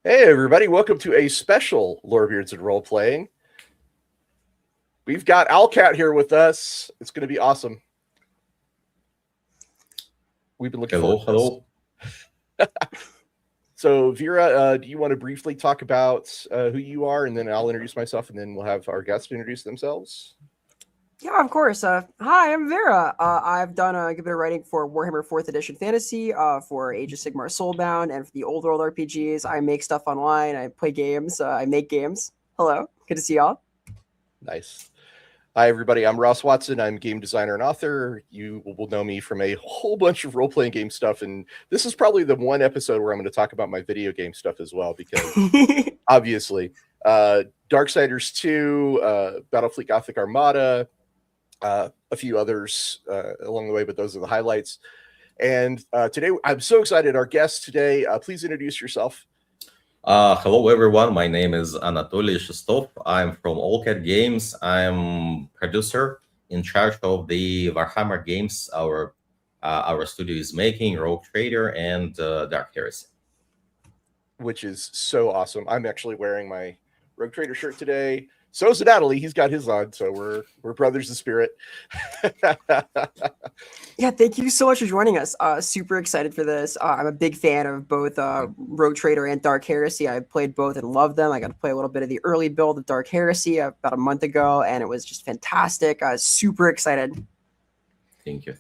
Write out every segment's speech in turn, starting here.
Hey everybody, welcome to a special Lorebeards and Role-Playing. We've got Owlcat here with us. It's going to be awesome. We've been looking forward to this. So Vera, do you want to briefly talk about who you are, and then I'll introduce myself, and then we'll have our guests introduce themselves? Yeah, of course. Hi, I'm Vera. I've done a good bit of writing for Warhammer 4th Edition Fantasy, for Age of Sigmar Soulbound, and for the Old World RPGs. I make stuff online. I play games. I make games. Hello. Good to see y'all. Nice. Hi, everybody. I'm Ross Watson. I'm game designer and author. You will know me from a whole bunch of role-playing game stuff, and this is probably the one episode where I'm going to talk about my video game stuff as well, because obviously, Darksiders 2, Battlefleet Gothic Armada, a few others along the way, but those are the highlights. And today, I'm so excited. Our guest today, please introduce yourself. Hello, everyone. My name is Anatoly Shestov. I'm from Owlcat Games. I'm producer in charge of the Warhammer games our studio is making, Rogue Trader and Dark Heresy. Which is so awesome. I'm actually wearing my Rogue Trader shirt today. So is Natalie. He's got his on, so we're brothers in spirit. Yeah, thank you so much for joining us. Super excited for this. I'm a big fan of both Rogue Trader and Dark Heresy. I played both and loved them. I got to play a little bit of the early build of Dark Heresy about a month ago, and it was just fantastic. I was super excited. Thank you.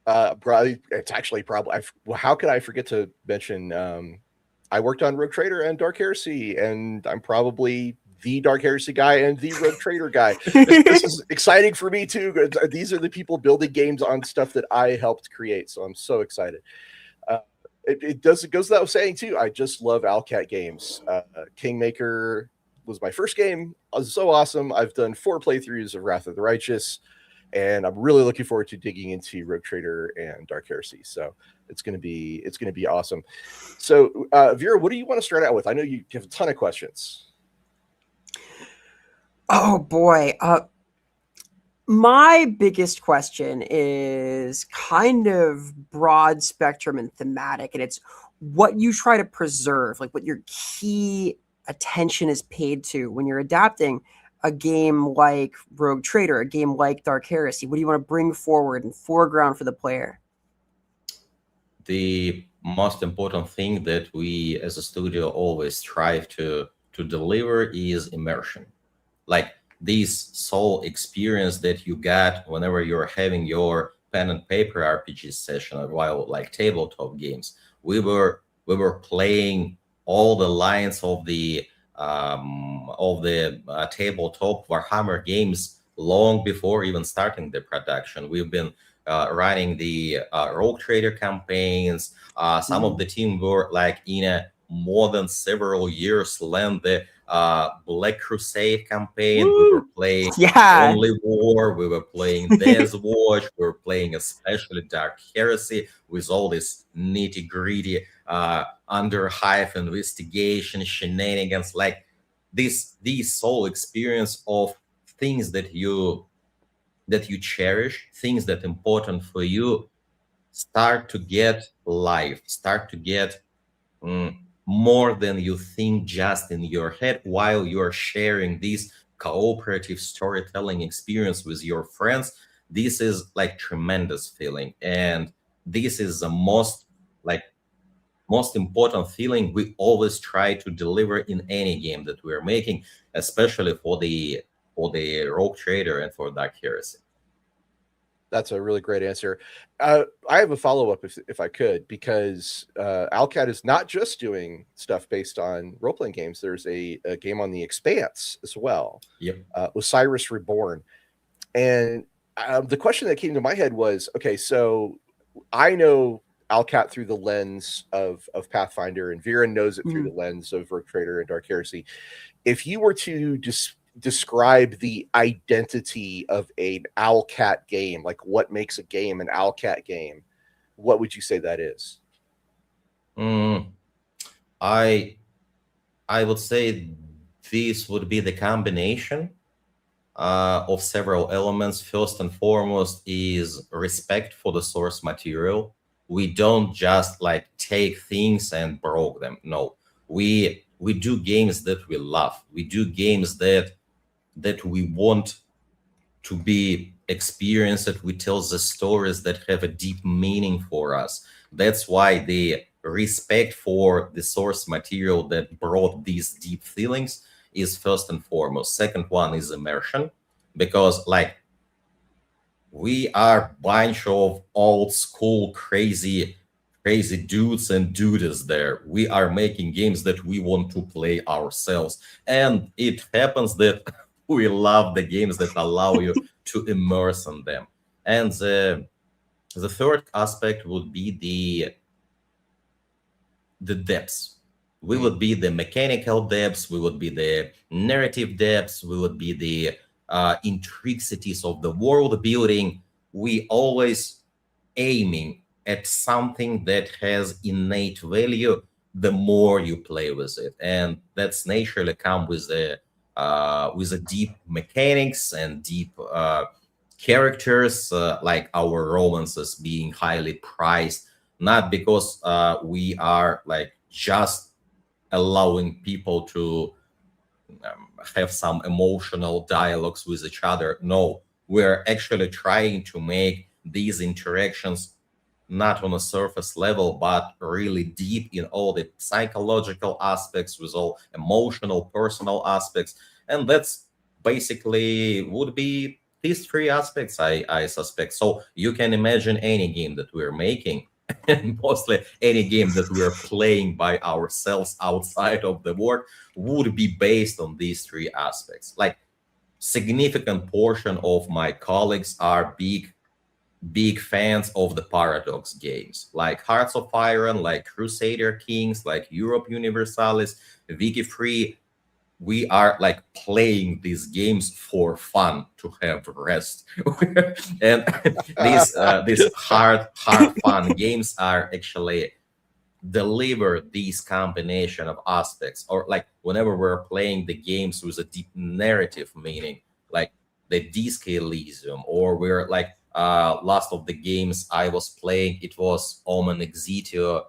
Probably, it's actually probably. How could I forget to mention? I worked on Rogue Trader and Dark Heresy, and I'm probably the Dark Heresy guy and the Rogue Trader guy. This is exciting for me too. These are the people building games on stuff that I helped create, so I'm so excited. It goes without saying too. I just love Owlcat games. Kingmaker was my first game. It was so awesome. I've done 4 playthroughs of Wrath of the Righteous, and I'm really looking forward to digging into Rogue Trader and Dark Heresy. So it's gonna be awesome. So Vera, what do you want to start out with? I know you have a ton of questions. Oh boy. My biggest question is kind of broad spectrum and thematic, and it's what you try to preserve, like what your key attention is paid to when you're adapting a game like Rogue Trader, a game like Dark Heresy. What do you want to bring forward and foreground for the player? The most important thing that we as a studio always strive to deliver is immersion. Like this soul experience that you got whenever you're having your pen and paper RPG session, while like tabletop games, we were playing all the lines of the tabletop Warhammer games long before even starting the production. We've been running the Rogue Trader campaigns. Some of the team were like in a more than several years land the Black Crusade campaign. Woo! We were playing Only War, we were playing Death Watch, we were playing especially Dark Heresy with all this nitty-gritty under-hive investigation shenanigans, like this soul experience of things that you cherish, things that are important for you, start to get life, start to get more than you think just in your head, while you're sharing this cooperative storytelling experience with your friends. This is like tremendous feeling, and this is the most important feeling we always try to deliver in any game that we're making, especially for the Rogue Trader and for Dark Heresy. That's a really great answer. I have a follow-up if I could, because Owlcat is not just doing stuff based on role-playing games. There's a game on the Expanse as well. Yep. Osiris Reborn. And the question that came to my head was, okay, so I know Owlcat through the lens of Pathfinder, and Vera knows it through the lens of Rogue Trader and Dark Heresy. If you were to describe the identity of an Owlcat game, like what makes a game an Owlcat game, what would you say that is? I would say this would be the combination of several elements. First and foremost is respect for the source material. We don't just like take things and broke them. No, We do games that we love. We do games that we want to be experienced, that we tell the stories that have a deep meaning for us. That's why the respect for the source material that brought these deep feelings is first and foremost. Second one is immersion, because like we are bunch of old school crazy dudes and dudes there. We are making games that we want to play ourselves, and it happens that we love the games that allow you to immerse in them. And the third aspect would be the depths. We would be the mechanical depths, we would be the narrative depths, we would be the intricacies of the world building. We always aiming at something that has innate value the more you play with it, and that's naturally come with a deep mechanics and deep characters, like our romances being highly prized, not because we are like just allowing people to have some emotional dialogues with each other. No, we're actually trying to make these interactions not on a surface level, but really deep in all the psychological aspects, with all emotional, personal aspects. And that's basically would be these three aspects, I suspect. So you can imagine any game that we're making, and mostly any game that we're playing by ourselves outside of the work, would be based on these three aspects. Like significant portion of my colleagues are big fans of the Paradox games, like Hearts of Iron, like Crusader Kings, like Europe Universalis, Wiki Free. We are like playing these games for fun, to have rest. And these hard fun games are actually deliver these combination of aspects. Or like whenever we're playing the games with a deep narrative meaning, like the Disc Elysium, or we're like last of the games I was playing, it was Omen Exitio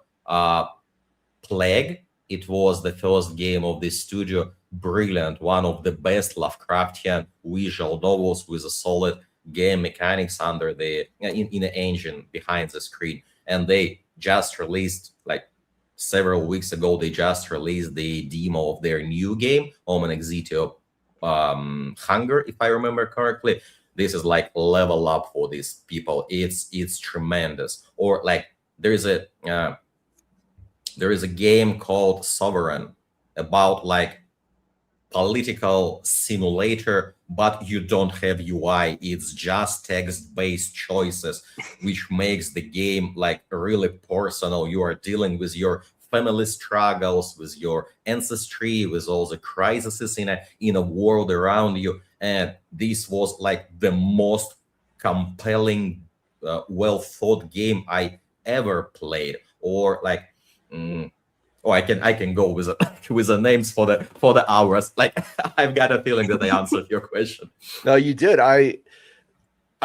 Plague. It was the first game of this studio. Brilliant, one of the best Lovecraftian visual novels with a solid game mechanics under the in the engine behind the screen. And they just released, like several weeks ago, they just released the demo of their new game, Omen Exitio Hunger, if I remember correctly. This is like level up for these people. It's tremendous. Or like there is a game called Sovereign, about like political simulator, but you don't have UI. It's just text-based choices, which makes the game like really personal. You are dealing with your family struggles, with your ancestry, with all the crises in a world around you. And this was like the most compelling, well thought game I ever played. Or like oh, I can go with with the names for the hours. Like I've got a feeling that I answered your question. No, you did. I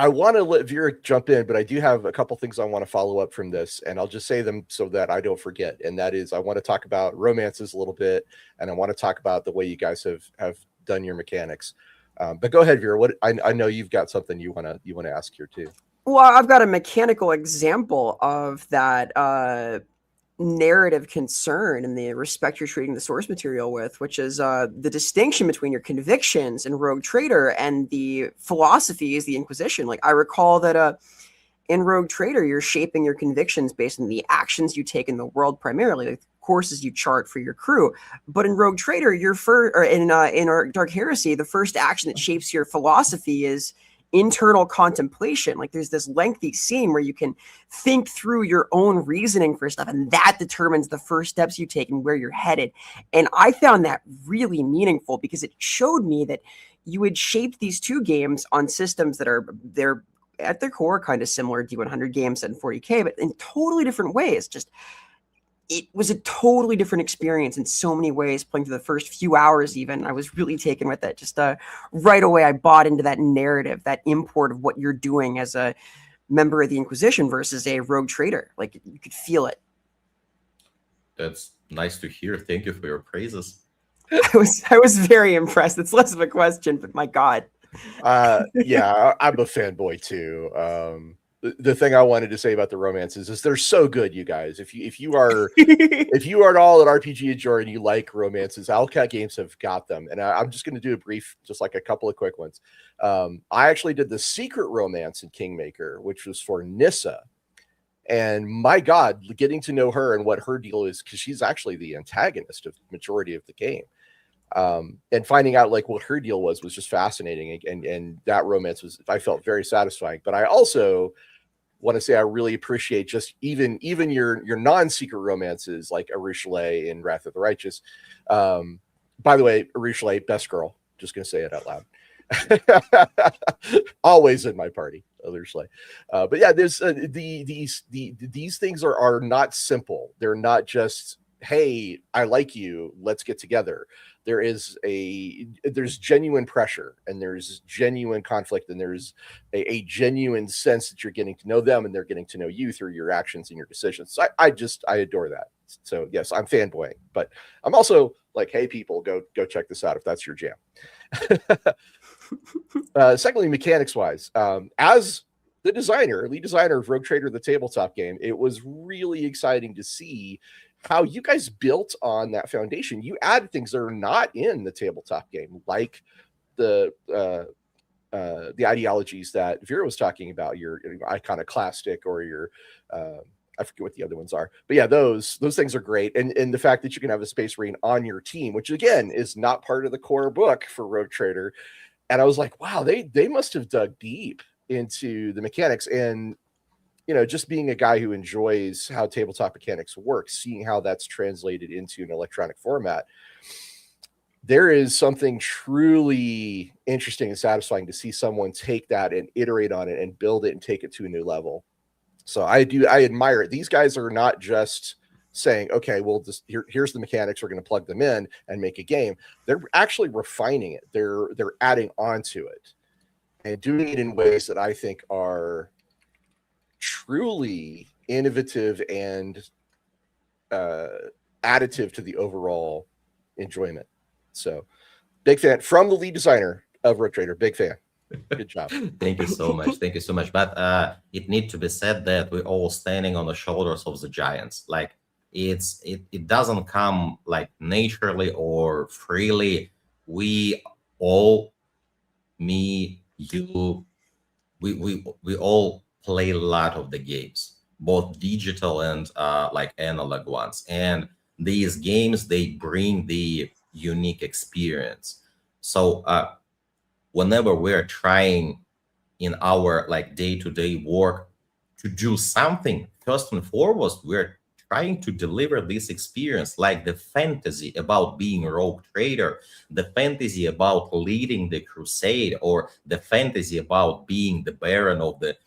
want to let Vera jump in, but I do have a couple things I want to follow up from this, and I'll just say them so that I don't forget. And that is, I want to talk about romances a little bit, and I want to talk about the way you guys have done your mechanics. But go ahead, Vera. What I know you've got something you want to ask here too. Well, I've got a mechanical example of that narrative concern and the respect you're treating the source material with, which is the distinction between your convictions in Rogue Trader and the philosophies, the Inquisition. Like I recall that in Rogue Trader, you're shaping your convictions based on the actions you take in the world, primarily like courses you chart for your crew. But in Rogue Trader, in our Dark Heresy, the first action that shapes your philosophy is internal contemplation. Like there's this lengthy scene where you can think through your own reasoning for stuff, and that determines the first steps you take and where you're headed. And I found that really meaningful because it showed me that you had shaped these two games on systems that they're at their core kind of similar, D100 games and 40K, but in totally different ways. Just it was a totally different experience in so many ways. Playing through the first few hours, even I was really taken with it. Just right away, I bought into that narrative, that import of what you're doing as a member of the Inquisition versus a Rogue Trader. Like you could feel it. That's nice to hear. Thank you for your praises. I was very impressed. It's less of a question, but my God. Yeah, I'm a fanboy too. The thing I wanted to say about the romances is they're so good, you guys. If you are at all an RPG enjoyer and you like romances, Owlcat Games have got them. And I'm just going to do a brief, just like a couple of quick ones. I actually did the secret romance in Kingmaker, which was for Nissa. And my God, getting to know her and what her deal is, because she's actually the antagonist of the majority of the game. And finding out like what her deal was just fascinating. And that romance was, I felt very satisfying. But I also want to say I really appreciate just even your non-secret romances like Arushale in Wrath of the Righteous. By the way, Arushale, best girl. Just gonna say it out loud. Always in my party, Arushale. But yeah, there's these things are not simple. They're not just, hey, I like you, let's get together. There's genuine pressure, and there's genuine conflict, and there's a genuine sense that you're getting to know them and they're getting to know you through your actions and your decisions. So I adore that. So yes, I'm fanboying, but I'm also like, hey people, go check this out if that's your jam. Secondly, mechanics wise, as the lead designer of Rogue Trader, the tabletop game, it was really exciting to see how you guys built on that foundation. You added things that are not in the tabletop game, like the ideologies that Vera was talking about, your iconoclastic or your I forget what the other ones are, but yeah, those things are great. And the fact that you can have a Space Marine on your team, which again is not part of the core book for Rogue Trader. And I was like, wow, they must have dug deep into the mechanics. And just being a guy who enjoys how tabletop mechanics work, seeing how that's translated into an electronic format, there is something truly interesting and satisfying to see someone take that and iterate on it and build it and take it to a new level. So I admire it. These guys are not just saying, okay, well, here's the mechanics, we're going to plug them in and make a game. They're actually refining it. They're adding on to it and doing it in ways that I think are truly innovative and additive to the overall enjoyment. So big fan from the lead designer of Rogue Trader. Big fan. Good job. Thank you so much. Thank you so much. But it needs to be said that we're all standing on the shoulders of the giants. Like it doesn't come like naturally or freely. We all, me, you, we all play a lot of the games, both digital and like analog ones. And these games, they bring the unique experience. So whenever we're trying in our like day-to-day work to do something, first and foremost, we're trying to deliver this experience, like the fantasy about being a rogue trader, the fantasy about leading the crusade, or the fantasy about being the baron of the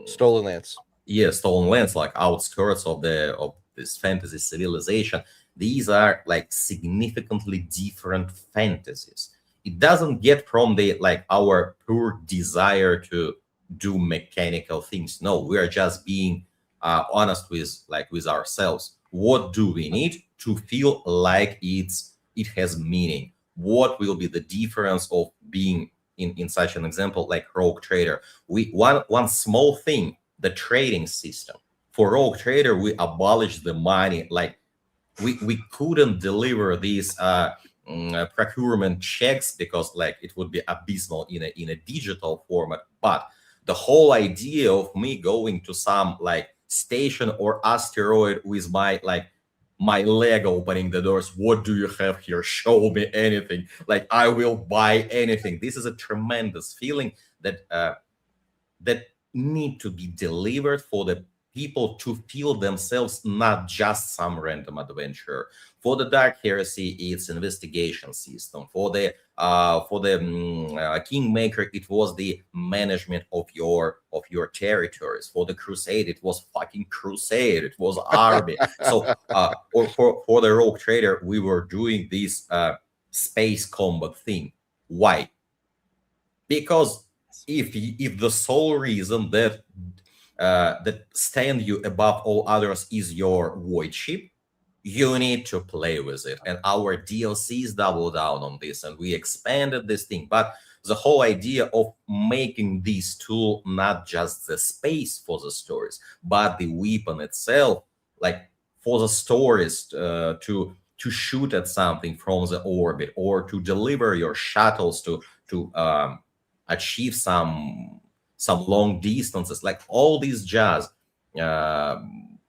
Stolen Lance. Yeah, Stolen Lands, like outskirts of this fantasy civilization. These are like significantly different fantasies. It doesn't get from the like our pure desire to do mechanical things. No, we are just being honest with ourselves. What do we need to feel like it has meaning? What will be the difference of being in such an example like Rogue Trader? One small thing, the trading system. For Rogue Trader, we abolished the money. Like we couldn't deliver these procurement checks because like it would be abysmal in a digital format. But the whole idea of me going to some like station or asteroid with my leg opening the doors, what do you have here? Show me anything. Like I will buy anything. This is a tremendous feeling that that need to be delivered for the people to feel themselves not just some random adventure. For the Dark Heresy, it's investigation system. For the Kingmaker, it was the management of your territories. For the Crusade, it was fucking crusade. It was army. So, or for the Rogue Trader, we were doing this space combat thing. Why? Because if the sole reason that that stand you above all others is your void ship, you need to play with it. And our DLCs double down on this, and we expanded this thing. But the whole idea of making this tool not just the space for the stories, but the weapon itself, like for the stories to shoot at something from the orbit, or to deliver your shuttles to achieve some long distances, like all these jazz.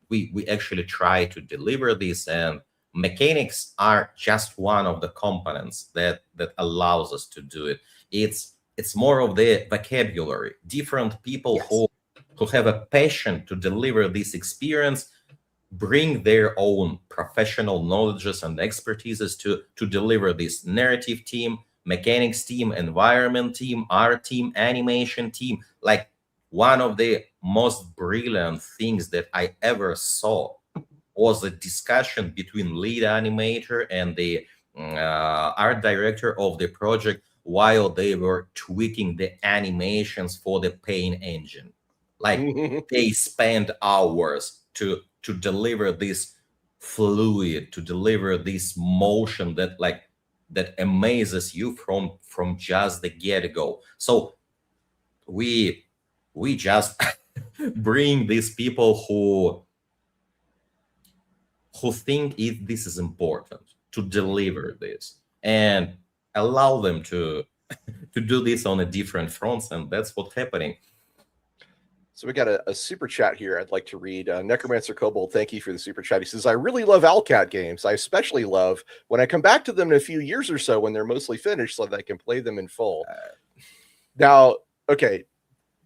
We actually try to deliver this, and mechanics are just one of the components that allows us to do it. It's more of the vocabulary. Different people Yes. who have a passion to deliver this experience bring their own professional knowledges and expertises to deliver this narrative team, mechanics team, environment team, art team, animation team. Like, one of the most brilliant things that I ever saw was a discussion between lead animator and the art director of the project while they were tweaking the animations for the paint engine. Like, they spent hours to deliver this fluid, to deliver this motion that amazes you from just the get-go. So we just bring these people who think this is important to deliver this, and allow them to do this on a different fronts, and that's what's happening. So we got a super chat here I'd like to read. Necromancer Kobold, thank you for the super chat. He says, I really love Owlcat games. I especially love when I come back to them in a few years or so when they're mostly finished so that I can play them in full. Now, okay,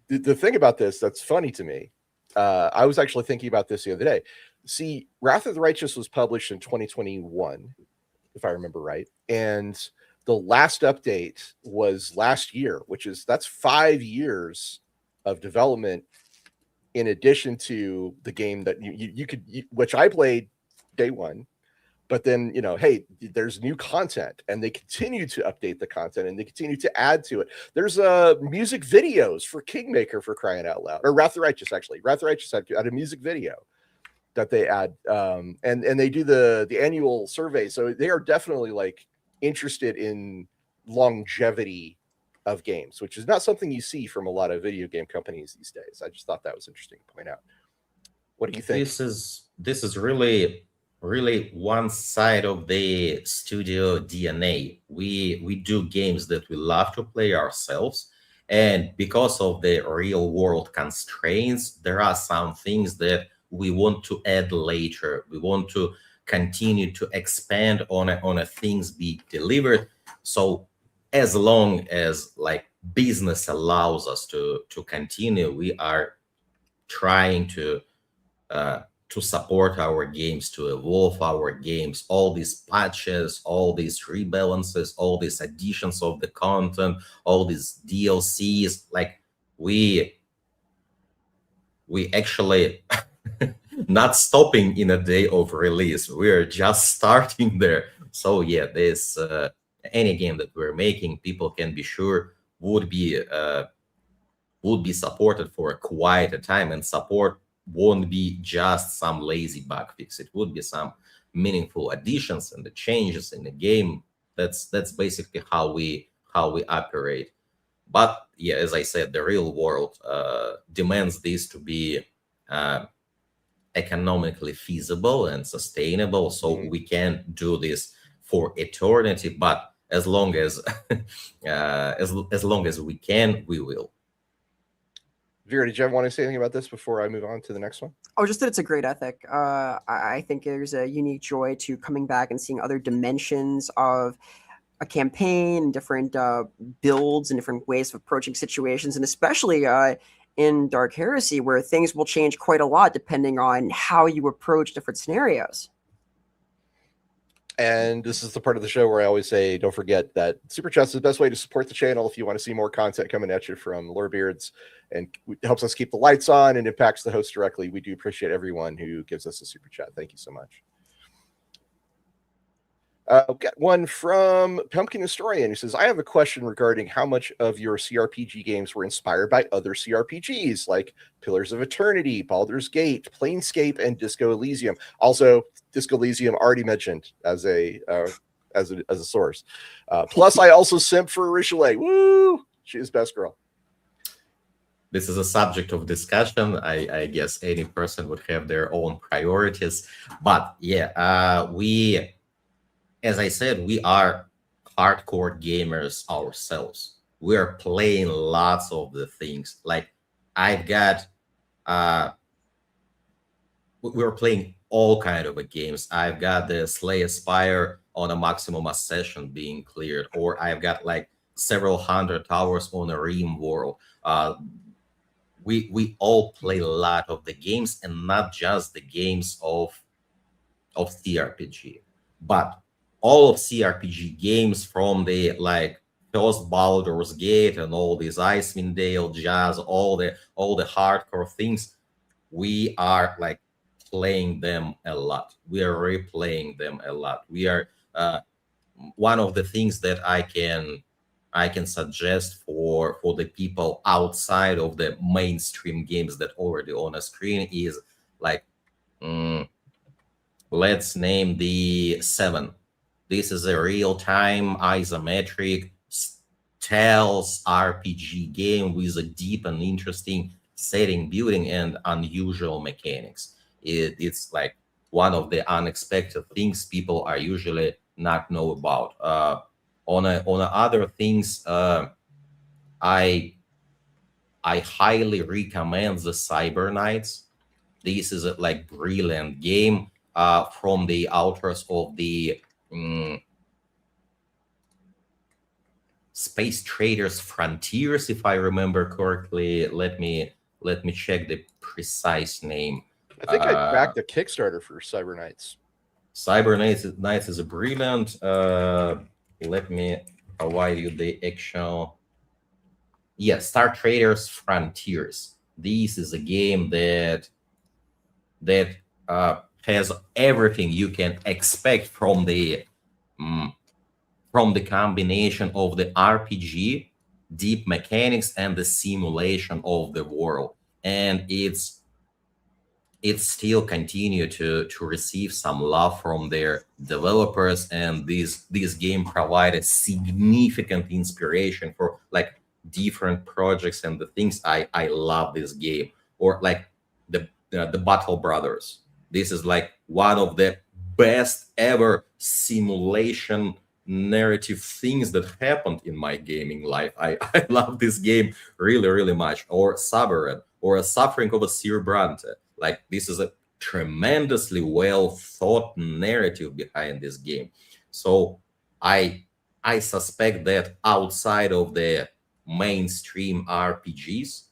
the thing about this that's funny to me, I was actually thinking about this the other day. See, Wrath of the Righteous was published in 2021, if I remember right. And the last update was last year, that's 5 years of development in addition to the game that which I played day one. But then, hey, there's new content, and they continue to update the content, and they continue to add to it. There's music videos for Kingmaker, for crying out loud, or Wrath of the Righteous, actually. Wrath of the Righteous had a music video that they add, and they do the annual survey. So they are definitely like interested in longevity of games, which is not something you see from a lot of video game companies these days. I just thought that was interesting to point out. What do you think? This is really one side of the studio DNA. We do games that we love to play ourselves, and because of the real world constraints, there are some things that we want to add later. We want to continue to expand on a things be delivered. So as long as like business allows us to continue, we are trying to support our games, to evolve our games. All these patches, all these rebalances, all these additions of the content, all these DLCs, like we actually not stopping in a day of release. We are just starting there. So yeah, this any game that we're making, people can be sure would be supported for quite a time, and support won't be just some lazy bug fix. It would be some meaningful additions and the changes in the game. That's basically how we operate. But yeah, as I said, the real world demands this to be economically feasible and sustainable, so we can do this for eternity. But as long as as long as we can, we will. Vera, did you want to say anything about this before I move on to the next one? Oh, just that it's a great ethic. I think there's a unique joy to coming back and seeing other dimensions of a campaign, different builds, and different ways of approaching situations, and especially in Dark Heresy, where things will change quite a lot depending on how you approach different scenarios. And this is the part of the show where I always say, don't forget that Super Chat's the best way to support the channel if you want to see more content coming at you from Lorebeards, and it helps us keep the lights on and impacts the host directly. We do appreciate everyone who gives us a Super Chat. Thank you so much. We've got one from Pumpkin Historian who says, I have a question regarding how much of your CRPG games were inspired by other CRPGs like Pillars of Eternity, Baldur's Gate, Planescape, and Disco Elysium. Also, Disco Elysium already mentioned as a source. Plus, I also simp for Richelet. Woo! She's best girl. This is a subject of discussion. I guess any person would have their own priorities. But yeah, as I said, we are hardcore gamers ourselves. We are playing lots of the things. Like I've got, we're playing all kind of games. I've got the Slay Aspire on a maximum session being cleared, or I've got like several hundred hours on a Ream World. We all play a lot of the games, and not just the games of CRPG, but all of CRPG games from the like first Baldur's Gate and all these Icewind Dale, Jazz, all the hardcore things. We are like playing them a lot. We are replaying them a lot. We are one of the things that I can suggest for the people outside of the mainstream games that already on a screen is like let's name the 7. This is a real-time isometric stealth RPG game with a deep and interesting setting building and unusual mechanics. It's like one of the unexpected things people are usually not know about. On other things, I highly recommend the Cyber Knights. This is a like brilliant game from the authors of the Space Traders Frontiers, if I remember correctly. Let me check the precise name. I think I backed a Kickstarter for Cyber Knights. Cyber Knights is a brilliant. Let me provide you the actual. Yes, Star Traders Frontiers. This is a game that has everything you can expect from the combination of the RPG, deep mechanics, and the simulation of the world. And it's still continue to receive some love from their developers, and this game provided significant inspiration for like different projects and the things. I love this game. Or like the Battle Brothers. This is like one of the best ever simulation narrative things that happened in my gaming life. I love this game really, really much. Or Sovereign, or A Suffering of a Sir Brante. Like this is a tremendously well thought narrative behind this game. So I suspect that outside of the mainstream RPGs,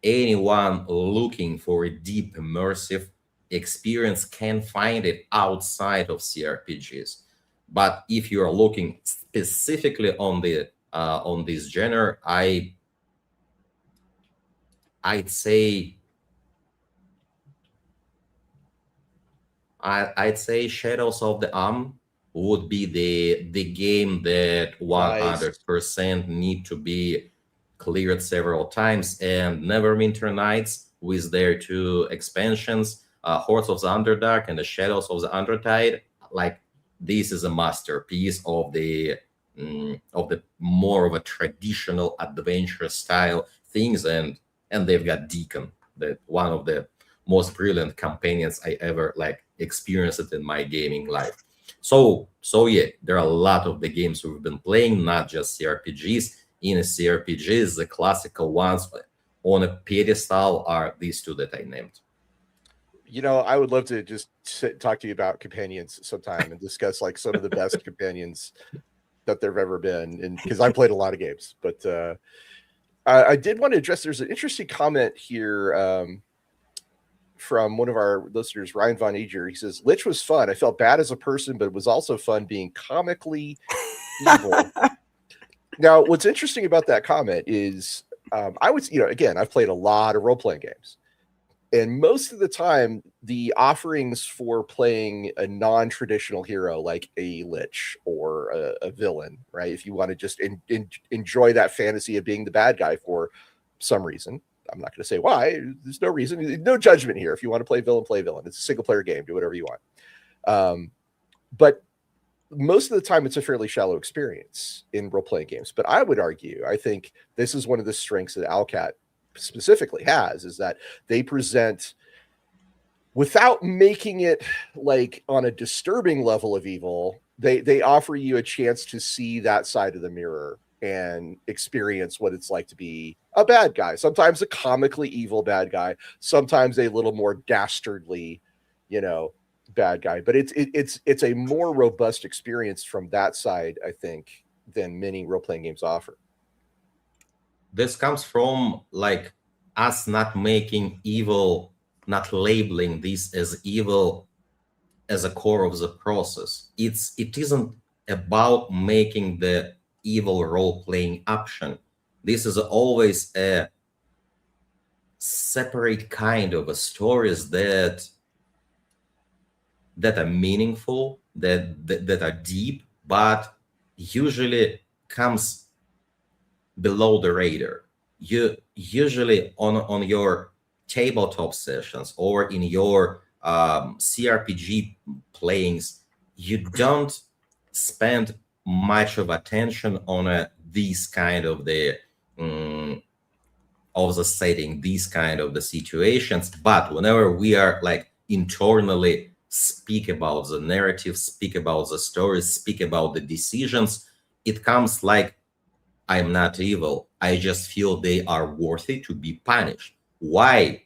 anyone looking for a deep immersive experience can find it outside of CRPGs. But if you are looking specifically on this genre, I'd say Shadows of the Arm would be the game that 100% need to be cleared several times. And Neverwinter Nights with their 2 expansions, Hordes of the Underdark and the Shadows of the Undertide, like this is a masterpiece of the more of a traditional adventure style things. And they've got Deacon, that one of the most brilliant companions I ever like experienced it in my gaming life. So yeah, there are a lot of the games we've been playing, not just CRPGs. In a CRPGs, the classical ones on a pedestal are these 2 that I named. You know, I would love to just talk to you about companions sometime and discuss like some of the best companions that there've ever been. And because I played a lot of games, but I did want to address. There's an interesting comment here from one of our listeners, Ryan Von Eger. He says, Lich was fun. I felt bad as a person, but it was also fun being comically evil. Now, what's interesting about that comment is I would, again, I've played a lot of role-playing games. And most of the time, the offerings for playing a non-traditional hero like a lich or a villain, right? If you want to just enjoy that fantasy of being the bad guy for some reason, I'm not going to say why. There's no reason, no judgment here. If you want to play villain, play villain. It's a single-player game. Do whatever you want. But most of the time, it's a fairly shallow experience in role-playing games. But I would argue, I think this is one of the strengths that Owlcat specifically has, is that they present, without making it like on a disturbing level of evil, they offer you a chance to see that side of the mirror and experience what it's like to be a bad guy. Sometimes a comically evil bad guy, sometimes a little more dastardly, bad guy. But it's a more robust experience from that side, I think, than many role-playing games offer. This comes from like us not making evil, not labeling this as evil as a core of the process. It isn't about making the evil role-playing option. This is always a separate kind of a stories that are meaningful, that are deep, but usually comes below the radar. You usually on your tabletop sessions or in your CRPG playings, you don't spend much of attention on these kind of the setting, these kind of the situations. But whenever we are like internally speak about the narrative, speak about the stories, speak about the decisions, it comes like, I'm not evil. I just feel they are worthy to be punished. Why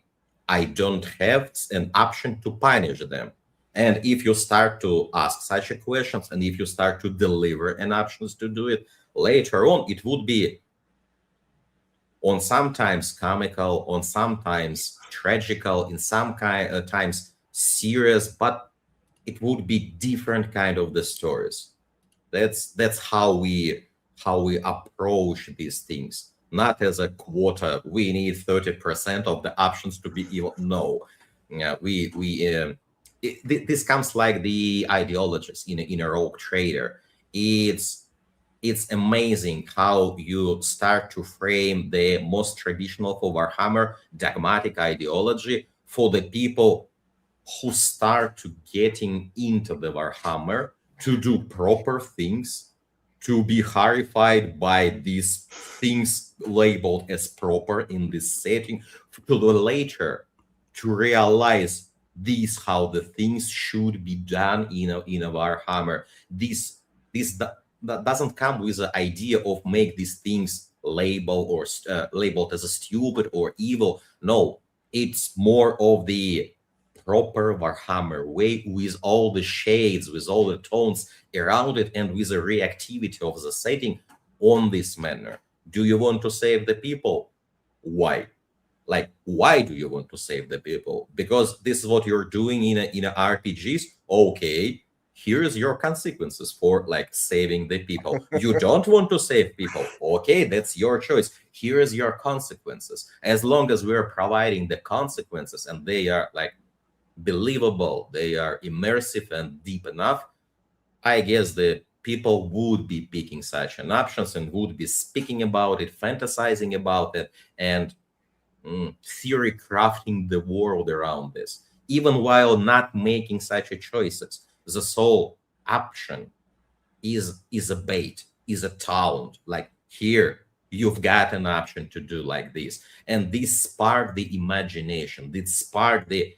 I don't have an option to punish them? And if you start to ask such a questions, and if you start to deliver an options to do it later on, it would be on sometimes comical, on sometimes tragical, in some times serious, but it would be different kind of the stories. That's how we approach these things, not as a quota. We need 30% of the options to be evil. No, yeah, this comes like the ideologies in a rogue trader. It's amazing how you start to frame the most traditional for Warhammer dogmatic ideology for the people who start to getting into the Warhammer to do proper things, to be horrified by these things labeled as proper in this setting, to the later to realize this how the things should be done in a Warhammer. This that doesn't come with the idea of make these things labeled as a stupid or evil. No, it's more of the proper Warhammer way, with all the shades, with all the tones around it, and with the reactivity of the setting on this manner. Do you want to save the people? Why? Like, why do you want to save the people? Because this is what you're doing in a RPGs. Okay, here's your consequences for like saving the people. You don't want to save people. Okay, that's your choice. Here's your consequences. As long as we're providing the consequences and they are like believable, they are immersive and deep enough, I guess the people would be picking such an options and would be speaking about it, fantasizing about it, and theory crafting the world around this, even while not making such a choices. The sole option is a bait, is a talent. Like, here you've got an option to do like this, and this spark the imagination, this spark the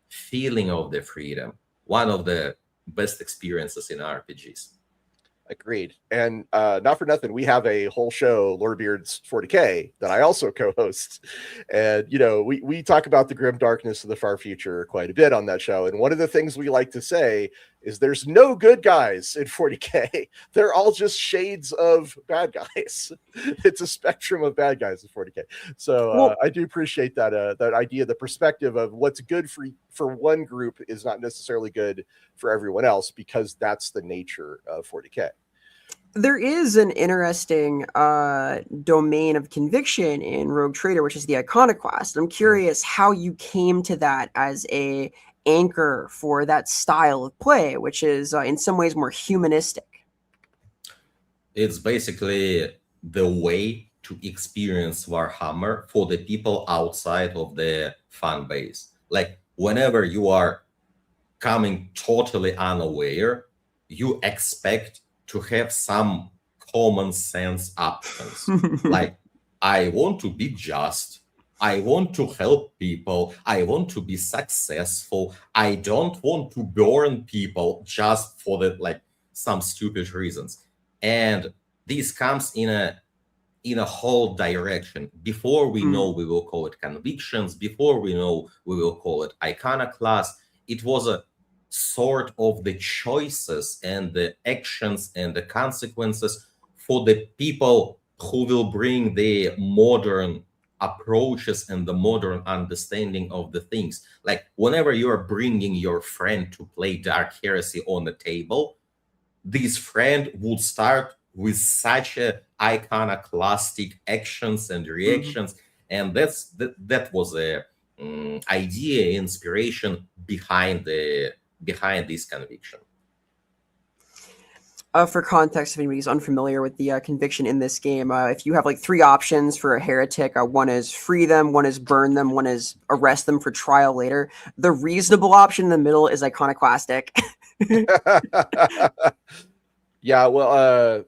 feeling of the freedom. One of the best experiences in RPGs. Agreed. And not for nothing, we have a whole show, Lorebeards 40K, that I also co-host. And, we talk about the grim darkness of the far future quite a bit on that show. And one of the things we like to say is there's no good guys in 40K. They're all just shades of bad guys. It's a spectrum of bad guys in 40K. So I do appreciate that that idea, the perspective of what's good for one group is not necessarily good for everyone else, because that's the nature of 40K. There is an interesting domain of conviction in Rogue Trader, which is the iconoclast. I'm curious how you came to that as a anchor for that style of play, which is in some ways more humanistic. It's basically the way to experience Warhammer for the people outside of the fan base. Like whenever you are coming totally unaware, you expect to have some common sense options. Like, I want to be just. I want to help people. I want to be successful. I don't want to burn people just for the like some stupid reasons. And this comes in a whole direction. Before we know, we will call it convictions. Before we know, we will call it iconoclast. It was a sort of the choices and the actions and the consequences for the people who will bring the modern approaches and the modern understanding of the things. Like whenever you are bringing your friend to play Dark Heresy on the table, this friend would start with such a iconoclastic actions and reactions, and that was a idea, inspiration behind this conviction. For context, if anybody's unfamiliar with the conviction in this game, if you have like 3 options for a heretic, one is free them, one is burn them, one is arrest them for trial later. The reasonable option in the middle is iconoclastic. Yeah, well,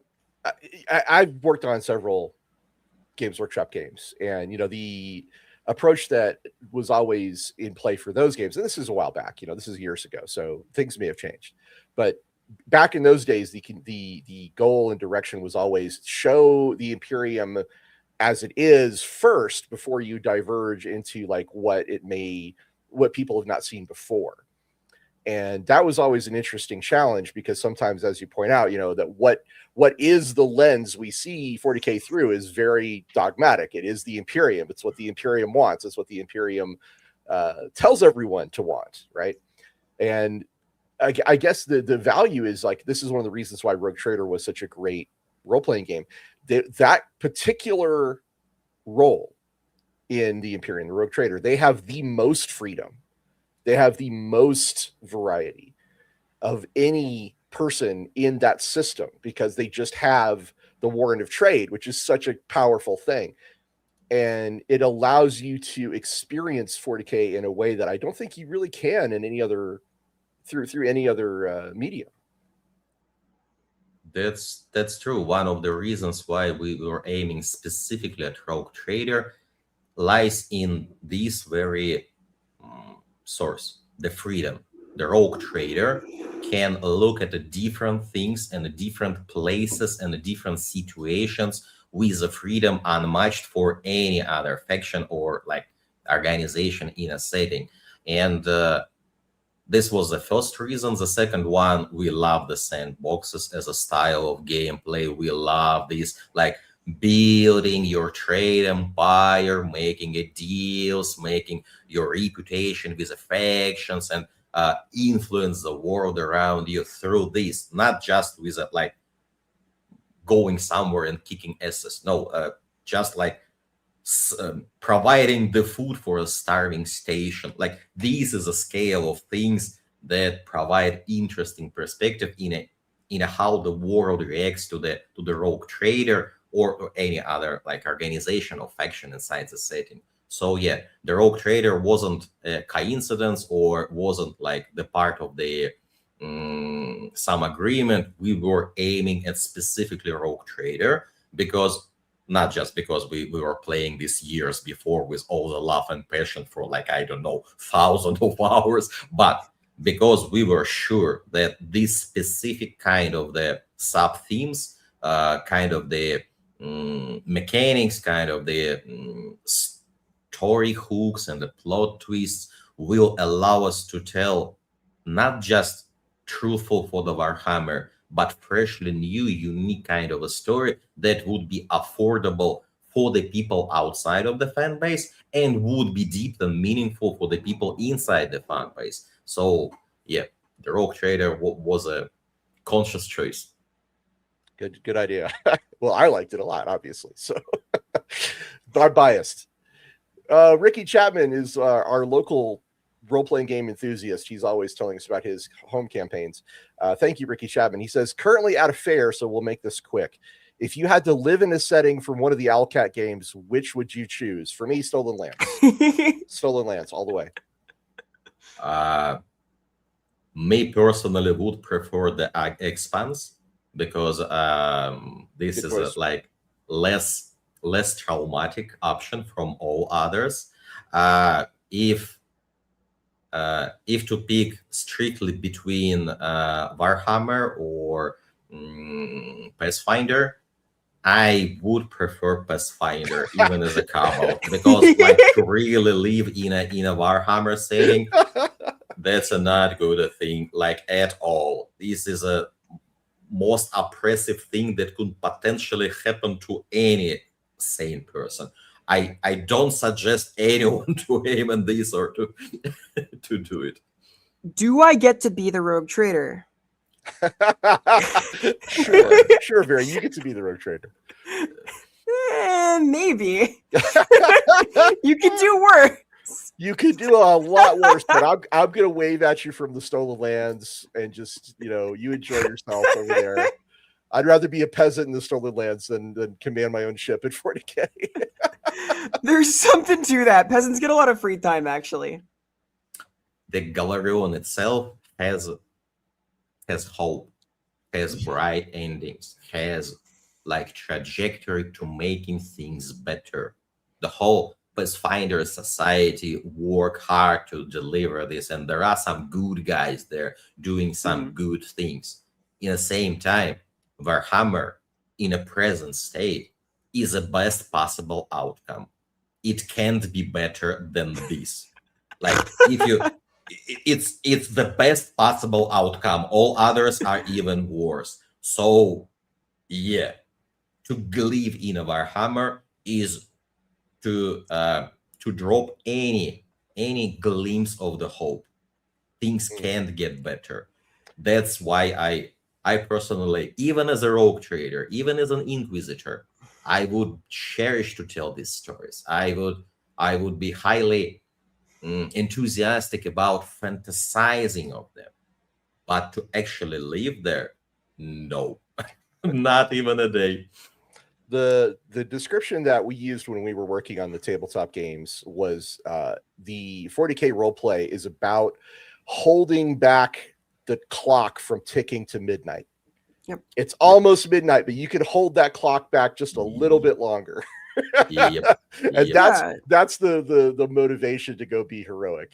I've worked on several Games Workshop games, and the approach that was always in play for those games, and this is a while back, this is years ago, so things may have changed, but back in those days, the goal and direction was always show the Imperium as it is first before you diverge into like what people have not seen before. And that was always an interesting challenge, because sometimes, as you point out, that what is the lens we see 40K through is very dogmatic. It is the Imperium. It's what the Imperium wants. It's what the Imperium tells everyone to want, right? And I guess the value is like, this is one of the reasons why Rogue Trader was such a great role-playing game. That particular role in the Imperium, the Rogue Trader, they have the most freedom. They have the most variety of any person in that system, because they just have the warrant of trade, which is such a powerful thing. And it allows you to experience 40K in a way that I don't think you really can in any other through any other medium. That's true. One of the reasons why we were aiming specifically at Rogue Trader lies in this very source, the freedom. The Rogue Trader can look at the different things and the different places and the different situations with a freedom unmatched for any other faction or like organization in a setting. And this was the first reason. The second one, we love the sandboxes as a style of gameplay. We love this, like building your trade empire, making deals, making your reputation with the factions, and influence the world around you through this, not just with like going somewhere and kicking asses. No, just like providing the food for a starving station. Like this is a scale of things that provide interesting perspective in a how the world reacts to the Rogue Trader or any other like organization or faction inside the setting. So yeah, the Rogue Trader wasn't a coincidence or wasn't like the part of the some agreement. We were aiming at specifically Rogue Trader because not just because we were playing this years before with all the love and passion for like, I don't know, thousands of hours, but because we were sure that this specific kind of the sub themes, kind of the mechanics, kind of the story hooks and the plot twists will allow us to tell not just truthful for the Warhammer, but freshly new, unique kind of a story that would be affordable for the people outside of the fan base and would be deep and meaningful for the people inside the fan base. So, yeah, the Rogue Trader was a conscious choice. Good idea. Well, I liked it a lot, obviously. So, but I'm biased. Ricky Chapman is our local role-playing game enthusiast. He's always telling us about his home campaigns. Thank you, Ricky Chapman. He says, currently at a fair, so we'll make this quick. If you had to live in a setting from one of the Owlcat games, which would you choose? For me, Stolen Lands. Stolen Lands, all the way. Me personally would prefer the Expanse because this is a, like less traumatic option from all others. If to pick strictly between Warhammer or Pathfinder, I would prefer Pathfinder even as a combo because like to really live in a Warhammer setting, that's a not good thing like at all. This is a most oppressive thing that could potentially happen to any sane person. I don't suggest anyone to aim at this or to do it. Do I get to be the rogue trader? Sure, Vera, you get to be the rogue trader. Maybe. You can do worse. You could do a lot worse, but I'm gonna wave at you from the Stolen Lands and just you enjoy yourself over there. I'd rather be a peasant in the Stolen Lands than command my own ship at 40K. There's something to that. Peasants get a lot of free time, actually. The Galarion itself has hope, has bright endings, has like trajectory to making things better. The whole Pathfinder society work hard to deliver this, and there are some good guys there doing some good things. In the same time, Warhammer in a present state is the best possible outcome. It can't be better than this. Like if you it's the best possible outcome. All others are even worse. So yeah, to live in a Warhammer is to drop any glimpse of the hope. Things can't get better. That's why I personally, even as a rogue trader, even as an inquisitor, I would cherish to tell these stories. I would be highly enthusiastic about fantasizing of them, but to actually live there, no, not even a day. The description that we used when we were working on the tabletop games was the 40K roleplay is about holding back the clock from ticking to midnight. Yep. It's almost midnight, but you can hold that clock back just a little bit longer. Yep. And that's the motivation to go be heroic,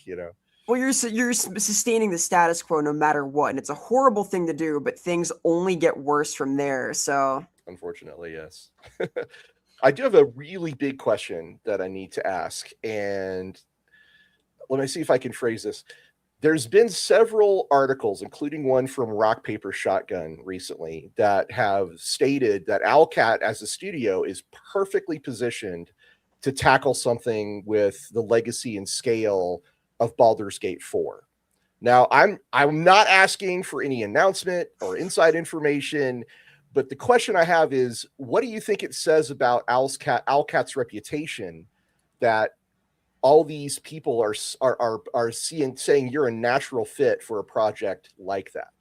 Well, you're sustaining the status quo no matter what, and it's a horrible thing to do, but things only get worse from there. So, unfortunately, yes. I do have a really big question that I need to ask, and let me see if I can phrase this. There's been several articles, including one from Rock Paper Shotgun recently, that have stated that Owlcat as a studio is perfectly positioned to tackle something with the legacy and scale of Baldur's Gate 4. Now, I'm not asking for any announcement or inside information, but the question I have is, what do you think it says about Owlcat's reputation that all these people are saying you're a natural fit for a project like that?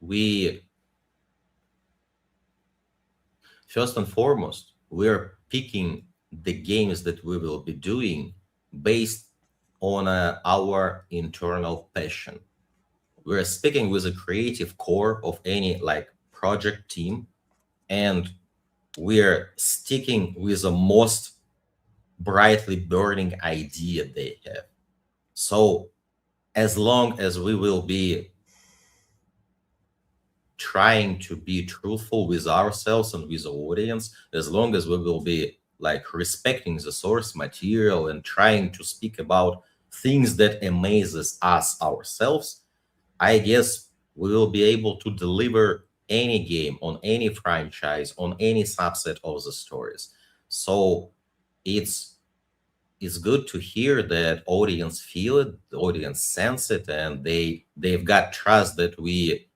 We first and foremost, we're picking the games that we will be doing based on our internal passion. We're speaking with a creative core of any like project team, and we're sticking with the most brightly burning idea they have. So as long as we will be trying to be truthful with ourselves and with the audience, as long as we will be like respecting the source material and trying to speak about things that amazes us ourselves, I guess we will be able to deliver any game on any franchise on any subset of the stories. So it's it's good to hear that audience feel it, the audience sense it, and they've got trust that we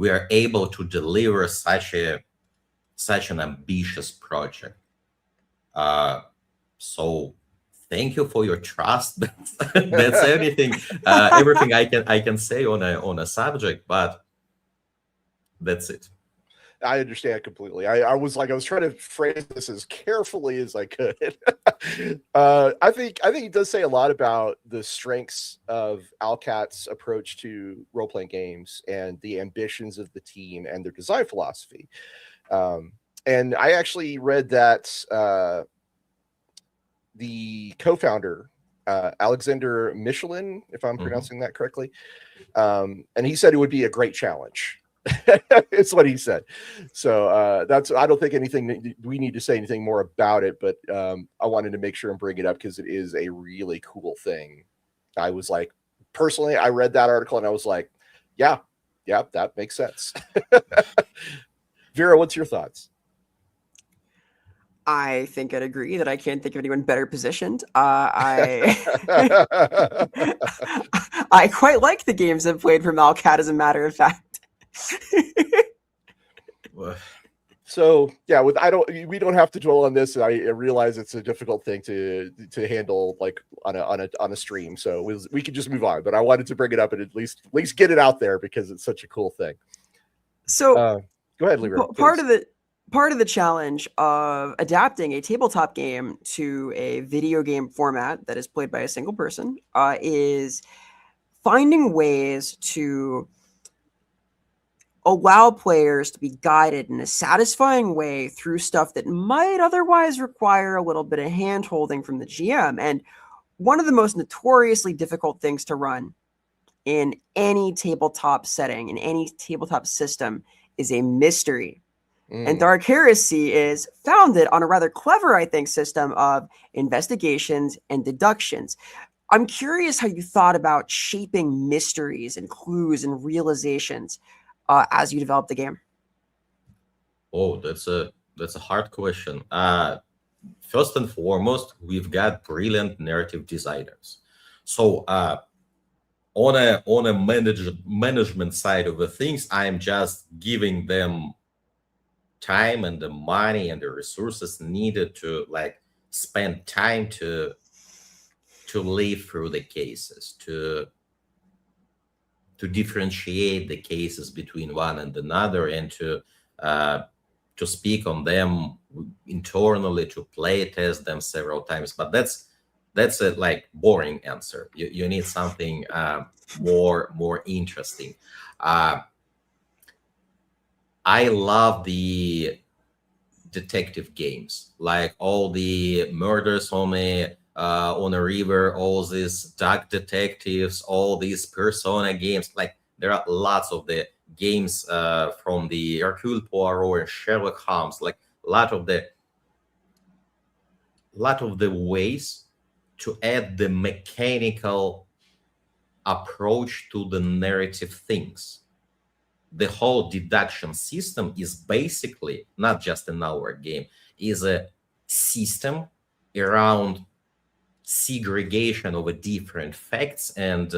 are able to deliver such an ambitious project. So thank you for your trust. That's everything I can say on a subject, but that's it. I understand completely. I was trying to phrase this as carefully as I could. I think it does say a lot about the strengths of Owlcat's approach to role playing games and the ambitions of the team and their design philosophy. And I actually read that the co-founder, Alexander Michelin, if I'm pronouncing that correctly, and he said it would be a great challenge. It's what he said. So that's, I don't think we need to say anything more about it, but I wanted to make sure and bring it up because it is a really cool thing. I was like, personally, I read that article and I was like, yeah, that makes sense. Vera, what's your thoughts? I think I'd agree that I can't think of anyone better positioned. I quite like the games I've played from Owlcat, as a matter of fact. So yeah, we don't have to dwell on this. I realize it's a difficult thing to handle, like on a stream. So we could just move on. But I wanted to bring it up and at least get it out there because it's such a cool thing. So go ahead, Libra. Part of the challenge of adapting a tabletop game to a video game format that is played by a single person is finding ways to allow players to be guided in a satisfying way through stuff that might otherwise require a little bit of hand-holding from the GM. And one of the most notoriously difficult things to run in any tabletop setting, in any tabletop system, is a mystery. And Dark Heresy is founded on a rather clever, I think, system of investigations and deductions. I'm curious how you thought about shaping mysteries and clues and realizations as you develop the game. Oh, that's a hard question. First and foremost, we've got brilliant narrative designers. So on a management side of the things, I'm just giving them time and the money and the resources needed to spend time to live through the cases, to differentiate the cases between one and another, and to speak on them internally, to play test them several times. But that's a boring answer. You need something more interesting. I love the detective games, like all the murders on a river, all these dark detectives, all these Persona games. Like there are lots of the games from the Hercule Poirot and Sherlock Holmes. Like a lot of the ways to add the mechanical approach to the narrative things. The whole deduction system is basically, not just in our game, is a system around segregation of different facts and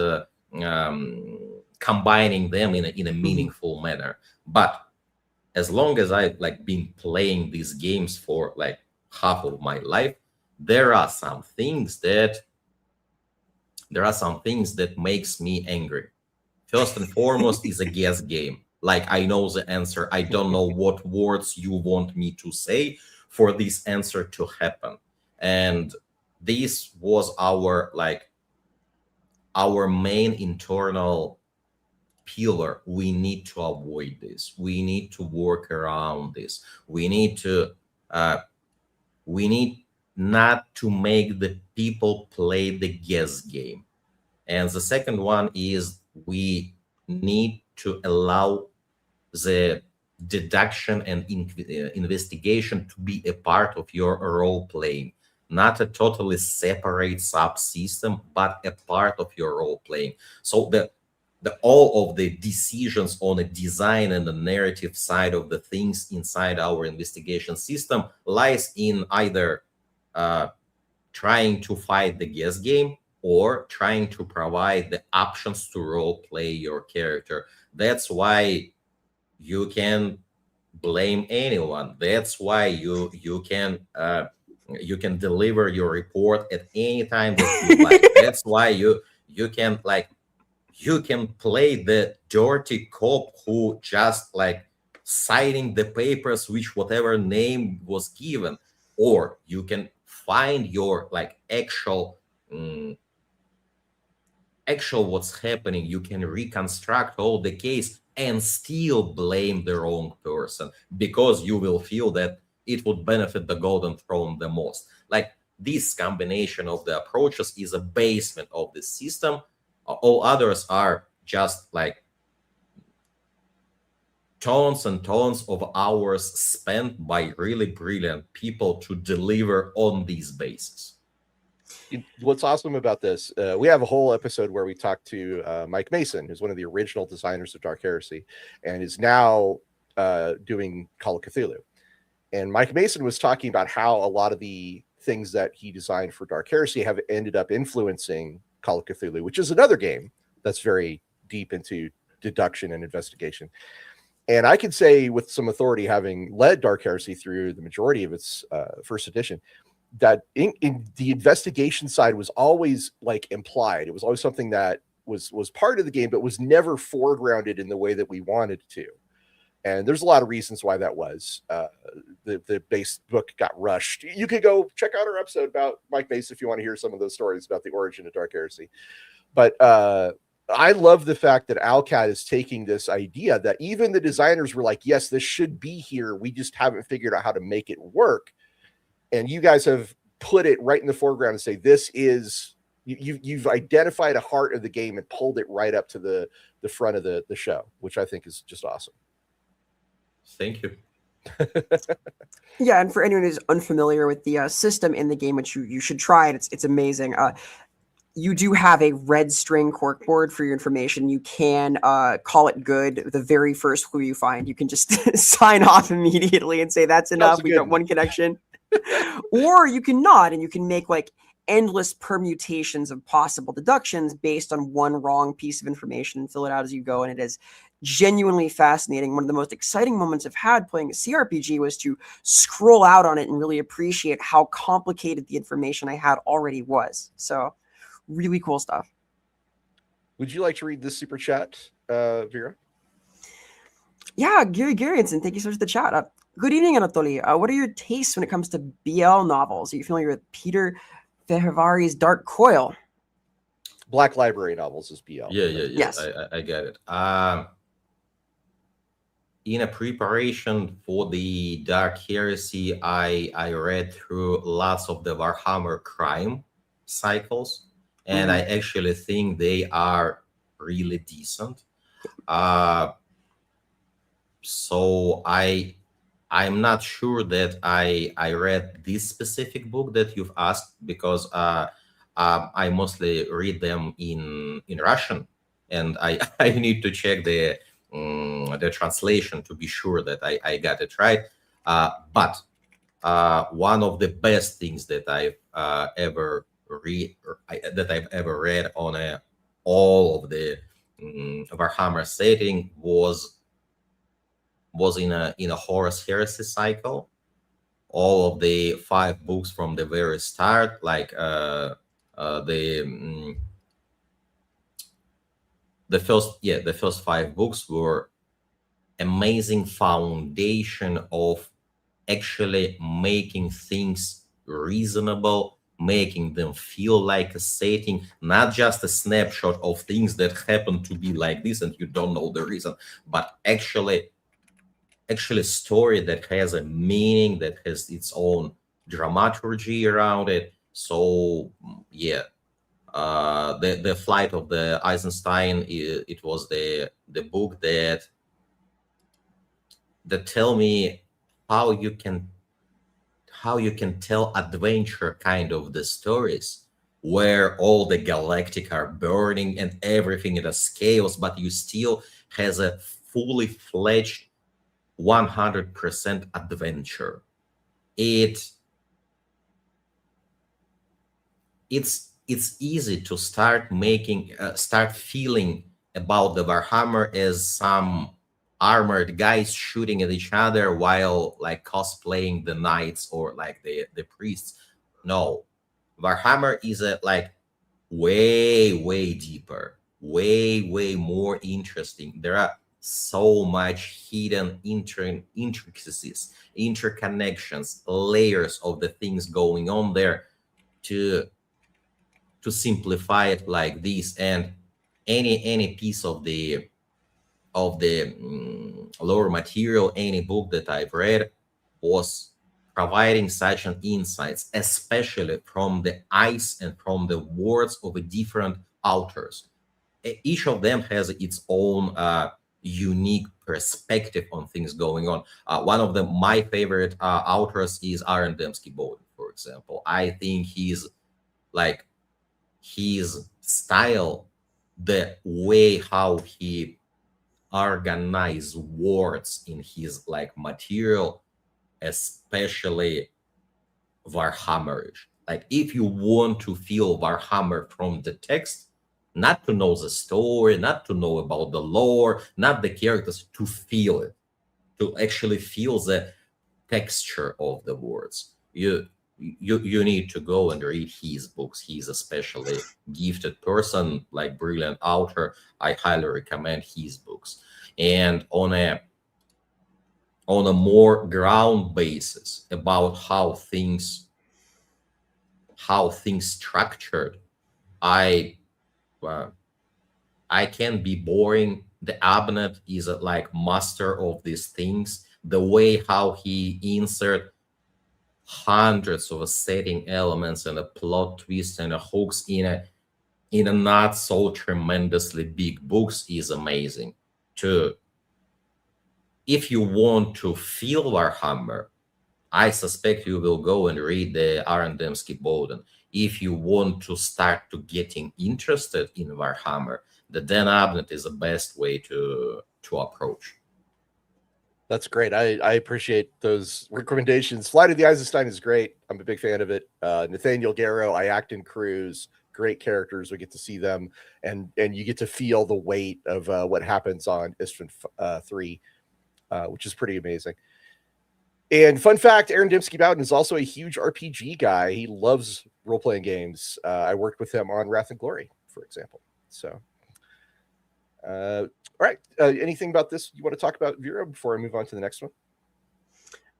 combining them in a meaningful manner. But as long as I've been playing these games for half of my life, there are some things that makes me angry. First and foremost is a guess game. I know the answer. I don't know what words you want me to say for this answer to happen. And this was our main internal pillar. We need to avoid this. We need to work around this. We need not to make the people play the guess game. And the second one is we need to allow the deduction and investigation to be a part of your role playing, not a totally separate subsystem, but a part of your role playing. So all of the decisions on the design and the narrative side of the things inside our investigation system lies in either trying to fight the guess game or trying to provide the options to role play your character. That's why you can blame anyone. That's why you can deliver your report at any time that you like. That's why you can like you can play the dirty cop who just like signing the papers which whatever name was given, or you can find your like actual what's happening. You can reconstruct all the case and still blame the wrong person because you will feel that it would benefit the golden throne the most. Like this combination of the approaches is a basement of the system. All others are just like tons and tons of hours spent by really brilliant people to deliver on these bases. What's awesome about this, we have a whole episode where we talked to Mike Mason, who's one of the original designers of Dark Heresy and is now doing Call of Cthulhu. And Mike Mason was talking about how a lot of the things that he designed for Dark Heresy have ended up influencing Call of Cthulhu, which is another game that's very deep into deduction and investigation. And I can say with some authority, having led Dark Heresy through the majority of its first edition, that in the investigation side was always like implied. It was always something that was part of the game, but was never foregrounded in the way that we wanted to. And there's a lot of reasons why that was. The base book got rushed. You could go check out our episode about Mike Mason if you want to hear some of those stories about the origin of Dark Heresy. But I love the fact that Owlcat is taking this idea that even the designers were like, yes, this should be here. We just haven't figured out how to make it work. And you guys have put it right in the foreground and say, this is, you've identified a heart of the game and pulled it right up to the front of the show, which I think is just awesome. Thank you. Yeah, and for anyone who's unfamiliar with the system in the game, which you should try it, it's amazing. You do have a red string corkboard for your information. You can call it good the very first clue you find. You can just sign off immediately and say, that's enough. We got one connection. Or you can not, and you can make like endless permutations of possible deductions based on one wrong piece of information and fill it out as you go. And it is genuinely fascinating. One of the most exciting moments I've had playing a CRPG was to scroll out on it and really appreciate how complicated the information I had already was. So really cool stuff. Would you like to read this super chat, Vera? Yeah, Gary Garrison, thank you so much for the chat. Good evening, Anatoly. What are your tastes when it comes to BL novels? Are you familiar with Peter Ferrari's Dark Coil? Black Library novels is BL. Yeah. Yes. I get it. In a preparation for the Dark Heresy, I read through lots of the Warhammer crime cycles, and I actually think they are really decent. So I'm not sure that I read this specific book that you've asked, because I mostly read them in Russian, and I need to check the translation to be sure that I got it right. But one of the best things that I've ever read on all of the Warhammer setting was in a Horus Heresy cycle. All of the 5 books from the very start, like the first 5 books were amazing foundation of actually making things reasonable, making them feel like a setting, not just a snapshot of things that happen to be like this and you don't know the reason, but actually a story that has a meaning, that has its own dramaturgy around it. So yeah, the Flight of the Eisenstein, it was the book that tell me how you can tell adventure kind of the stories where all the galactic are burning and everything is chaos, but you still has a fully fledged 100% adventure. It it's easy to start making start feeling about the Warhammer as some armored guys shooting at each other while like cosplaying the knights or like the priests. No, Warhammer is a like way deeper, way more interesting. There are so much hidden intricacies, interconnections, layers of the things going on there to simplify it like this. And any piece of the lower material, any book that I've read was providing such an insights, especially from the eyes and from the words of the different authors. Each of them has its own unique perspective on things going on. One of my favorite authors is Aaron Dembski-Bowden, for example. I think he's like his style, the way how he organize words in his like material, especially Warhammerish. Like if you want to feel Warhammer from the text, not to know the story, not to know about the lore, not the characters, to feel it, to actually feel the texture of the words. You need to go and read his books. He's especially gifted person, like brilliant author. I highly recommend his books. And on a more ground basis about how things structured, I can be boring. The Abnet is a like master of these things. The way how he insert hundreds of setting elements and a plot twist and a hooks in a not so tremendously big books is amazing. If you want to feel Warhammer, I suspect you will go and read the Aaron Dembski-Bowden. If you want to start to getting interested in Warhammer, the Dan Abnett is the best way to approach. That's great. I appreciate those recommendations. Flight of the Eisenstein is great. I'm a big fan of it. Nathaniel Garrow, Iacton Cruz, great characters. We get to see them, and you get to feel the weight of what happens on Istvan 3, which is pretty amazing. And fun fact, Aaron Dembski-Bowden is also a huge RPG guy. He loves role-playing games. I worked with him on Wrath and Glory, for example. So, all right. Anything about this you want to talk about, Vera, before I move on to the next one?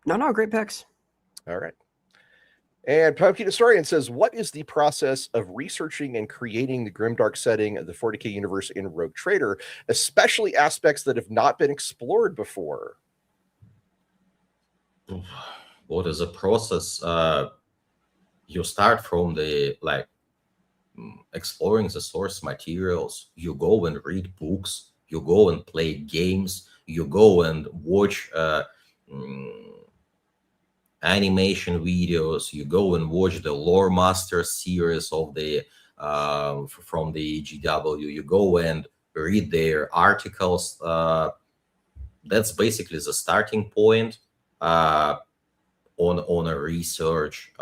No, great picks. All right. And Pumpkin Historian says, what is the process of researching and creating the grimdark setting of the 40K universe in Rogue Trader, especially aspects that have not been explored before? What is the process? You start from the exploring the source materials. You go and read books. You go and play games. You go and watch animation videos. You go and watch the Lore Master series of the from the GW. You go and read their articles. That's basically the starting point on a research.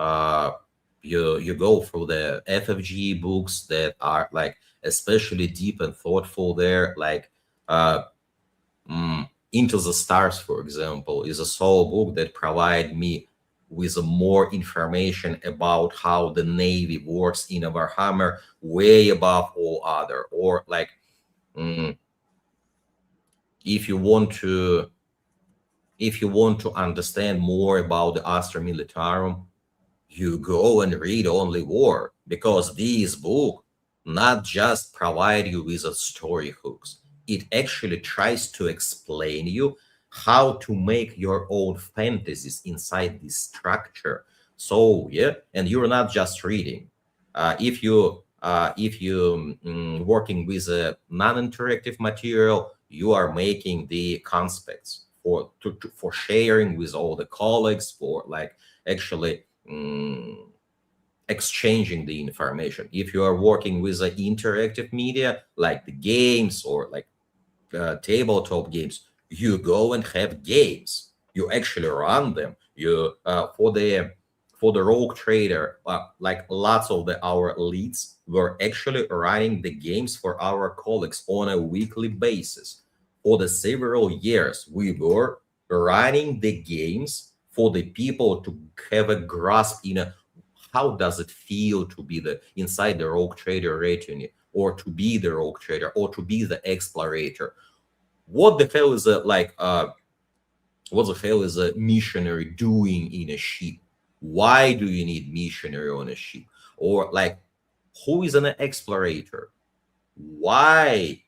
You go through the FFG books that are like especially deep and thoughtful there, like Into the Stars, for example, is a solo book that provide me with more information about how the Navy works in a Warhammer, way above all other. Or like if you want to understand more about the Astra Militarum, you go and read Only War, because this book not just provide you with a story hooks, it actually tries to explain you how to make your own fantasies inside this structure. So yeah, and you're not just reading. If you working with a non-interactive material, you are making the conspects for sharing with all the colleagues, for like actually exchanging the information. If you are working with an interactive media like the games or like tabletop games, you go and have games. You actually run them. You for the rogue trader, like lots of our leads were actually running the games for our colleagues on a weekly basis. For the several years, we were running the games for the people to have a grasp in how does it feel to be inside the rogue trader retinue, or to be the rogue trader, or to be the explorator. What the hell is what the hell is a missionary doing in a ship? Why do you need missionary on a ship? Or like, who is an explorator? Why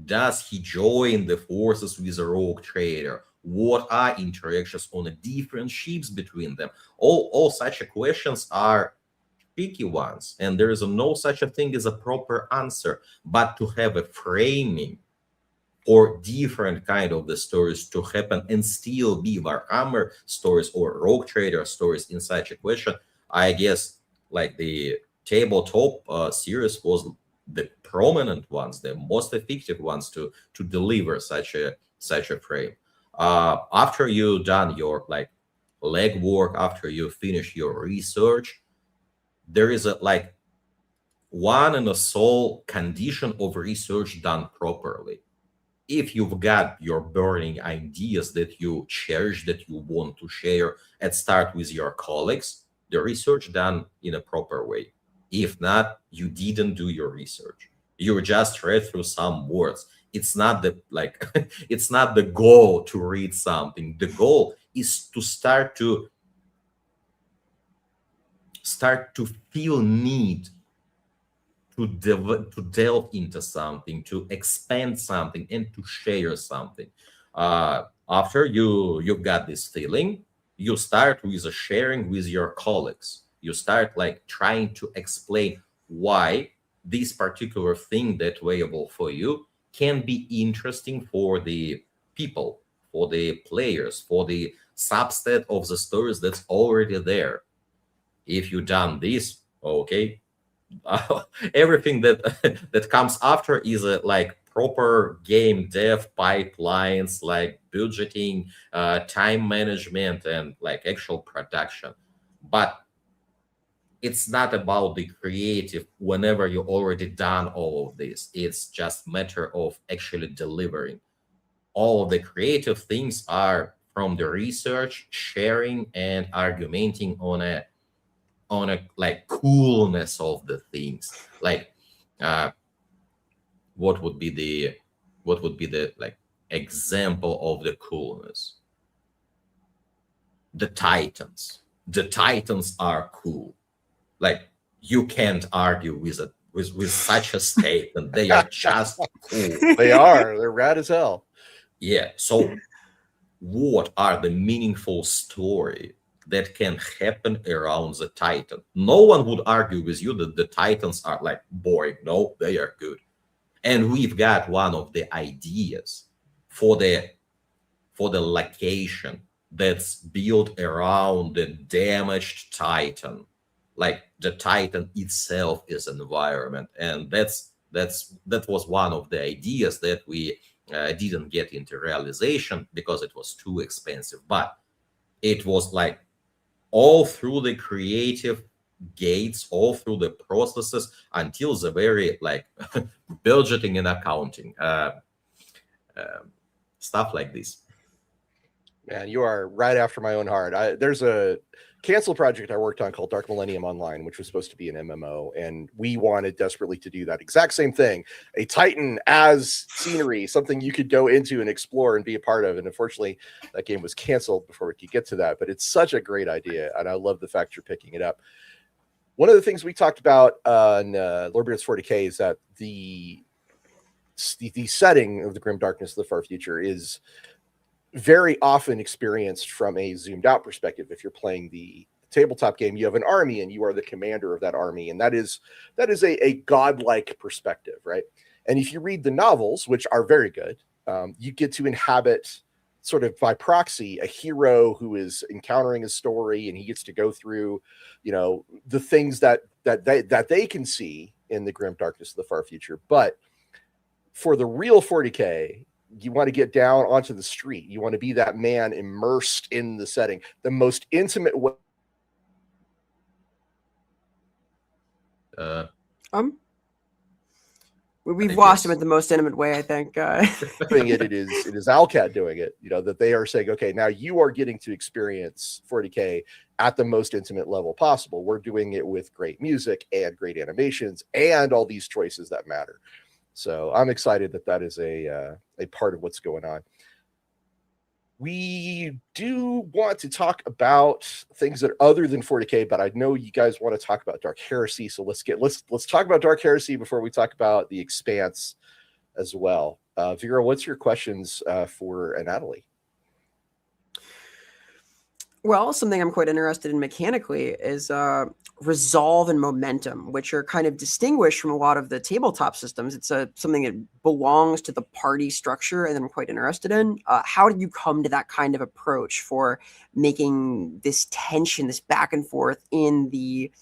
does he join the forces with a rogue trader? What are interactions on the different ships between them? All such questions are tricky ones, and there is no such a thing as a proper answer. But to have a framing or different kind of the stories to happen and still be Warhammer stories or Rogue Trader stories in such a question, I guess like the tabletop series was the prominent ones, the most effective ones to deliver such a frame. After you done your like legwork, after you finish your research, there is a like one and a sole condition of research done properly. If you've got your burning ideas that you cherish, that you want to share and start with your colleagues, the research done in a proper way. If not, you didn't do your research. You just read through some words. It's not the like it's not the goal to read something. The goal is to start to feel need to delve into something, to expand something, and to share something. After you've got this feeling, you start with a sharing with your colleagues. You start like trying to explain why this particular thing that available for you can be interesting for the people, for the players, for the subset of the stories that's already there. If you done this, okay, everything that that comes after is like proper game dev pipelines, like budgeting, time management, and like actual production. But it's not about the creative whenever you already done all of this. It's just matter of actually delivering. All of the creative things are from the research, sharing, and argumenting on a like coolness of the things. Like uh what would be the like example of the coolness? The titans are cool. Like, you can't argue with it with such a statement. They are just cool. They're rad as hell. Yeah, so what are the meaningful story that can happen around the Titan? No one would argue with you that the Titans are like boring. No, they are good. And we've got one of the ideas for the location that's built around the damaged Titan. Like, the Titan itself is an environment, and that was one of the ideas that we didn't get into realization because it was too expensive. But it was like all through the creative gates, all through the processes until the very like budgeting and accounting stuff like this. Man, you are right after my own heart. There's a cancel project I worked on called Dark Millennium Online, which was supposed to be an MMO, and we wanted desperately to do that exact same thing. A Titan as scenery, something you could go into and explore and be a part of. And unfortunately, that game was canceled before we could get to that. But it's such a great idea, and I love the fact you're picking it up. One of the things we talked about on Lorebeards 40K is that the setting of the grim darkness of the far future is very often experienced from a zoomed out perspective. If you're playing the tabletop game, you have an army and you are the commander of that army, and that is a godlike perspective, right? And if you read the novels, which are very good, you get to inhabit sort of by proxy a hero who is encountering a story, and he gets to go through, you know, the things that they can see in the grim darkness of the far future. But for the real 40K, you want to get down onto the street. You want to be that man immersed in the setting. The most intimate way We've think lost him it's- at the most intimate way, I think. Doing it is Owlcat doing it. That they are saying, okay, now you are getting to experience 40K at the most intimate level possible. We're doing it with great music and great animations and all these choices that matter. So I'm excited that is a part of what's going on. We do want to talk about things that are other than 40K, but I know you guys want to talk about Dark Heresy. So let's talk about Dark Heresy before we talk about the Expanse as well. Vera, what's your questions for Natalie? Well, something I'm quite interested in mechanically is resolve and momentum, which are kind of distinguished from a lot of the tabletop systems. It's something that belongs to the party structure, and I'm quite interested in. How did you come to that kind of approach for making this tension, this back and forth in the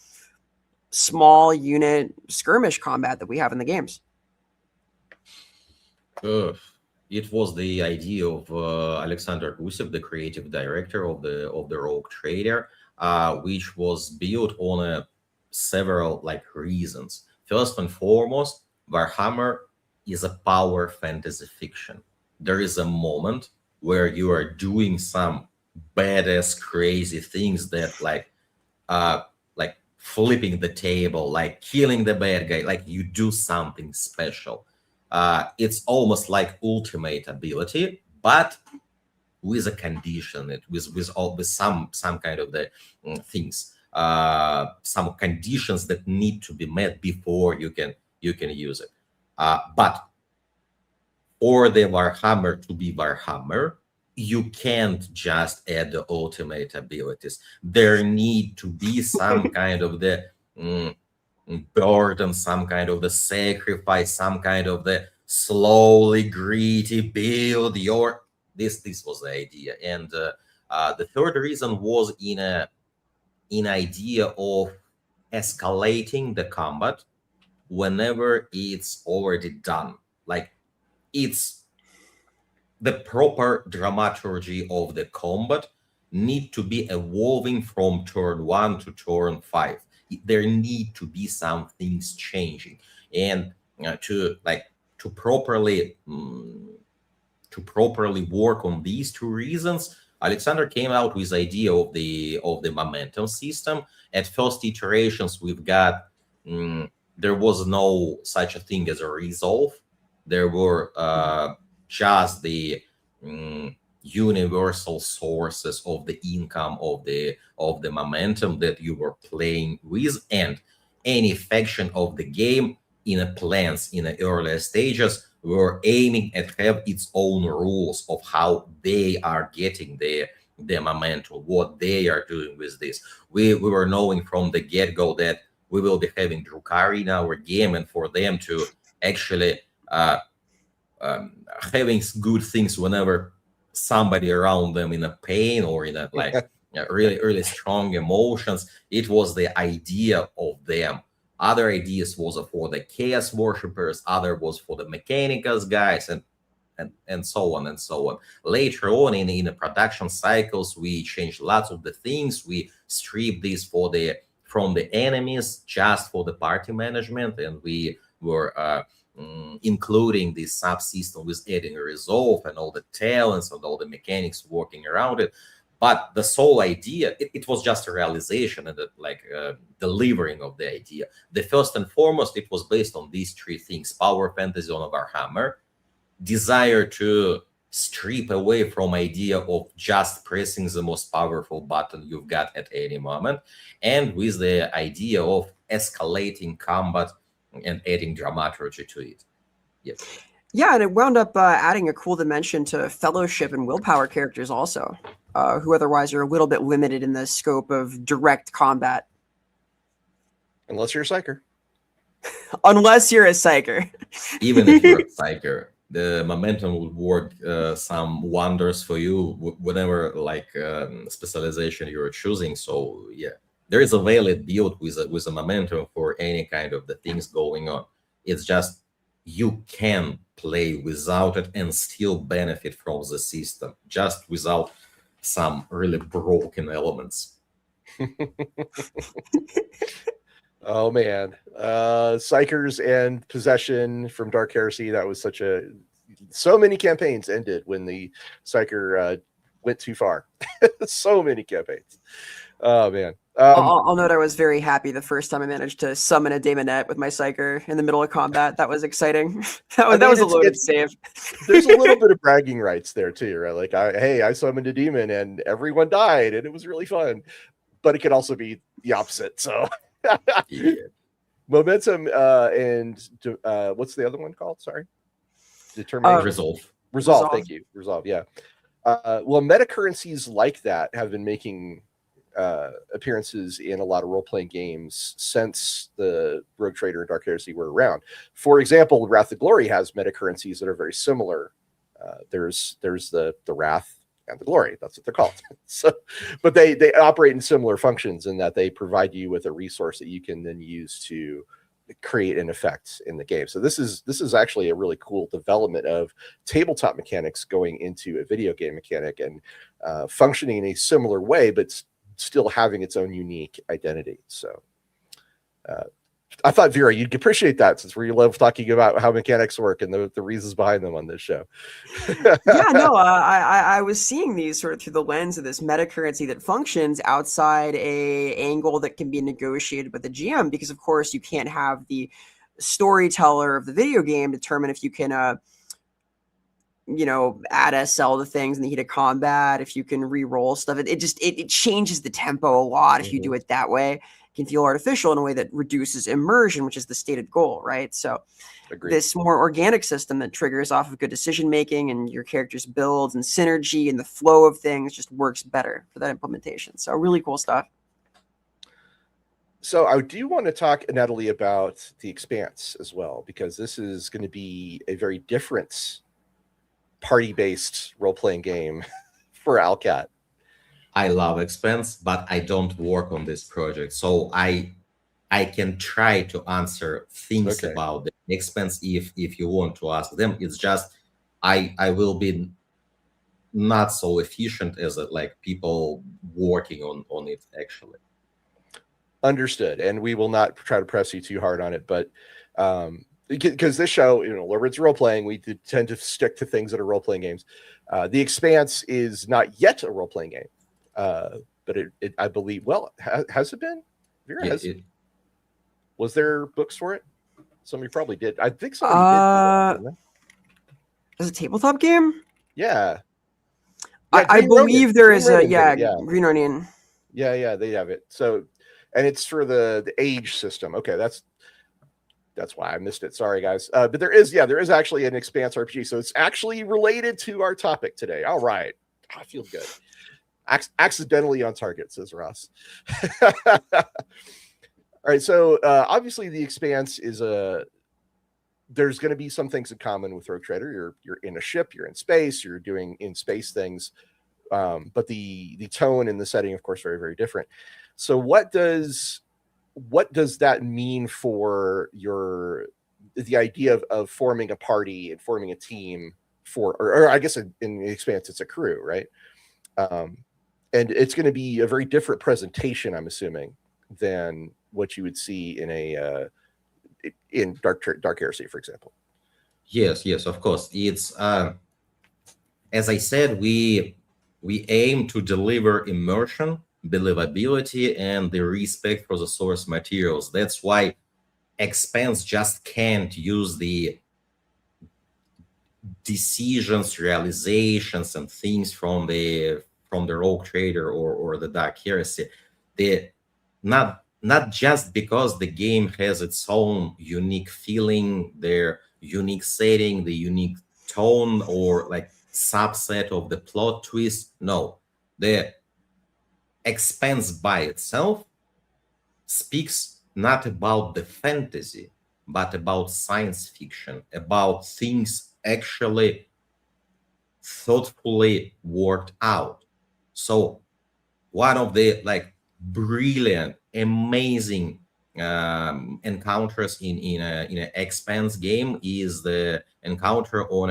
small unit skirmish combat that we have in the games? It was the idea of Alexander Gusev, the creative director of the Rogue Trader, which was built on several reasons. First and foremost, Warhammer is a power fantasy fiction. There is a moment where you are doing some badass, crazy things that like flipping the table, like killing the bad guy, like you do something special. It's almost like ultimate ability, but with a condition, with some kind of the things, some conditions that need to be met before you can use it. But for the Warhammer to be Warhammer, you can't just add the ultimate abilities. There need to be some kind of the burden, some kind of the sacrifice, some kind of the slowly gritty build your this was the idea. And the third reason was in idea of escalating the combat whenever it's already done. Like it's the proper dramaturgy of the combat need to be evolving from turn 1 to turn 5. There need to be some things changing, and to properly work on these two reasons, Alexander came out with idea of the momentum system. At first iterations, we've got there was no such a thing as a resolve. There were just the universal sources of the income of the momentum that you were playing with, and any faction of the game in a plans in the earlier stages were aiming at have its own rules of how they are getting the momentum, what they are doing with this. We were knowing from the get-go that we will be having Drukhari in our game, and for them to actually having good things whenever somebody around them in a pain or in a really strong emotions, it was the idea of them. Other ideas was for the chaos worshippers, other was for the mechanicals guys, and so on and so on. Later on in the production cycles, we changed lots of the things. We stripped this from the enemies just for the party management, and we were including this subsystem with adding a resolve and all the talents and all the mechanics working around it. But the sole idea, it was just a realization and delivering of the idea. The first and foremost, it was based on these three things: power fantasy on a Warhammer, desire to strip away from idea of just pressing the most powerful button you've got at any moment, and with the idea of escalating combat and adding dramaturgy to it. Yes. Yeah, and it wound up adding a cool dimension to fellowship and willpower characters also, who otherwise are a little bit limited in the scope of direct combat. Unless you're a psyker. Unless you're a psyker. Even if you're a psyker, the momentum will work some wonders for you whatever specialization you're choosing. So yeah, there is a valid build with a momentum for any kind of the things going on. It's just you can play without it and still benefit from the system, just without some really broken elements. Oh man, Psychers and Possession from Dark Heresy. That was so many campaigns ended when the Psyker went too far. So many campaigns. Oh man. I'll note I was very happy the first time I managed to summon a Daemonette with my Psyker in the middle of combat. That was exciting. that was a loaded save. There's a little bit of bragging rights there too, right? Like, I summoned a demon and everyone died, and it was really fun. But it could also be the opposite. So, Yeah. Momentum and what's the other one called? Sorry, Determination. Resolve. Thank you. Resolve. Yeah. Well, meta currencies like that have been making appearances in a lot of role-playing games since the Rogue Trader and Dark Heresy were around. For example, Wrath of Glory has meta currencies that are very similar. There's the Wrath and the Glory. That's what they're called. So, but they operate in similar functions in that they provide you with a resource that you can then use to create an effect in the game. So this is actually a really cool development of tabletop mechanics going into a video game mechanic and functioning in a similar way, but still having its own unique identity. So I thought, Vera, you'd appreciate that since we love talking about how mechanics work and the reasons behind them on this show. Yeah, no, I was seeing these sort of through the lens of this meta currency that functions outside a angle that can be negotiated with the GM, because of course you can't have the storyteller of the video game determine if you can add SL to things in the heat of combat, if you can re-roll stuff. It changes the tempo a lot if you do it that way. It can feel artificial in a way that reduces immersion, which is the stated goal, right? So Agreed. This more organic system that triggers off of good decision making and your character's builds and synergy and the flow of things just works better for that implementation. So really cool stuff. So I do want to talk, Natalie, about the Expanse as well, because this is going to be a very different party-based role-playing game for Owlcat. I love Expanse, but I don't work on this project, so I can try to answer things about the Expanse if you want to ask them. It's just I will be not so efficient as like people working on it actually. Understood, and we will not try to press you too hard on it, but because this show, Lorebeards role-playing, we tend to stick to things that are role-playing games. The Expanse is not yet a role-playing game, but it I believe, well, has it been? Vera, was there books for it? Somebody probably did. I think somebody did. Is it a tabletop game? Yeah. I believe there is Green Onion. Yeah, they have it. So, and it's for the age system. Okay, that's why I missed it. Sorry, guys. But there is actually an Expanse RPG. So it's actually related to our topic today. All right. I feel good. Accidentally on target, says Ross. All right. So obviously the Expanse is there's going to be some things in common with Rogue Trader. You're in a ship, you're in space, you're doing in space things. But the tone and the setting, of course, very, very different. So what does that mean for the idea of forming a party and forming a team or I guess in the Expanse, it's a crew, right? And it's going to be a very different presentation, I'm assuming, than what you would see in Dark Heresy, for example. Yes, of course. It's as I said, we aim to deliver immersion, believability, and the respect for the source materials. That's why Expanse just can't use the decisions, realizations, and things from the Rogue Trader or the Dark Heresy. Not just because the game has its own unique feeling, their unique setting, the unique tone, or like subset of the plot twist. No, the Expanse by itself speaks not about the fantasy, but about science fiction, about things actually thoughtfully worked out. So one of the brilliant, amazing encounters in an Expanse game is the encounter on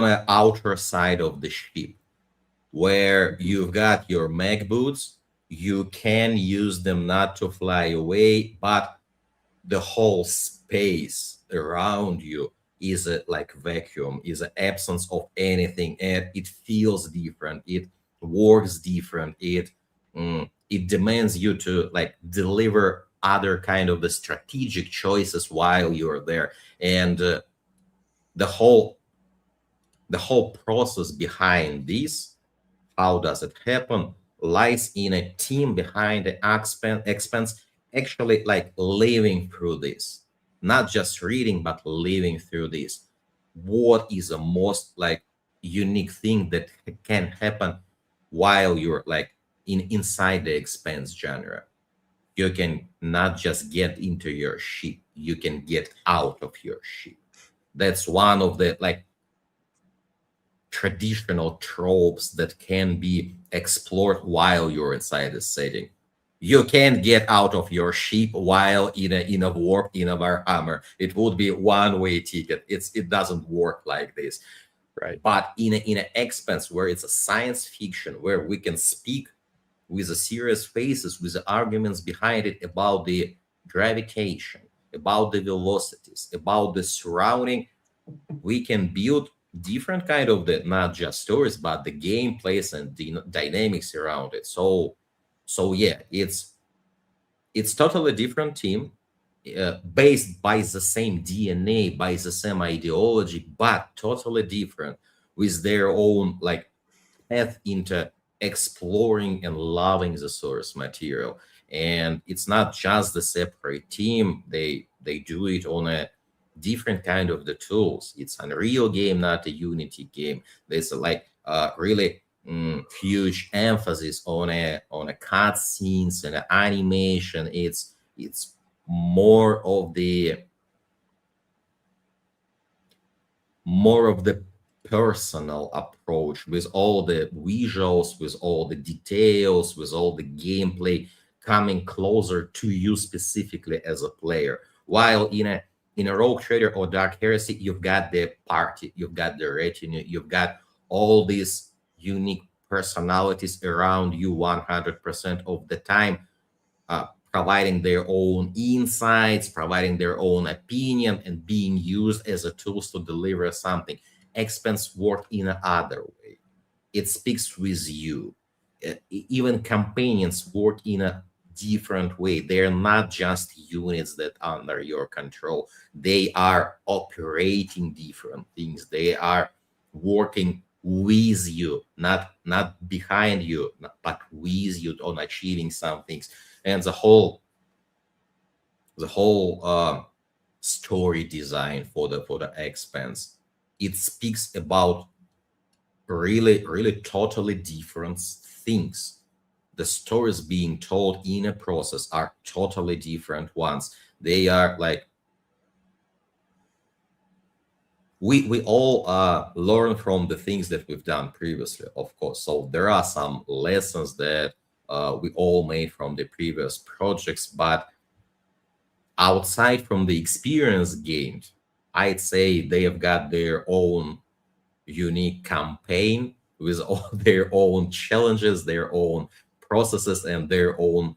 a outer side of the ship, where you've got your mech boots, You can use them not to fly away, but the whole space around you is a like vacuum, is an absence of anything, and it feels different, it works different, it demands you to like deliver other kind of the strategic choices while you're there. And the whole the whole process behind this, how does it happen, lies in a team behind the expense actually like living through this, not just reading but living through this. What is the most like unique thing that can happen while you're like inside the expense genre? You can not just get into your ship, you can get out of your ship. That's one of the like traditional tropes that can be explored while you're inside the setting. You can't get out of your ship while in a warp in a Warhammer. It would be one-way ticket. It doesn't work like this. Right. But in an expanse where it's a science fiction, where we can speak with a serious faces, with the arguments behind it about the gravitation, about the velocities, about the surrounding, we can build different kind of the not just stories but the gameplays and the dynamics around it. So yeah, it's totally different team, based by the same DNA, by the same ideology, but totally different with their own like path into exploring and loving the source material. And it's not just the separate team, they do it on a different kind of the tools. It's an Unreal game, not a Unity game. There's like really huge emphasis on a cutscenes and animation. It's more of the personal approach, with all the visuals, with all the details, with all the gameplay coming closer to you specifically as a player. While in a Rogue Trader or Dark Heresy, you've got the party, you've got the retinue, you've got all these unique personalities around you 100% of the time, providing their own insights, providing their own opinion, and being used as a tools to deliver something. Expense work in another way. It speaks with you. Even companions work in a different way. They're not just units that are under your control. They are operating different things. They are working with you, not behind you, but with you on achieving some things. And the whole story design for the expanse, it speaks about really totally different things. The stories being told in a process are totally different ones. They are like we all learn from the things that we've done previously, of course. So there are some lessons that we all made from the previous projects, but outside from the experience gained, I'd say they have got their own unique campaign with all their own challenges, their own processes, and their own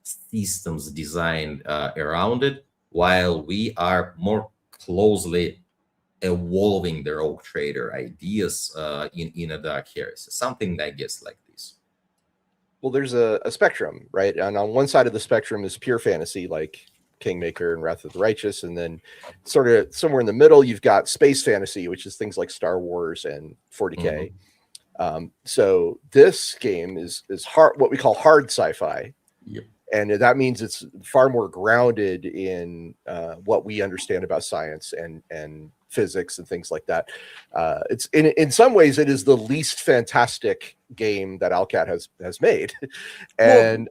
systems designed around it, while we are more closely evolving their own trader ideas in a Dark Heresy, something I guess like this. Well, there's a spectrum, right? And on one side of the spectrum is pure fantasy, like Kingmaker and Wrath of the Righteous, and then sort of somewhere in the middle, you've got space fantasy, which is things like Star Wars and 40K. So this game is hard, what we call hard sci-fi. Yep. And that means it's far more grounded in what we understand about science and physics and things like that. It's in some ways it is the least fantastic game that Owlcat has made. And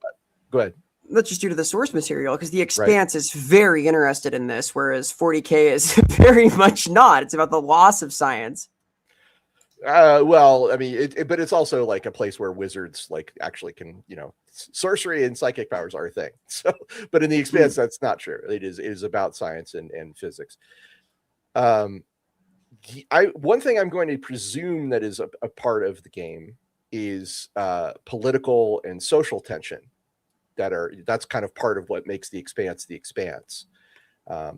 go ahead. That's just due to the source material, because the Expanse is very interested in this, whereas 40K is very much not. It's about the loss of science. Well, I mean, but it's also like a place where wizards like actually can, sorcery and psychic powers are a thing. So, but in the Expanse, that's not true. It is about science and physics. One thing I'm going to presume that is a part of the game is political and social tension. That's kind of part of what makes the Expanse the Expanse.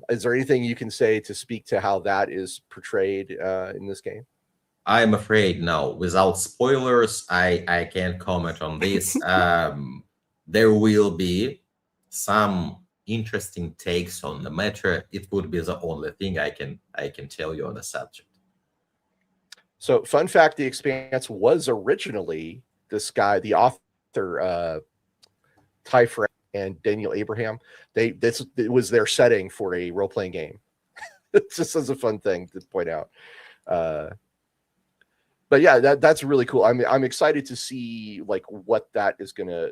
Is there anything you can say to speak to how that is portrayed in this game? I'm afraid no. Without spoilers, I can't comment on this. There will be some interesting takes on the matter. It would be the only thing I can tell you on the subject. So, fun fact: the Expanse was originally this guy, the author, Ty Fred and Daniel Abraham. It was their setting for a role playing game. It's just as a fun thing to point out. But yeah, that's really cool. I'm excited to see like what that is gonna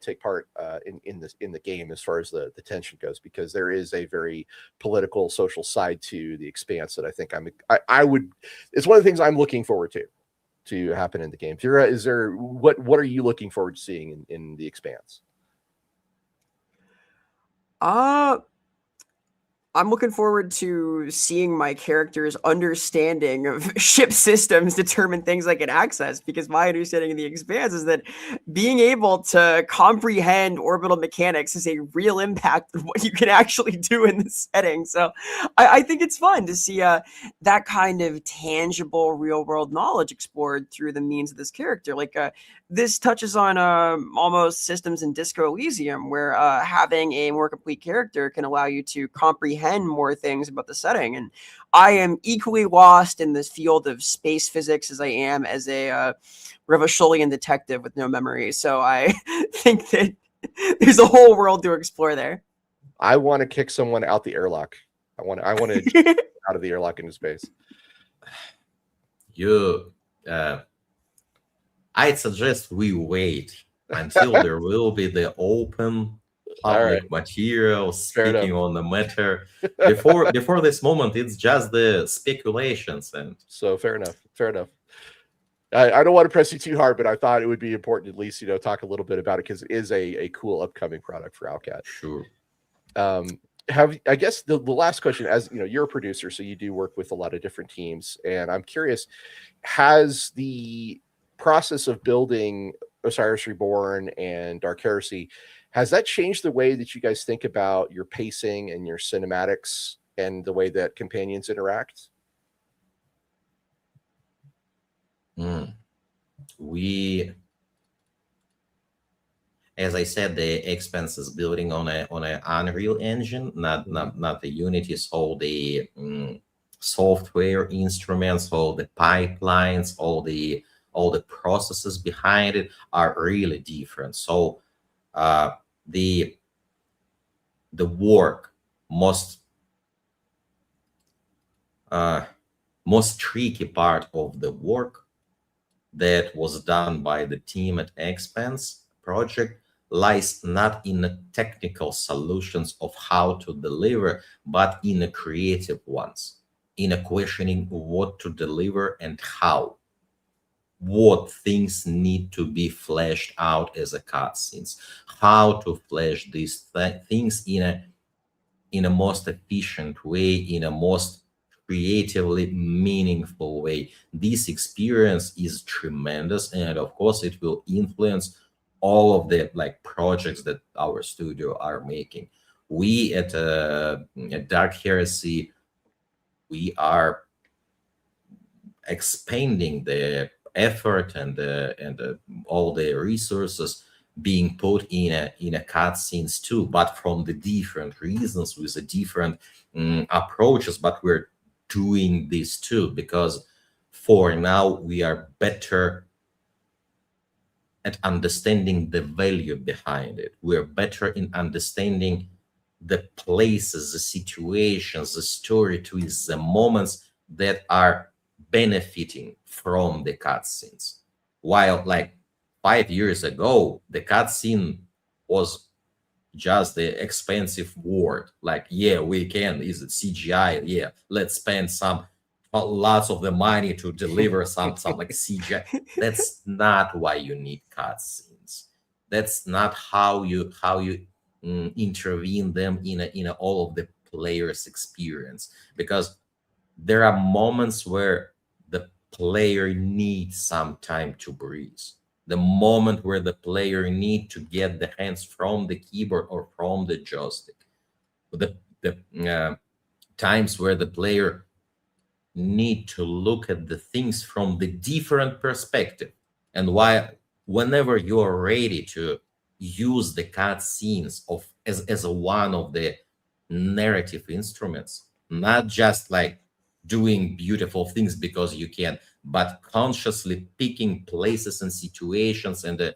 take part in the game as far as the tension goes, because there is a very political, social side to the Expanse that I think I would. It's one of the things I'm looking forward to happen in the game. Vera, is there what are you looking forward to seeing in the Expanse? I'm looking forward to seeing my character's understanding of ship systems determine things I can access, because my understanding of the Expanse is that being able to comprehend orbital mechanics is a real impact on what you can actually do in this setting. So I think it's fun to see that kind of tangible real-world knowledge explored through the means of this character. Like this touches on almost systems in Disco Elysium, where having a more complete character can allow you to comprehend more things about the setting. And I am equally lost in this field of space physics as I am as a Revacholian detective with no memory. So I think that there's a whole world to explore there. I want to kick someone out the airlock. I want to out of the airlock into space. I'd suggest we wait until there will be the open public material speaking on the matter. Before this moment, it's just the speculations. And so fair enough. I don't want to press you too hard, but I thought it would be important at least, talk a little bit about it, because it is a cool upcoming product for Owlcat. Sure. I guess the last question, as you're a producer, so you do work with a lot of different teams, and I'm curious, has the process of building Osiris Reborn and Dark Heresy, has that changed the way that you guys think about your pacing and your cinematics and the way that companions interact? As I said, the Expanse is building on a Unreal Engine, not the Unity. So the software instruments, all the pipelines, all the processes behind it are really different. So the work most tricky part of the work that was done by the team at Expanse project lies not in the technical solutions of how to deliver, but in the creative ones, in a questioning what to deliver and how, what things need to be fleshed out as a cutscenes, how to flesh these things in a most efficient way, in a most creatively meaningful way. This experience is tremendous, and of course it will influence all of the projects that our studio are making. We at Dark Heresy, we are expanding the effort and all the resources being put in a cutscenes too, but from the different reasons, with the different approaches. But we're doing this too because for now we are better at understanding the value behind it. We're better in understanding the places, the situations, the story twists, the moments that are benefiting from the cutscenes. While 5 years ago, the cutscene was just the expensive word. Yeah, we can. Is it CGI? Yeah, let's spend lots of the money to deliver some CGI. That's not why you need cutscenes. That's not how you intervene them in all of the players' experience, because there are moments where the player needs some time to breathe, the moment where the player need to get the hands from the keyboard or from the joystick, the times where the player need to look at the things from the different perspective. And whenever you are ready to use the cutscenes as one of the narrative instruments, not just like doing beautiful things because you can, but consciously picking places and situations and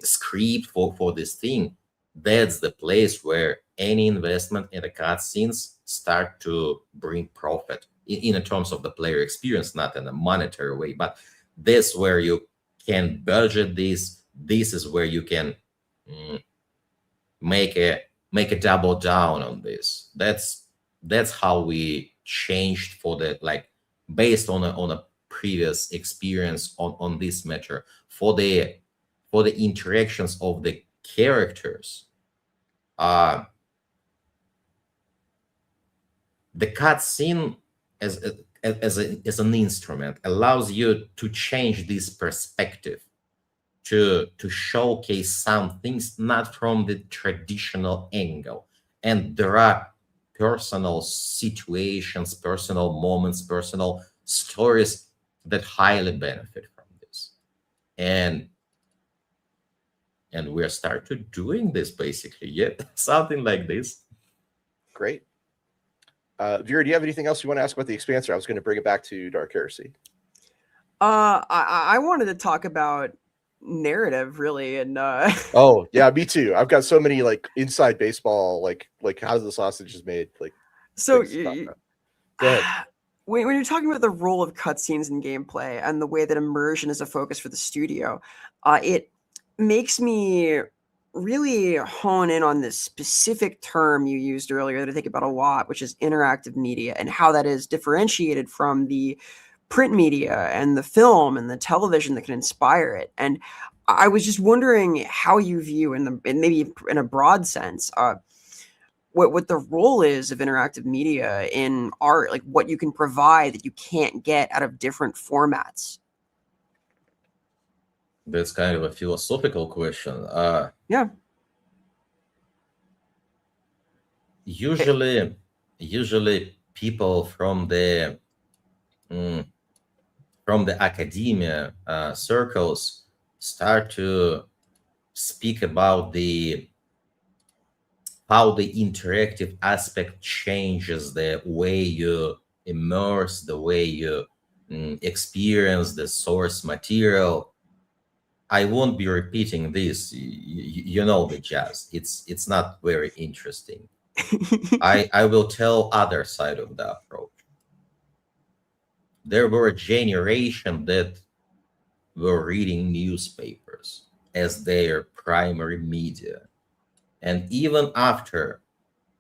script for this thing, that's the place where any investment in the cutscenes start to bring profit in terms of the player experience, not in a monetary way, but this where you can budget this. This is where you can make a double down on this. That's how we changed for the, like, based on a previous experience on this matter, for the interactions of the characters. The cutscene as an instrument allows you to change this perspective, to showcase some things not from the traditional angle. And there are personal situations, personal moments, personal stories that highly benefit from this. And we're started doing this basically. Yeah, something like this. Great. Vera, do you have anything else you want to ask about the Expanse? I was going to bring it back to Dark Heresy. I wanted to talk about narrative, really, and oh yeah, me too. I've got so many like inside baseball, like how the sausage is made, like. So go ahead. When you're talking about the role of cutscenes in gameplay and the way that immersion is a focus for the studio, it makes me really hone in on this specific term you used earlier that I think about a lot, which is interactive media, and how that is differentiated from the print media and the film and the television that can inspire it. And I was just wondering how you view, and maybe in a broad sense, what the role is of interactive media in art, like what you can provide that you can't get out of different formats. That's kind of a philosophical question. Yeah. Usually people from the academia circles start to speak about how the interactive aspect changes the way you immerse, the way you experience the source material. I won't be repeating this. You know the jazz. It's not very interesting. I will tell other side of the approach. There were a generation that were reading newspapers as their primary media. And even after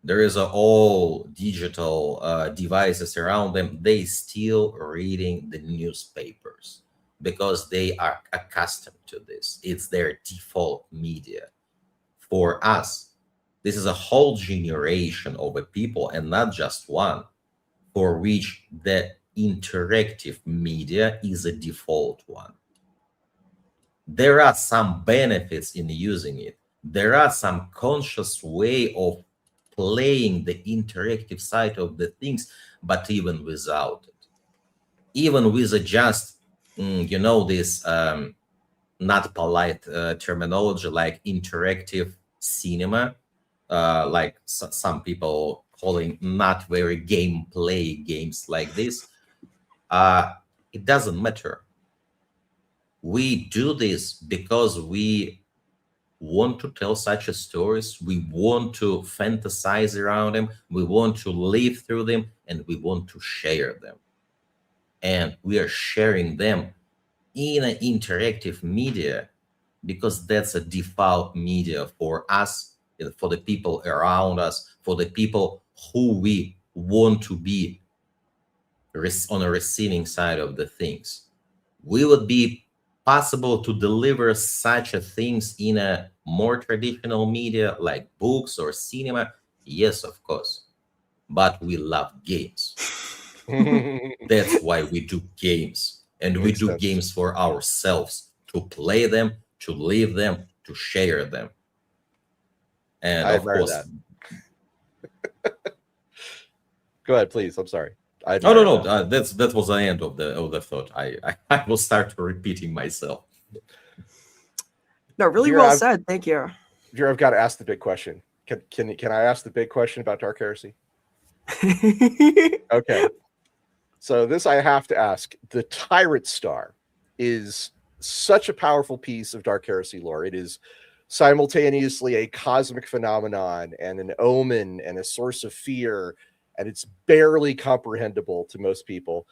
there is all digital devices around them, they still reading the newspapers because they are accustomed to this. It's their default media. For us, this is a whole generation of people, and not just one, for which the interactive media is a default one. There are some benefits in using it. There are some conscious way of playing the interactive side of the things, but even without it, even with a just this not polite terminology like interactive cinema, like some people calling not very gameplay games like this, it doesn't matter. We do this because we want to tell such a stories, we want to fantasize around them, we want to live through them, and we want to share them. And we are sharing them in an interactive media because that's a default media for us, for the people around us, for the people who we want to be on a receiving side of the things. Will it be possible to deliver such a things in a more traditional media like books or cinema? Yes, of course. But we love games. That's why we do games. And we Makes do sense. games for ourselves, to play them, to live them, to share them. And I of admire course, that. Go ahead, please. I'm sorry. I no, admire no, no. that. That was the end of the thought. I will start repeating myself. No, really Vera, well said. Thank you. Vera, I've got to ask the big question. Can I ask the big question about Dark Heresy? Okay. So this I have to ask. The Tyrant Star is such a powerful piece of Dark Heresy lore. It is simultaneously a cosmic phenomenon and an omen and a source of fear, and it's barely comprehensible to most people.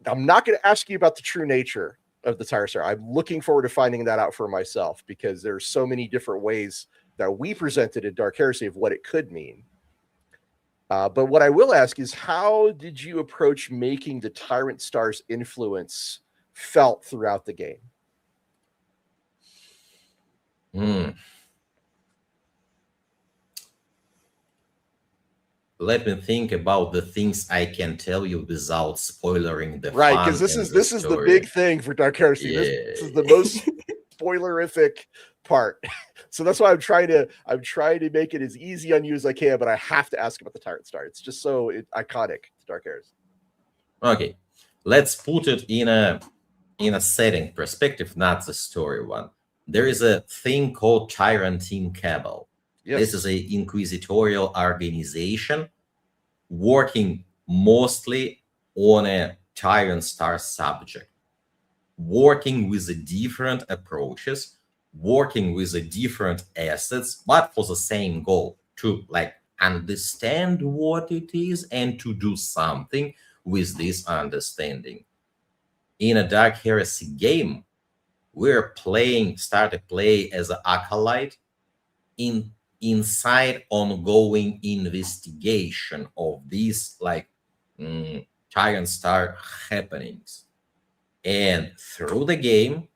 I'm not going to ask you about the true nature of the Tyrant Star. I'm looking forward to finding that out for myself, because there's so many different ways that we presented in Dark Heresy of what it could mean. But what I will ask is, how did you approach making the Tyrant Star's influence felt throughout the game? Let me think about the things I can tell you without spoilering the Right, fun because this and is the the story. big thing for Dark Heresy. Yeah. This is the most spoilerific part. So that's why I'm trying to make it as easy on you as I can, but I have to ask about the Tyrant Star. It's just so iconic to Dark Heresy. Okay, let's put it in a setting perspective, not the story one. There is a thing called Tyrantine Cabal. Yes. This is a inquisitorial organization working mostly on a Tyrant Star subject, working with the different approaches, working with the different assets, but for the same goal, to understand what it is and to do something with this understanding. In a Dark Heresy game, we're started play as an acolyte inside ongoing investigation of these Tyrant Star happenings. And through the game,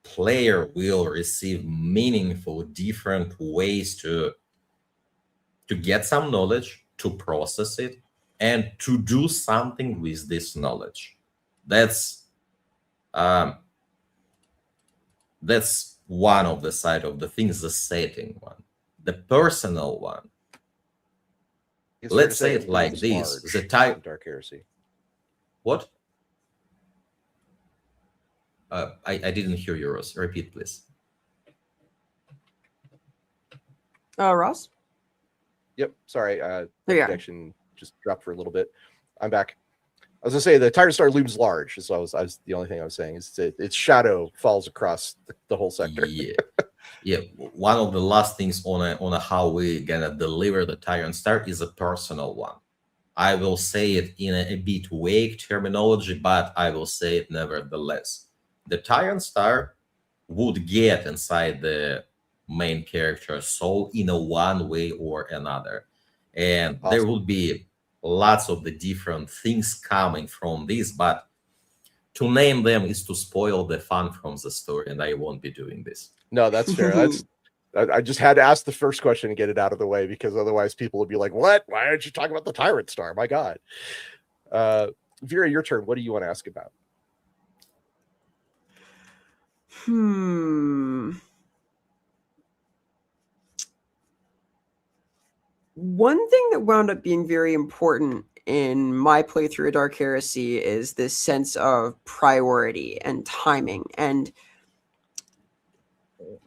player will receive meaningful different ways to get some knowledge, to process it, and to do something with this knowledge. That's one of the side of the things, the setting one. The personal one, let's say it like this: the type Dark Heresy. What? I didn't hear yours. Repeat, please. Ross? Yep. Sorry. There The you are. connection just dropped for a little bit. I'm back. I was gonna say the Tyrant Star looms large. So I was the only thing I was saying is its shadow falls across the whole sector. Yeah. One of the last things on how we gonna deliver the Tyrant Star is a personal one. I will say it in a bit vague terminology, but I will say it nevertheless. The Tyrant Star would get inside the main character's soul in a one way or another, and Awesome. there would be lots of the different things coming from this, but to name them is to spoil the fun from the story, and I won't be doing this. No, that's fair. I just had to ask the first question and get it out of the way, because otherwise people would be like, what? Why aren't you talking about the Tyrant Star? My God. Vera, your turn. What do you want to ask about? One thing that wound up being very important in my playthrough of Dark Heresy is this sense of priority and timing. And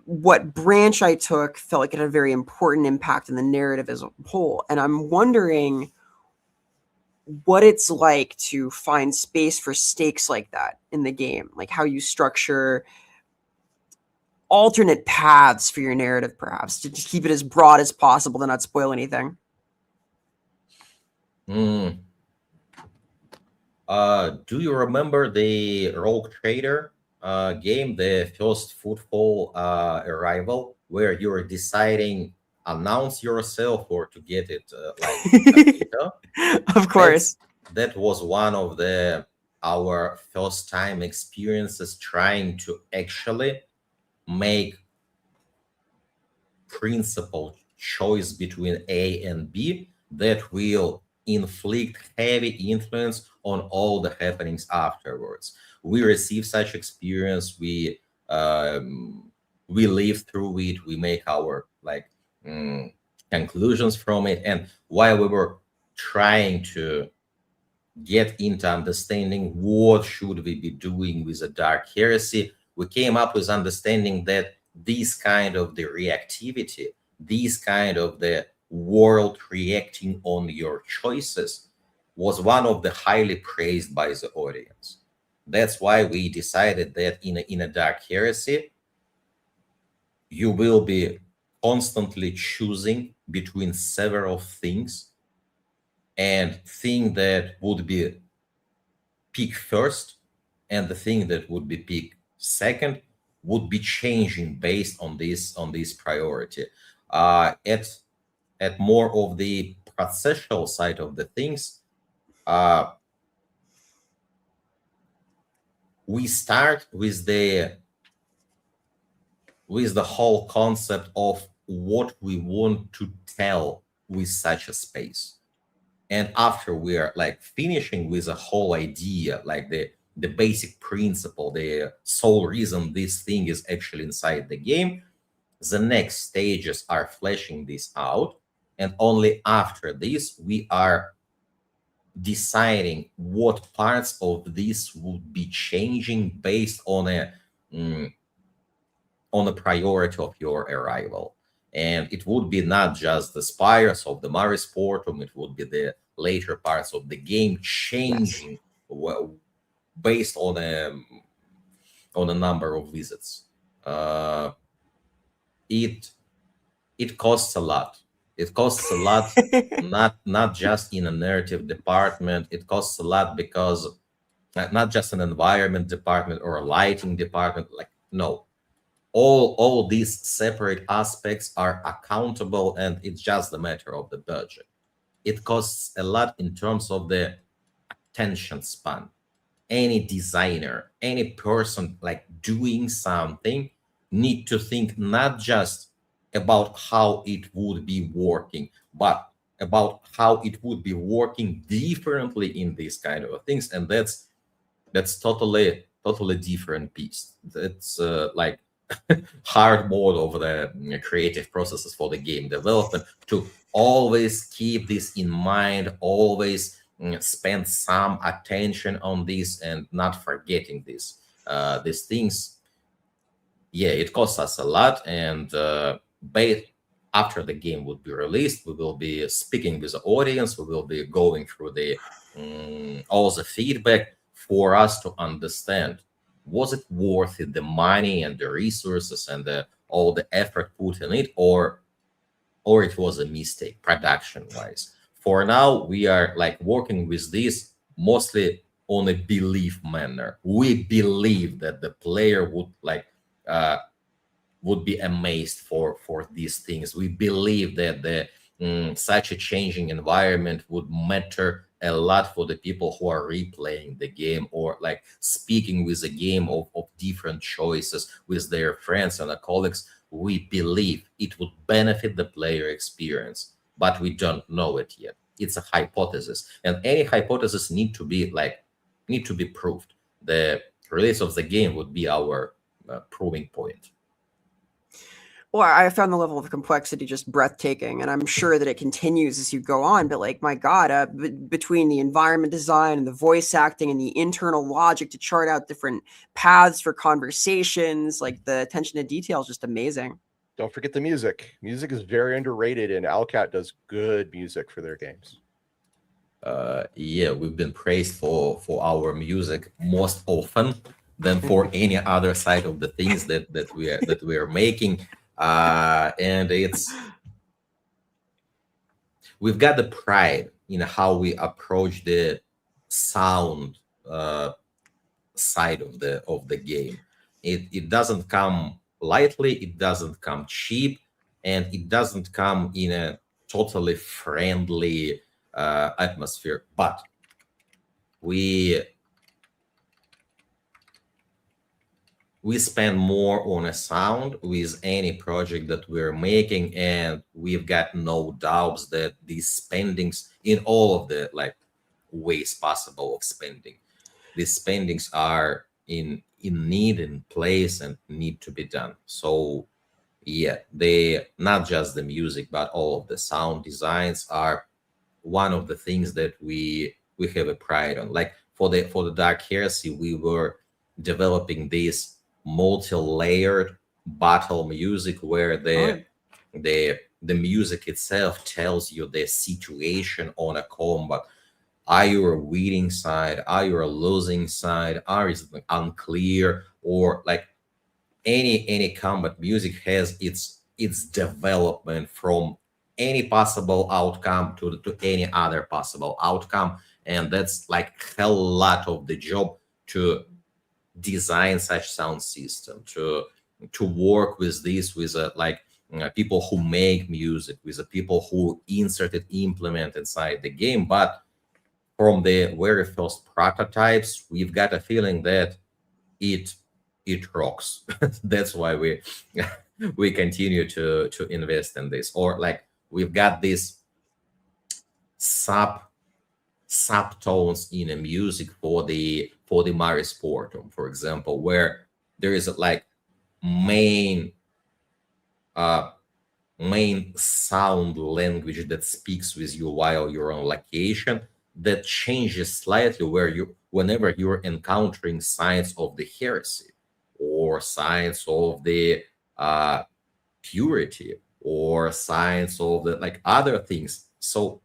what branch I took felt like it had a very important impact in the narrative as a whole. And I'm wondering what it's like to find space for stakes like that in the game, like how you structure alternate paths for your narrative, perhaps, to just keep it as broad as possible to not spoil anything. Do you remember the Rogue Trader game, the first footfall arrival, where you're deciding announce yourself or to get it Of course. That was one of our first time experiences trying to actually make principal choice between A and B that will inflict heavy influence on all the happenings afterwards. We receive such experience, we live through it, we make our conclusions from it. And while we were trying to get into understanding what should we be doing with a dark heresy, we came up with understanding that this kind of the reactivity, this kind of the world reacting on your choices was one of the highly praised by the audience. That's why we decided that in a dark heresy, you will be constantly choosing between several things, and thing that would be pick first and the thing that would be pick second would be changing based on this priority. At more of the processual side of the things, we start with the whole concept of what we want to tell with such a space. And after we are like finishing with a whole idea, like the basic principle, the sole reason this thing is actually inside the game, the next stages are fleshing this out. And only after this, we are deciding what parts of this would be changing based on a priority of your arrival. And it would be not just the spires of the Maris Portum, it would be the later parts of the game changing based on a number of visits. It costs a lot. It costs a lot, not just in a narrative department. It costs a lot because not just an environment department or a lighting department. Like, no, all these separate aspects are accountable, and it's just a matter of the budget. It costs a lot in terms of the attention span. Any designer, any person like doing something need to think not just about how it would be working, but about how it would be working differently in these kind of things. And that's totally different piece. That's like hard mode of the creative processes for the game development, to always keep this in mind, always spend some attention on this and not forgetting this these things. Yeah, it costs us a lot. And after the game would be released, we will be speaking with the audience, we will be going through the all the feedback for us to understand, was it worth it, the money and the resources and all the effort put in it, or it was a mistake production wise. For now, we are like working with this mostly on a belief manner. We believe that the player would be amazed for these things. We believe that the such a changing environment would matter a lot for the people who are replaying the game, or like speaking with the game of different choices with their friends and their colleagues. We believe it would benefit the player experience, but we don't know it yet. It's a hypothesis, and any hypothesis need to be proved. The release of the game would be our proving point. Well, I found the level of complexity just breathtaking, and I'm sure that it continues as you go on. But like, my God, between the environment design and the voice acting and the internal logic to chart out different paths for conversations, like the attention to detail is just amazing. Don't forget the music. Music is very underrated, and Owlcat does good music for their games. Yeah, we've been praised for our music most often than for any other side of the things that we are making. And we've got the pride in how we approach the sound side of the game. It doesn't come lightly, it doesn't come cheap, and it doesn't come in a totally friendly atmosphere. But we we spend more on a sound with any project that we're making, and we've got no doubts that these spendings in all of the like ways possible of spending, these spendings are in need, in place, and need to be done. So yeah, they not just the music, but all of the sound designs are one of the things that we have a pride on. Like for the Dark Heresy, we were developing this multi-layered battle music where the music itself tells you the situation on a combat. Are you a winning side? Are you a losing side? Are is it unclear? Or like any combat music has its development from any possible outcome to any other possible outcome, and that's like a lot of the job to design such sound system, to work with this with people who make music, with the people who insert it, implement inside the game. But from the very first prototypes, we've got a feeling that it it rocks. That's why we continue to invest in this. Or like we've got these sub subtones in a music for the Mario Sportum, for example, where there is a like main uh main sound language that speaks with you while you're on location, that changes slightly where you whenever you're encountering signs of the heresy or signs of the uh purity or signs of the like other things. So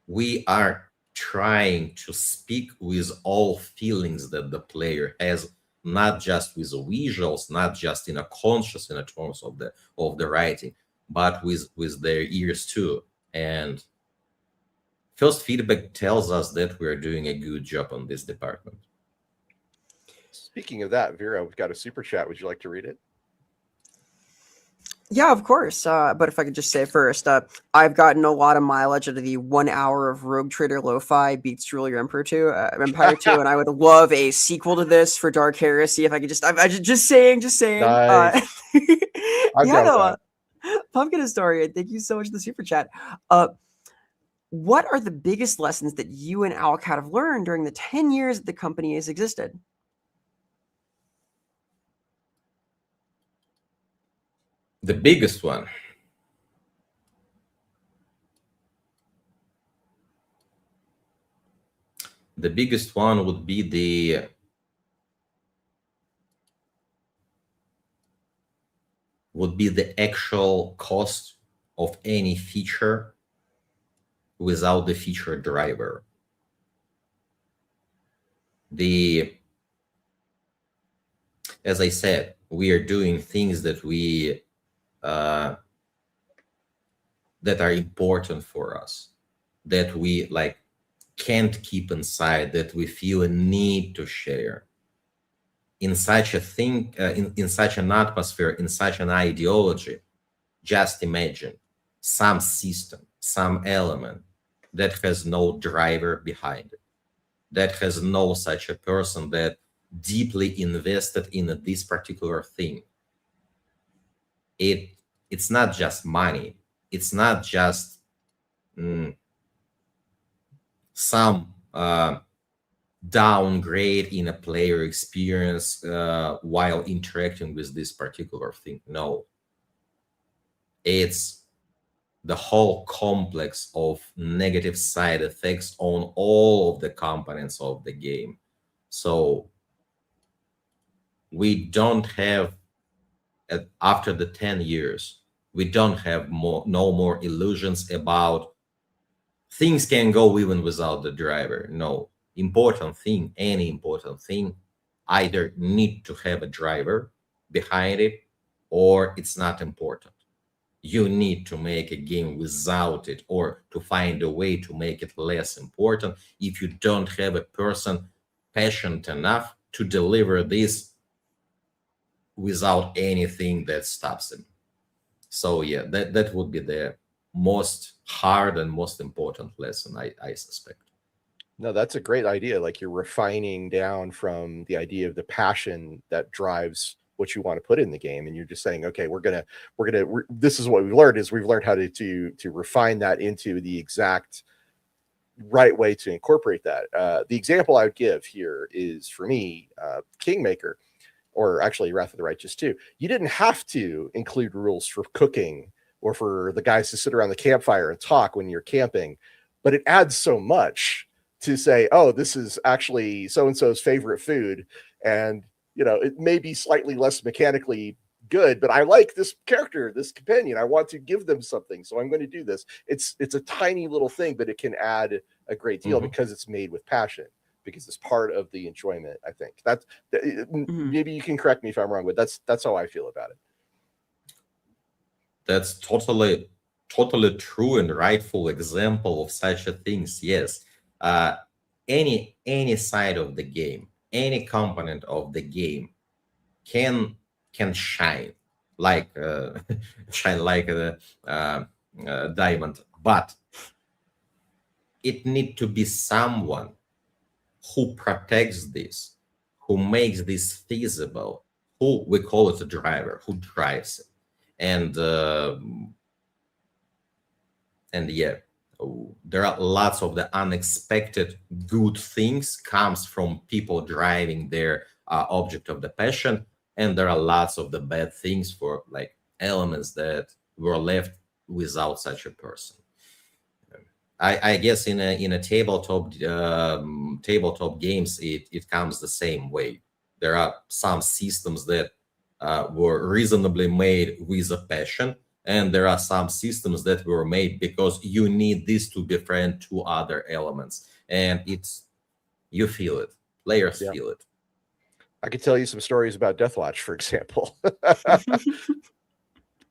we are trying to speak with all feelings that the player has, not just with the visuals, not just in a conscious in a terms of the writing, but with their ears too. And first feedback tells us that we're doing a good job on this department. Speaking of that, Vera, we've got a super chat. Would you like to read it? Yeah, of course. But if I could just say first, I've gotten a lot of mileage out of the 1 hour of Rogue Trader Lo-Fi beats Rule Your Empire 2, and I would love a sequel to this for Dark Heresy. If I could I just saying. Nice. I'm Yeah, down with no, that. Pumpkin Historian, thank you so much for the super chat. What are the biggest lessons that you and Owlcat have learned during the 10 years that the company has existed? The biggest one. The biggest one would be the actual cost of any feature without the feature driver. As I said, we are doing things that that are important for us, that we like can't keep inside, that we feel a need to share. In such a thing, in such an atmosphere, in such an ideology, just imagine some system, some element that has no driver behind it, that has no such a person that deeply invested in this particular thing. It's not just money. It's not just some downgrade in a player experience while interacting with this particular thing. No, it's the whole complex of negative side effects on all of the components of the game. So we don't have, after the 10 years, we don't have no more illusions about things can go even without the driver. No, any important thing either need to have a driver behind it or it's not important. You need to make a game without it or to find a way to make it less important if you don't have a person passionate enough to deliver this without anything that stops him. So yeah, that would be the most hard and most important lesson, I suspect. No, that's a great idea. Like you're refining down from the idea of the passion that drives what you want to put in the game, and you're just saying, okay, this is what we've learned is we've learned how to refine that into the exact right way to incorporate that. The example I would give here is for me, Kingmaker, or actually Wrath of the Righteous too. You didn't have to include rules for cooking or for the guys to sit around the campfire and talk when you're camping, but it adds so much to say, oh, this is actually so-and-so's favorite food. And, it may be slightly less mechanically good, but I like this character, this companion. I want to give them something. So I'm going to do this. It's a tiny little thing, but it can add a great deal because it's made with passion, because it's part of the enjoyment. I think that's maybe you can correct me if I'm wrong, but that's how I feel about it. That's totally true and rightful example of such a things. Yes. Any side of the game, any component of the game can shine like a diamond, but it need to be someone who protects this, who makes this feasible, who we call it a driver, who drives it. And yeah, there are lots of the unexpected good things comes from people driving their object of the passion, and there are lots of the bad things for like elements that were left without such a person. I guess in a tabletop games it comes the same way. There are some systems that were reasonably made with a passion, and there are some systems that were made because you need this to befriend two other elements, and you feel it. Players feel it. I could tell you some stories about Deathwatch, for example. I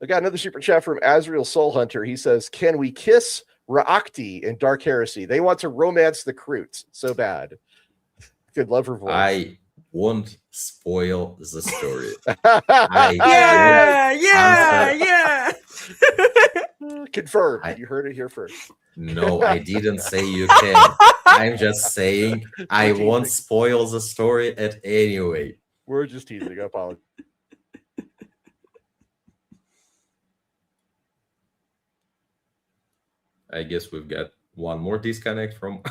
got another super chat from Azrael Soul Hunter. He says, "Can we kiss Ra'akti in Dark Heresy? They want to romance the Kroot so bad." Good, love her voice. I won't spoil the story. Yeah. Confirmed. You heard it here first. No, I didn't say you can. I'm just saying I won't spoil the story at any way. We're just teasing. I apologize. I guess we've got one more disconnect from.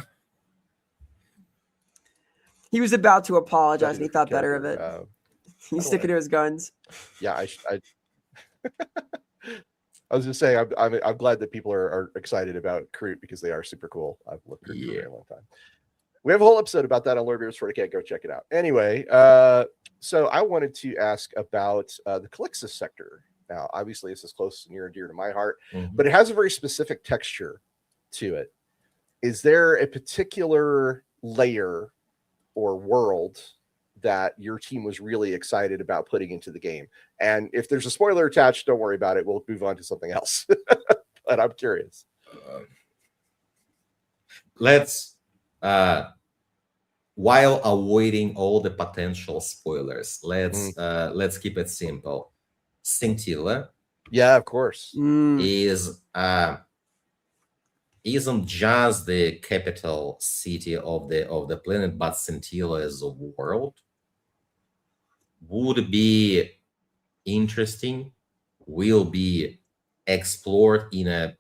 He was about to apologize and he thought better of it. He's sticking to his guns. Yeah, I was just saying, I'm glad that people are excited about Kroot because they are super cool. I've loved Kroot for a very long time. We have a whole episode about that on Lorebeards 40K. Go check it out. Anyway, so I wanted to ask about the Calixis sector. Now, obviously, this is close and near and dear to my heart, but it has a very specific texture to it. Is there a particular layer or world that your team was really excited about putting into the game? And if there's a spoiler attached, don't worry about it. We'll move on to something else. But I'm curious. Let's, while avoiding all the potential spoilers, let's keep it simple. Scintilla, yeah, of course, isn't just the capital city of the planet, but Scintilla as a world would be interesting, will be explored in a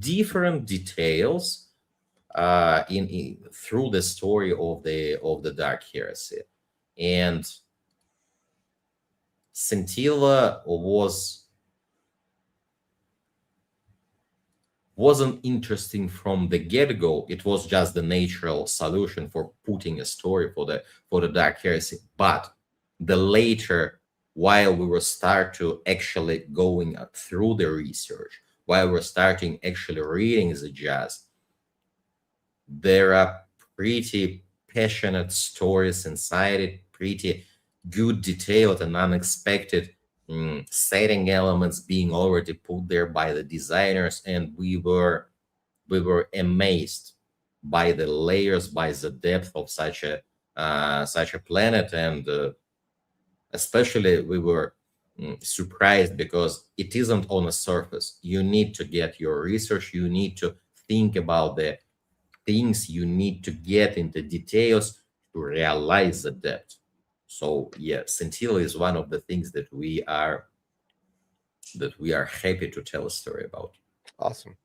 different details through the story of the Dark Heresy. And Scintilla wasn't interesting from the get-go. It was just the natural solution for putting a story for the Dark Heresy. But the later, while we were start to actually going through the research, while we're starting actually reading the jazz, there are pretty passionate stories inside it, pretty good, detailed, and unexpected setting elements being already put there by the designers, and we were amazed by the layers, by the depth of such a planet, and especially we were surprised because it isn't on the surface. You need to get your research. You need to think about the things you need to get into details to realize the depth. So yeah, Scintilla is one of the things that we are happy to tell a story about. Awesome.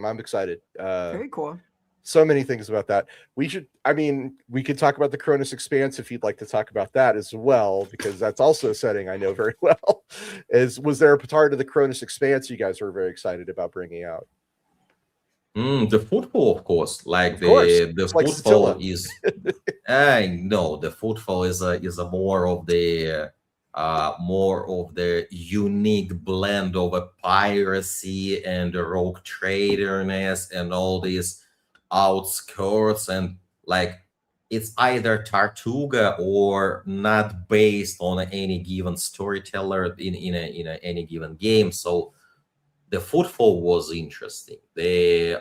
I'm excited. Very cool. So many things about that. We could talk about the Cronus Expanse if you'd like to talk about that as well, because that's also a setting I know very well. Was there a part of the Cronus Expanse you guys were very excited about bringing out? The footfall, of course, like the footfall is. No, the footfall is a more of the unique blend of a piracy and a rogue traderness and all these outskirts, and like it's either Tartuga or not based on any given storyteller in any given game. So the footfall was interesting.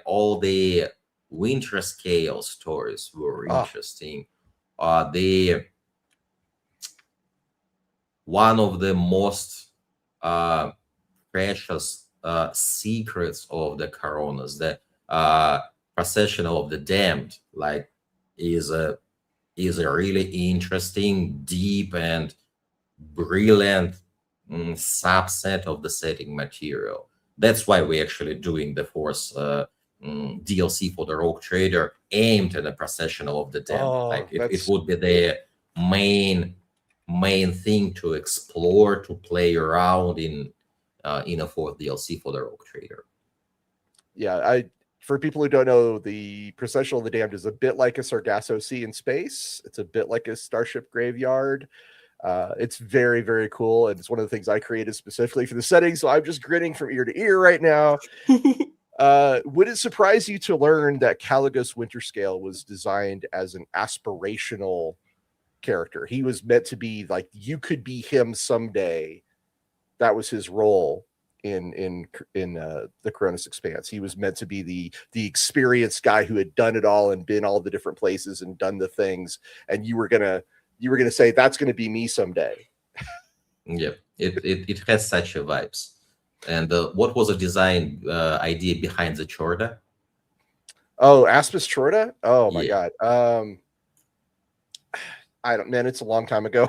All the winter scale stories were interesting. The one of the most precious secrets of the Coronas, the processional of the damned, like is a really interesting, deep, and brilliant subset of the setting material. That's why we're actually doing the fourth DLC for the Rogue Trader aimed at the processional of the damned. It would be the main thing to explore, to play around in a fourth DLC for the Rogue Trader. Yeah, for people who don't know, the Processional of the Damned is a bit like a Sargasso Sea in space. It's a bit like a Starship Graveyard. It's very, very cool, and it's one of the things I created specifically for the setting, so I'm just grinning from ear to ear right now. Would it surprise you to learn that Caligos Winterscale was designed as an aspirational character? He was meant to be like, you could be him someday. That was his role in the Cronus Expanse. He was meant to be the experienced guy who had done it all and been all the different places and done the things, and you were gonna say that's gonna be me someday. Yeah, it has such a vibes. And what was the design idea behind the Chorda? Oh, Aspis Chorda? Oh my god. I don't, man, it's a long time ago.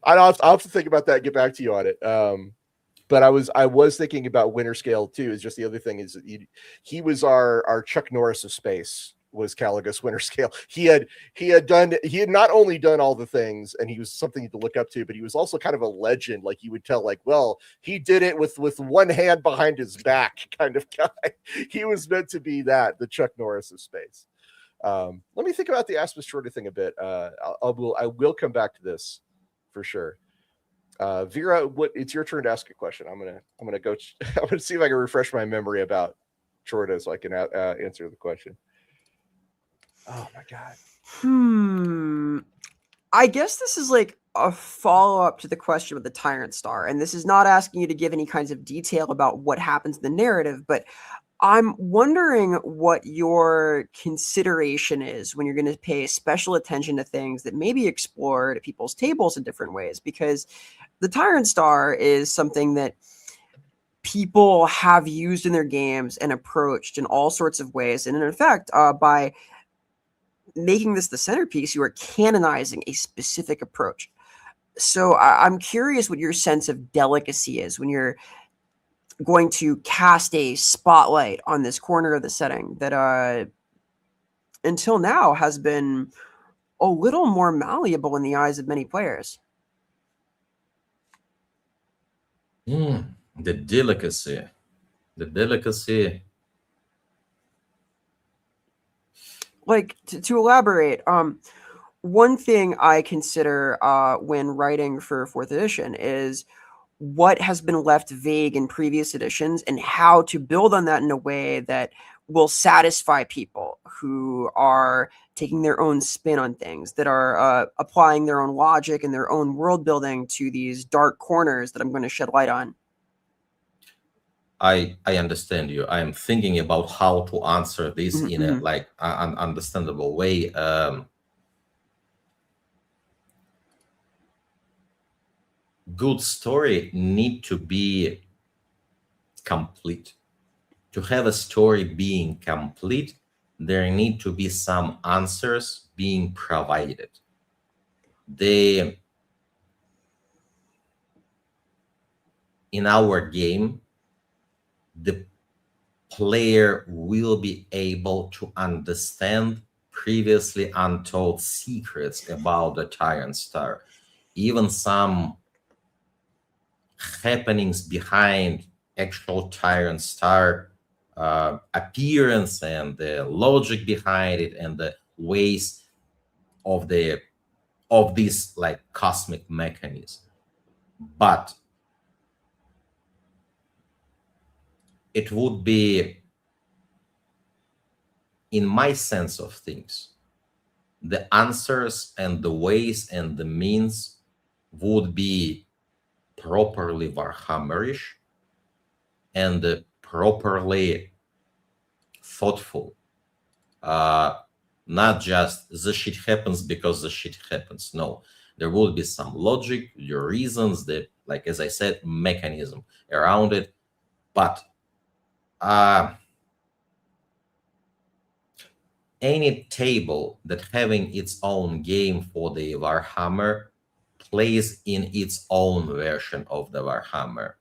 I'll have to think about that and get back to you on it. But I was thinking about Winterscale too. Is just the other thing is he was our Chuck Norris of space. Was Caligos Winterscale. He had not only done all the things, and he was something to look up to, but he was also kind of a legend. Like you would tell, like, well, he did it with one hand behind his back kind of guy. He was meant to be the Chuck Norris of space. Let me think about the Aspis Chorda thing a bit. I will come back to this for sure. Vera, it's your turn to ask a question. I'm gonna go. I'm gonna see if I can refresh my memory about Chorda so I can answer the question. Oh my god. I guess this is like a follow-up to the question with the Tyrant Star, and this is not asking you to give any kinds of detail about what happens in the narrative, but I'm wondering what your consideration is when you're going to pay special attention to things that may be explored at people's tables in different ways, because the Tyrant Star is something that people have used in their games and approached in all sorts of ways, and in effect, by making this the centerpiece, you are canonizing a specific approach. So I'm curious what your sense of delicacy is when you're going to cast a spotlight on this corner of the setting that until now has been a little more malleable in the eyes of many players. The delicacy. Like, to elaborate, one thing I consider when writing for 4th edition is what has been left vague in previous editions and how to build on that in a way that will satisfy people who are taking their own spin on things, that are applying their own logic and their own world building to these dark corners that I'm going to shed light on. I understand you. I'm thinking about how to answer this in a an understandable way. Good story need to be complete. To have a story being complete, there need to be some answers being provided. In our game, the player will be able to understand previously untold secrets about the Tyrant Star, even some happenings behind actual Tyrant Star appearance and the logic behind it and the ways of this like cosmic mechanism. But it would be, in my sense of things, the answers and the ways and the means would be properly Warhammerish and properly thoughtful. Not just the shit happens because the shit happens. No, there will be some logic, your reasons, that, like as I said, mechanism around it. But any table that having its own game for the Warhammer plays in its own version of the Warhammer.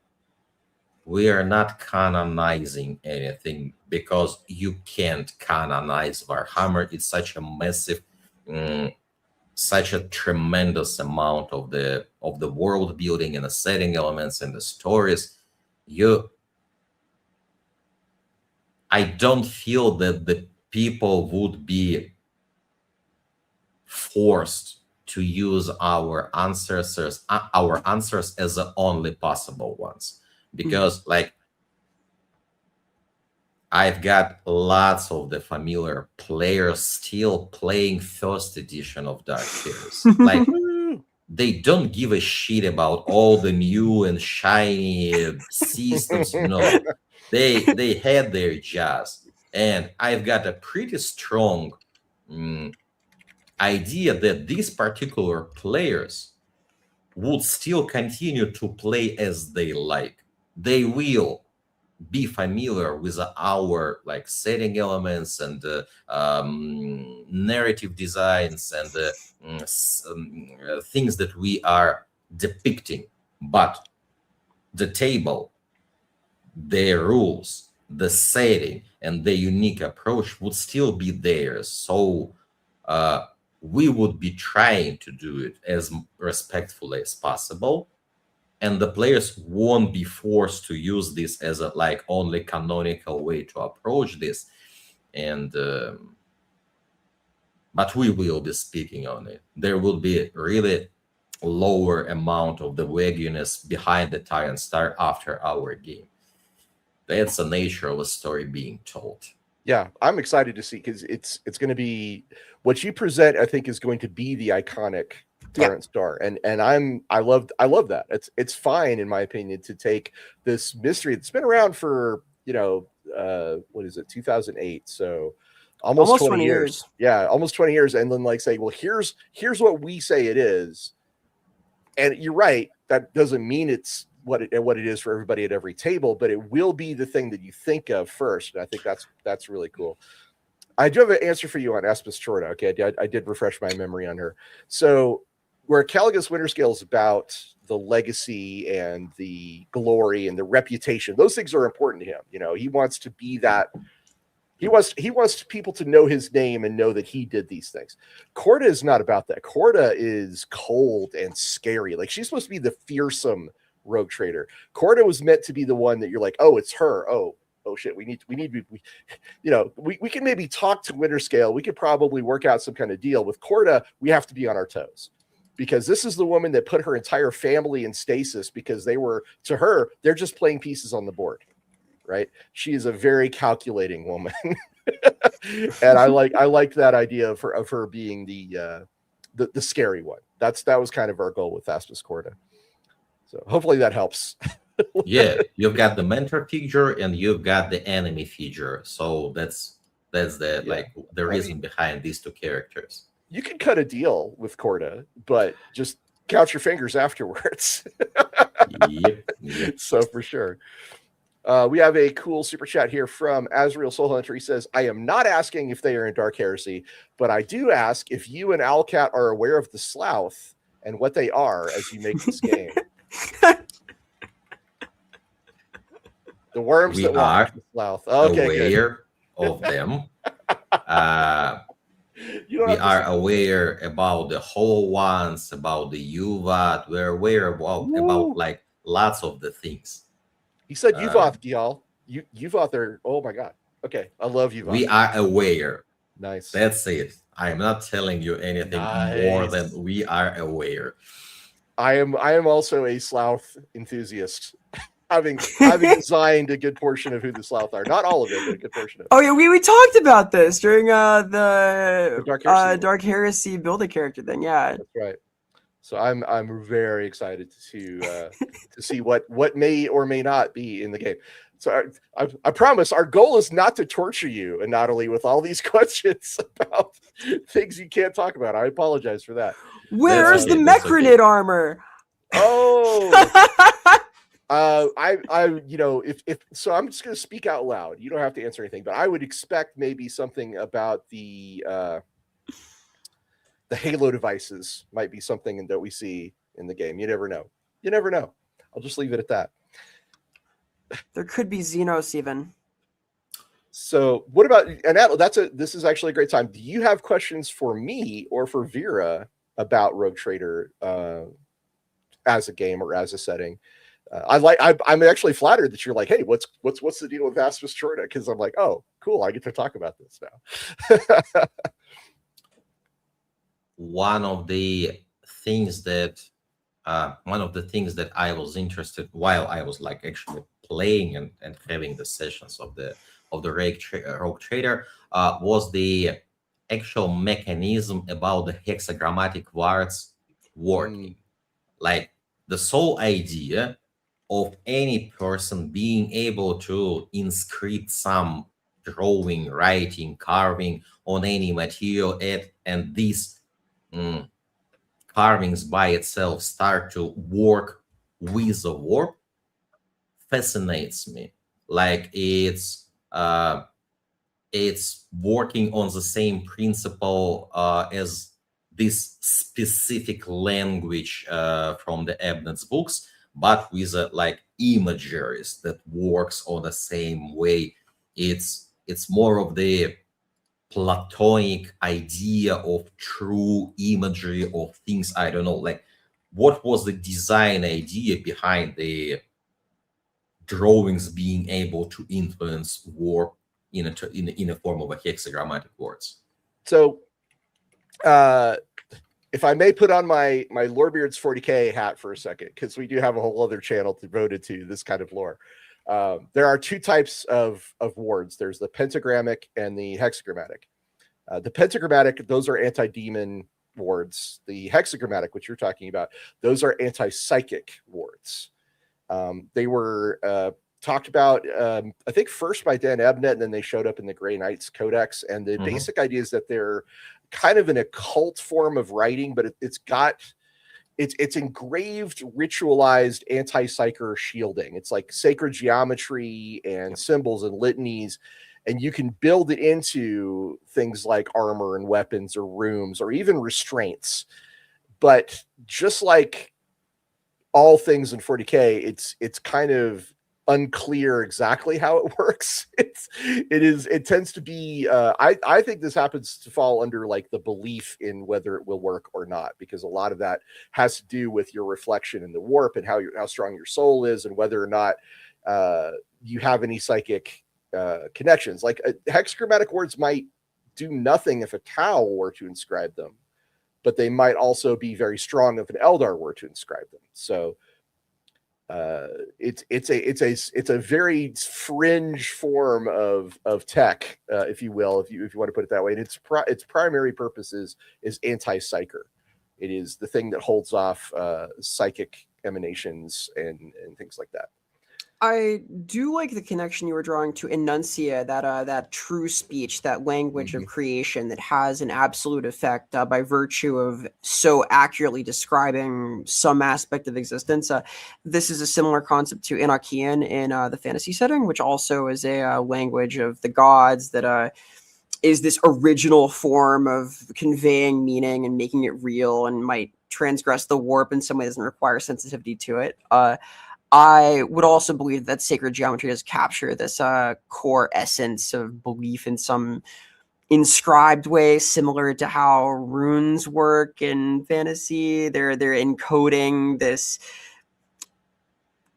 We are not canonizing anything because you can't canonize Warhammer. It's such a massive, such a tremendous amount of the world building and the setting elements and the stories. I don't feel that the people would be forced to use our answers as the only possible ones, because like I've got lots of the familiar players still playing first edition of Dark Heroes. Like they don't give a shit about all the new and shiny systems. No, they had their jazz, and I've got a pretty strong idea that these particular players would still continue to play as they like. They will be familiar with our like setting elements and narrative designs and things that we are depicting, but the table, their rules, the setting, and the unique approach would still be theirs. So we would be trying to do it as respectfully as possible, and the players won't be forced to use this as a like only canonical way to approach this. And but we will be speaking on it. There will be really lower amount of the wagginess behind the Tyrant Star after our game. That's the nature of a story being told. Yeah, I'm excited to see, because it's going to be what you present. I think is going to be the iconic Tyrant Star, and I love that. It's fine in my opinion to take this mystery that's been around for what is it, 2008, so almost 20 years. Yeah, almost 20 years, and then like say, well, here's what we say it is, and you're right. That doesn't mean it's what it is for everybody at every table, but it will be the thing that you think of first. And I think that's really cool. I do have an answer for you on Aspis Chorda. Okay, I did refresh my memory on her. So where Caligus Winterscale is about the legacy and the glory and the reputation, those things are important to him. He wants to be that. He wants people to know his name and know that he did these things. Chorda is not about that. Chorda is cold and scary. Like, she's supposed to be the fearsome rogue trader. Chorda was meant to be the one that you're like, oh, it's her. Oh shit, we need we can maybe talk to Winterscale. We could probably work out some kind of deal. With Chorda, we have to be on our toes, because this is the woman that put her entire family in stasis, because to her, they're just playing pieces on the board, right? She is a very calculating woman. And I liked that idea of her being the scary one. That was kind of our goal with Aspis Chorda. So hopefully that helps. Yeah, you've got the mentor figure and you've got the enemy figure. So that's the reason behind these two characters. You can cut a deal with Chorda, but just count your fingers afterwards. Yep. So for sure. We have a cool super chat here from Azrael Soul Hunter. He says, I am not asking if they are in Dark Heresy, but I do ask if you and Owlcat are aware of the Slough and what they are as you make this game. The worms We that walk the Slough. Okay, aware good. of them. You don't We have to are say- aware about the Hollow Ones, about the UVAT. We're aware about like lots of the things. He said Uvoth, y'all. Uvoth are, oh my God. Okay, I love Uvoth. We are aware. Nice. That's it. I am not telling you anything more than we are aware. I am also a Slough enthusiast. having designed a good portion of who the Slough are. Not all of it, but a good portion of it. Oh yeah, we talked about this during the Dark Heresy build a character thing. Yeah, that's right. So I'm very excited to see what may or may not be in the game. So I promise our goal is not to torture you, and not only with all these questions about things you can't talk about. I apologize for that. Where's the Mechronid armor? Oh. If so, I'm just going to speak out loud. You don't have to answer anything, but I would expect maybe something about the Halo devices might be something that we see in the game. You never know. You never know. I'll just leave it at that. There could be Xenos even. So what about, and this is actually a great time. Do you have questions for me or for Vera about Rogue Trader as a game or as a setting? I'm actually flattered that you're like, hey, what's the deal with Vast Destroyer? Because I'm like, oh, cool, I get to talk about this now. One of the things that I was interested while I was like actually playing and having the sessions of the Rogue Trader was the actual mechanism about the hexagrammatic words working. Like the sole idea of any person being able to inscript some drawing, writing, carving on any material, and these carvings by itself start to work with the warp fascinates me. Like it's working on the same principle as this specific language from the Ebnet's books, but with like imageries that works on the same way. It's more of the Platonic idea of true imagery of things. I don't know, like what was the design idea behind the drawings being able to influence warp in a form of a hexagrammatic words? So if I may put on my Lorebeards 40K hat for a second, because we do have a whole other channel devoted to this kind of lore. There are two types of wards. There's the pentagrammic and the hexagrammatic. The pentagrammatic, those are anti-demon wards. The hexagrammatic, which you're talking about, those are anti-psychic wards. They were talked about, I think, first by Dan Ebnet, and then they showed up in the Grey Knights Codex. And the basic idea is that they're kind of an occult form of writing, but it's engraved, ritualized anti-psyker shielding. It's like sacred geometry and symbols and litanies, and you can build it into things like armor and weapons or rooms or even restraints. But just like all things in 40K, it's kind of unclear exactly how it works. It tends to be I think this happens to fall under like the belief in whether it will work or not, because a lot of that has to do with your reflection in the warp and how strong your soul is, and whether or not you have any psychic connections. Like hexagrammatic words might do nothing if a Tau were to inscribe them, but they might also be very strong if an Eldar were to inscribe them. So it's a very fringe form of tech, if you will, if you want to put it that way. And its primary purpose is anti-psyker. It is the thing that holds off psychic emanations and things like that. I do like the connection you were drawing to enuncia, that true speech, that language of creation that has an absolute effect by virtue of so accurately describing some aspect of existence. This is a similar concept to Enochian in the fantasy setting, which also is a language of the gods that is this original form of conveying meaning and making it real, and might transgress the warp in some way that doesn't require sensitivity to it. I would also believe that sacred geometry does capture this core essence of belief in some inscribed way, similar to how runes work in fantasy. They're encoding this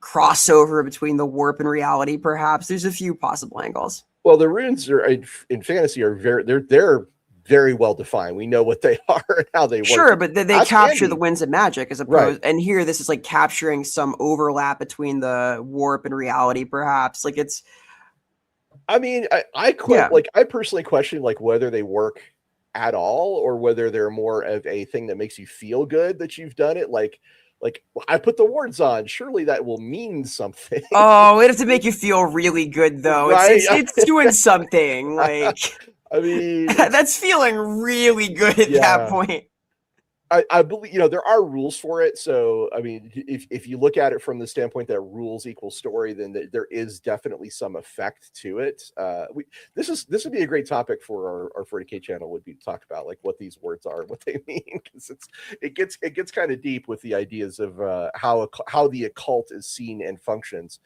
crossover between the warp and reality. Perhaps there's a few possible angles. Well, the runes are in fantasy are they're very well defined. We know what they are and how they work. Sure, but they capture the winds of magic as opposed, and here this is like capturing some overlap between the warp and reality, perhaps. Like it's. I mean, I personally question like whether they work at all or whether they're more of a thing that makes you feel good that you've done it. Like I put the wards on. Surely that will mean something. Oh, it has to make you feel really good, though. Right? It's doing something. Like, I mean, that's feeling really good at that point. I believe, there are rules for it. So, I mean, if you look at it from the standpoint that rules equal story, then there is definitely some effect to it. This would be a great topic for our 40K channel, would be to talk about like what these words are, what they mean, because it gets kind of deep with the ideas of how the occult is seen and functions.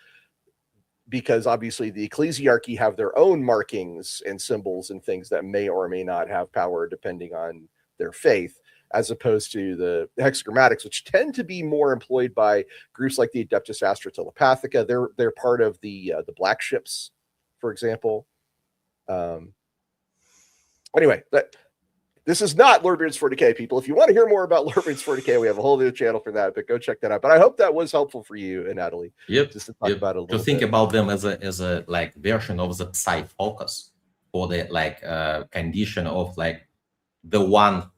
Because obviously the ecclesiarchy have their own markings and symbols and things that may or may not have power depending on their faith, as opposed to the hexagrammatics, which tend to be more employed by groups like the Adeptus Astra Telepathica. They're part of the Black Ships, for example. Anyway, this is not Lorebeards 40K, people. If you want to hear more about Lorebeards 40K, we have a whole new channel for that, but go check that out. But I hope that was helpful for you and Natalie. Yep. Just to talk about it a little think about them as a like version of the psi focus, or the like condition of like the one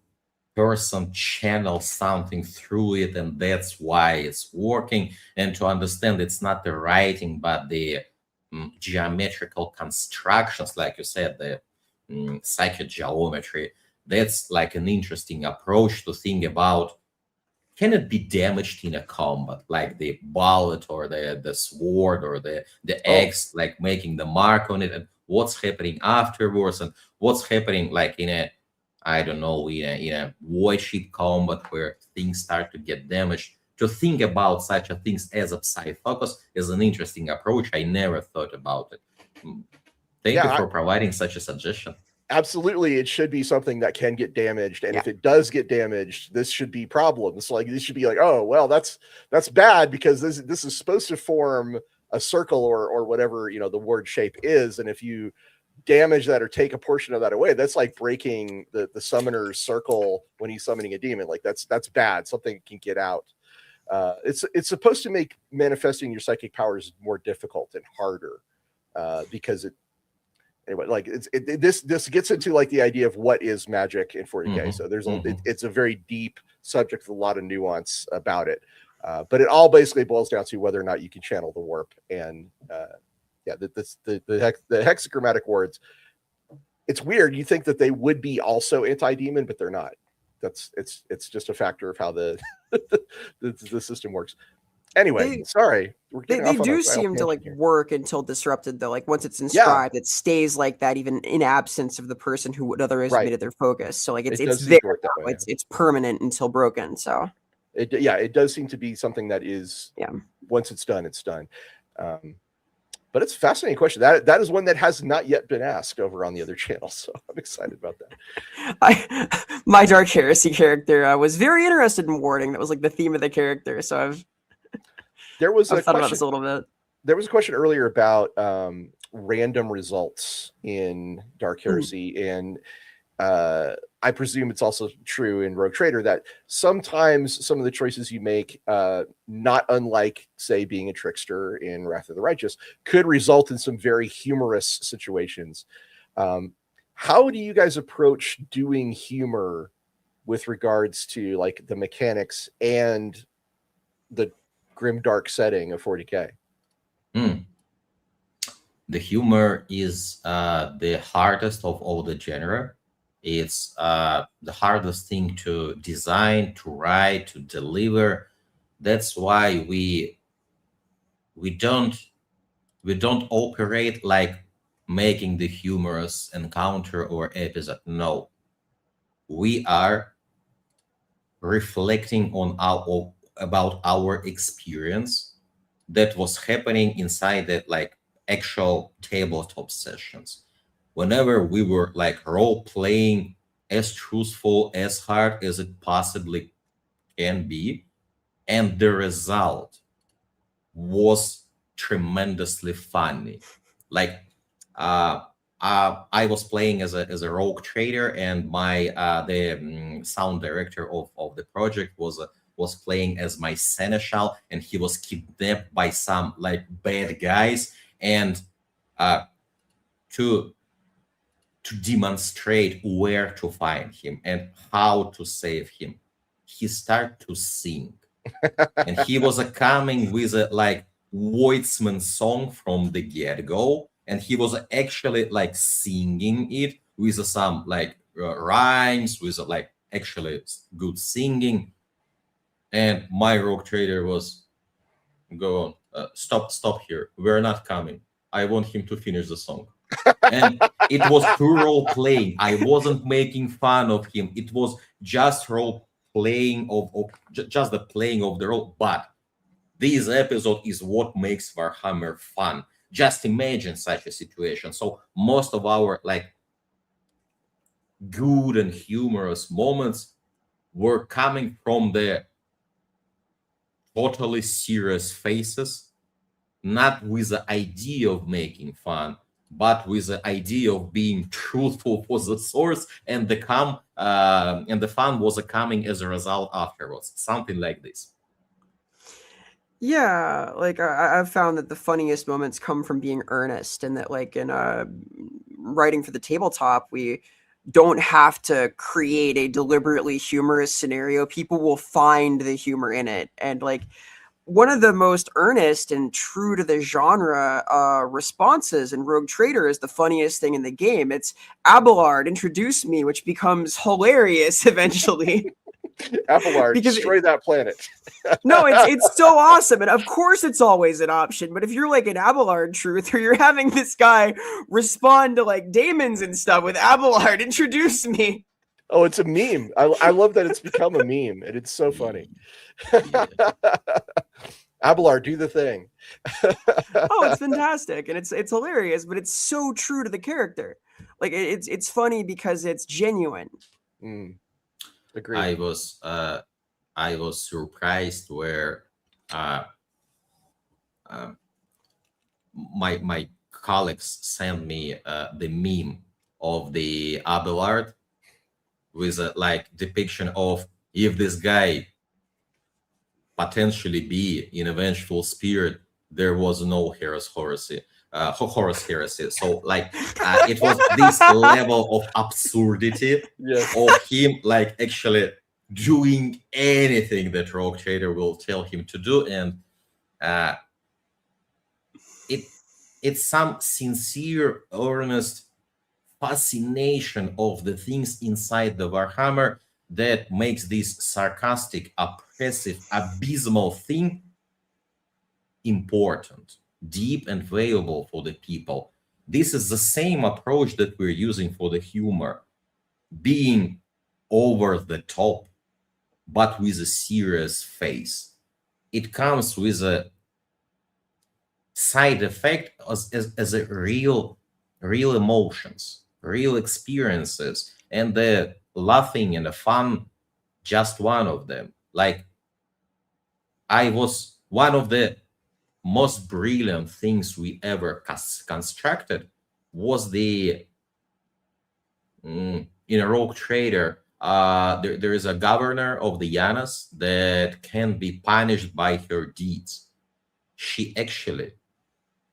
person channels something through it, and that's why it's working. And to understand it's not the writing but the geometrical constructions, like you said, the psychic geometry. That's like an interesting approach to think about. Can it be damaged in a combat, like the bullet or the sword or the axe, like making the mark on it, and what's happening afterwards, and what's happening like in a, I don't know, in a void ship combat where things start to get damaged. To think about such a things as a psi focus is an interesting approach. I never thought about it. Thank you for providing such a suggestion. Absolutely, it should be something that can get damaged, and if it does get damaged, this should be problems. Like this should be like, oh well, that's bad because this is supposed to form a circle or whatever the word shape is, and if you damage that or take a portion of that away, that's like breaking the summoner's circle when he's summoning a demon. Like that's bad. Something can get out. It's supposed to make manifesting your psychic powers more difficult and harder because it. Anyway, like this gets into like the idea of what is magic in 40K. So there's it's a very deep subject with a lot of nuance about it, but it all basically boils down to whether or not you can channel the warp. And the hexagrammatic words. It's weird. You think that they would be also anti-demon, but they're not. It's just a factor of how the system works. Anyway, sorry. They do seem to like work until disrupted, though. Like once it's inscribed, it stays like that, even in absence of the person who would otherwise made it their focus. So like it's there. It's permanent until broken. So it does seem to be something that is once it's done, it's done. But it's a fascinating question. That is one that has not yet been asked over on the other channel, so I'm excited about that. My Dark Heresy character was very interested in warding. That was like the theme of the character. So I've thought about this a little bit. There was a question earlier about random results in Dark Heresy, and I presume it's also true in Rogue Trader that sometimes some of the choices you make, not unlike, say, being a trickster in Wrath of the Righteous, could result in some very humorous situations. How do you guys approach doing humor with regards to like the mechanics and the grim dark setting of 40K? Hmm. The humor is the hardest of all the genre. It's the hardest thing to design, to write, to deliver. That's why we don't we don't operate like making the humorous encounter or episode. No, we are reflecting on our about our experience that was happening inside that like actual tabletop sessions. Whenever we were like role playing as truthful as hard as it possibly can be, and the result was tremendously funny. Like uh, I was playing as a rogue trader, and my the sound director of the project was playing as my seneschal, and he was kidnapped by some like bad guys, and uh, to to demonstrate where to find him and how to save him, he started to sing, and he was coming with a like Weitzman song from the get-go, and he was actually like singing it with some like rhymes, with like actually good singing. And my rogue trader was, go on, stop here, we're not coming, I want him to finish the song. And it was pure role playing. I wasn't making fun of him. It was just role playing just the playing of the role. But this episode is what makes Warhammer fun. Just imagine such a situation. So most of our like good and humorous moments were coming from the totally serious faces, not with the idea of making fun, but with the idea of being truthful for the source, and the fun was coming as a result afterwards, something like this. Yeah, like I've found that the funniest moments come from being earnest, and that like in writing for the tabletop, we don't have to create a deliberately humorous scenario. People will find the humor in it, and like one of the most earnest and true to the genre responses in Rogue Trader is the funniest thing in the game. It's Abelard, introduce me, which becomes hilarious eventually. Abelard, Because destroy that planet. no, it's so awesome, and of course it's always an option. But if you're like an Abelard truth, or you're having this guy respond to like daemons and stuff with Abelard, introduce me. Oh, it's a meme. I love that it's become a meme, and it's so funny. Yeah. Abelard, do the thing. Oh, it's fantastic, and it's hilarious, but it's so true to the character. Like it's funny because it's genuine. Agreed. I was surprised where uh, my colleagues sent me the meme of the Abelard with a like depiction of if this guy potentially be in a vengeful spirit, there was no Horus heresy. So like it was this level of absurdity of him like actually doing anything that Rogue Trader will tell him to do, and it's some sincere, earnest fascination of the things inside the Warhammer that makes this sarcastic, oppressive, abysmal thing important, deep, and valuable for the people. This is the same approach that we're using for the humor, being over the top, but with a serious face. It comes with a side effect as a real emotions, real experiences, and the laughing and the fun, just one of them. Like I was one of the most brilliant things we ever constructed was the in a Rogue Trader. There is a governor of the Yanas that can be punished by her deeds. She actually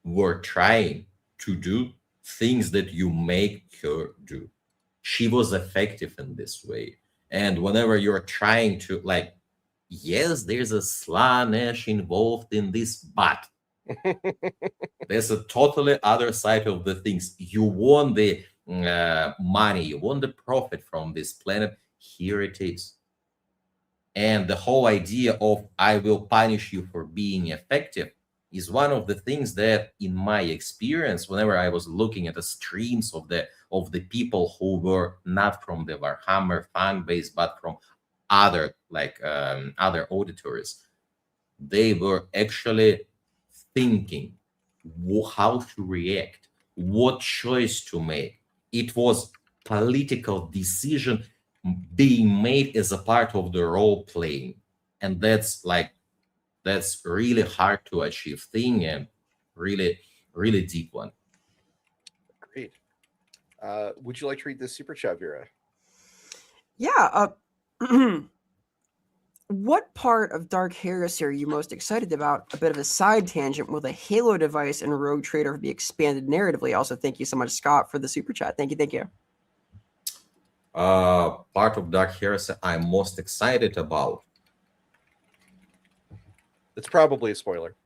were trying to do things that you make her do. She was effective in this way. And whenever you're trying to like, yes, there's a Slaanesh involved in this, but There's a totally other side of the things. You want the money, you want the profit from this planet. Here it is. And the whole idea of I will punish you for being effective is one of the things that, in my experience, whenever I was looking at the streams of the people who were not from the Warhammer fan base but from other other auditories, they were actually thinking how to react, what choice to make. It was political decision being made as a part of the role playing, and that's really hard to achieve thing, and really deep one. Great. Would you like to read this super chat, Vera? Yeah. What part of Dark Heresy are you most excited about? A bit of a side tangent. Will the Halo device and Rogue Trader be expanded narratively? Also, thank you so much, Scott, for the super chat. Thank you. Part of Dark Heresy I'm most excited about. It's probably a spoiler.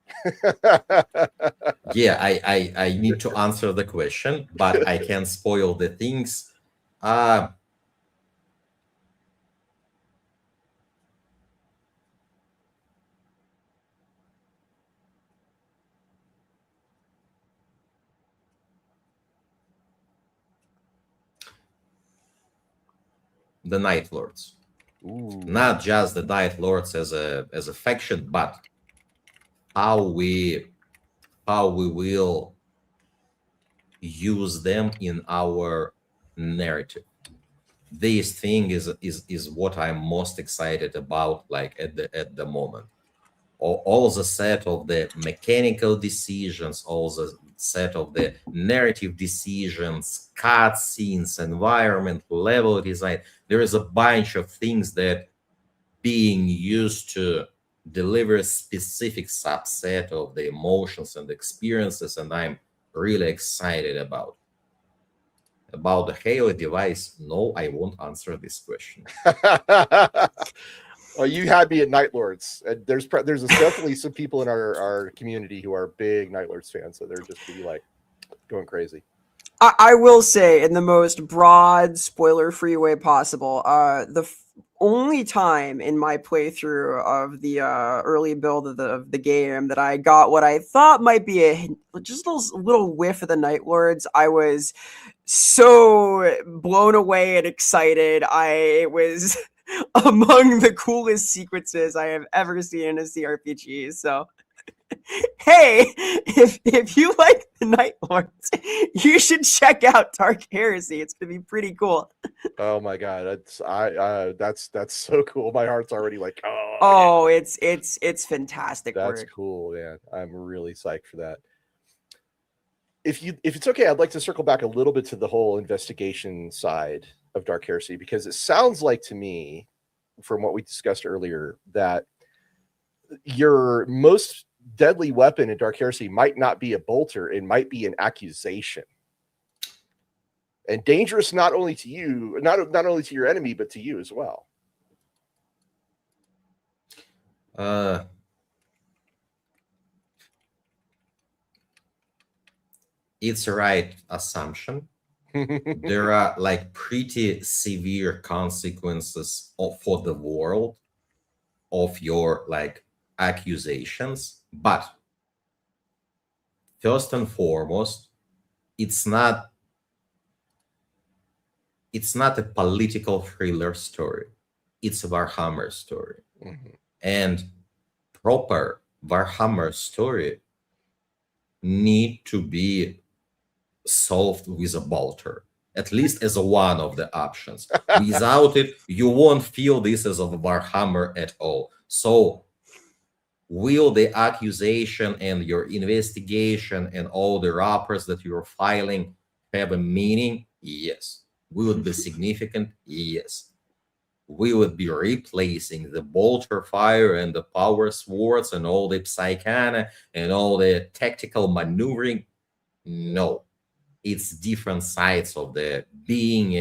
Yeah, I need to answer the question, but I can spoil the things. The Night Lords. Ooh. Not just the Night Lords as a faction, but how we will use them in our narrative. This thing is what I'm most excited about, like at the moment. All the set of the mechanical decisions, all the set of the narrative decisions, cutscenes, environment, level design. There is a bunch of things that being used to deliver a specific subset of the emotions and experiences, and I'm really excited about. About the Halo device, no, I won't answer this question. Well, you had me at Night Lords. There's definitely some people in our community who are big Night Lords fans, so they're just be like going crazy. I will say, in the most broad, spoiler-free way possible, the only time in my playthrough of the early build of the game that I got what I thought might be just a little whiff of the Night Lords, I was so blown away and excited. I was among the coolest sequences I have ever seen in a CRPG. So, hey, if you like the Night Lords, you should check out Dark Heresy. It's gonna be pretty cool. Oh my god, that's so cool. My heart's already like, oh, yeah. It's fantastic. That's work. Cool, man. I'm really psyched for that. If it's okay, I'd like to circle back a little bit to the whole investigation side of Dark Heresy, because it sounds like to me, from what we discussed earlier, that your most deadly weapon in Dark Heresy might not be a bolter, it might be an accusation. And dangerous not only to you, not only to your enemy, but to you as well. It's a right assumption. There are like pretty severe consequences for the world of your like accusations, but first and foremost, it's not a political thriller story. It's a Warhammer story. Mm-hmm. And proper Warhammer story need to be solved with a bolter, at least as one of the options. Without it, you won't feel this as a Warhammer at all. So will the accusation and your investigation and all the rappers that you're filing have a meaning? Yes. Will it be significant? Yes. Will it be replacing the bolter fire and the power swords and all the psychana and all the tactical maneuvering? No. It's different sides of the being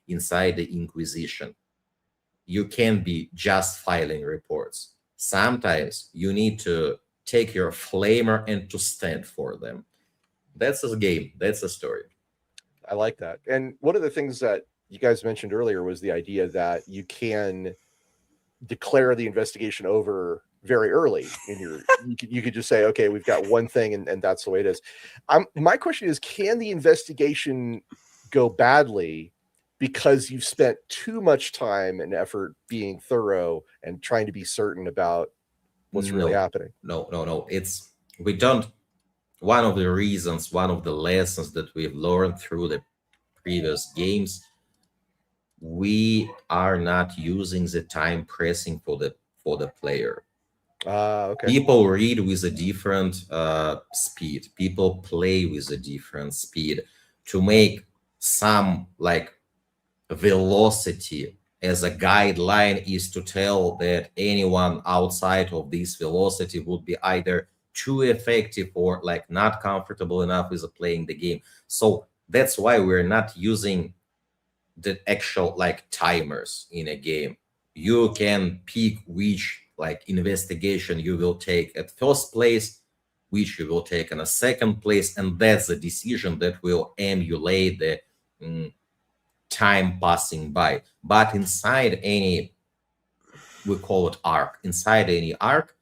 inside the Inquisition. You can't be just filing reports. Sometimes you need to take your flamer and to stand for them. That's a game. That's a story. I like that. And one of the things that you guys mentioned earlier was the idea that you can declare the investigation over very early in your you could just say, okay, we've got one thing, and that's the way it is. My question is, can the investigation go badly because you've spent too much time and effort being thorough and trying to be certain about what's really happening? No. We don't. One of the reasons, one of the lessons that we've learned through the previous games, we are not using the time pressing for the player. Okay. People read with a different speed. People play with a different speed. To make some like velocity as a guideline is to tell that anyone outside of this velocity would be either too effective or like not comfortable enough with playing the game. So that's why we're not using the actual like timers in a game. You can pick which like investigation you will take at first place, which you will take in a second place, and that's the decision that will emulate the time passing by. But inside any, we call it arc, inside any arc,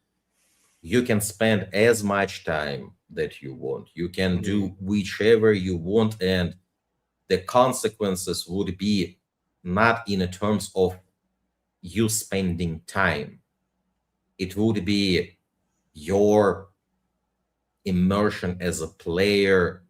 you can spend as much time that you want. You can do whichever you want, and the consequences would be not in terms of you spending time. It would be your immersion as a player,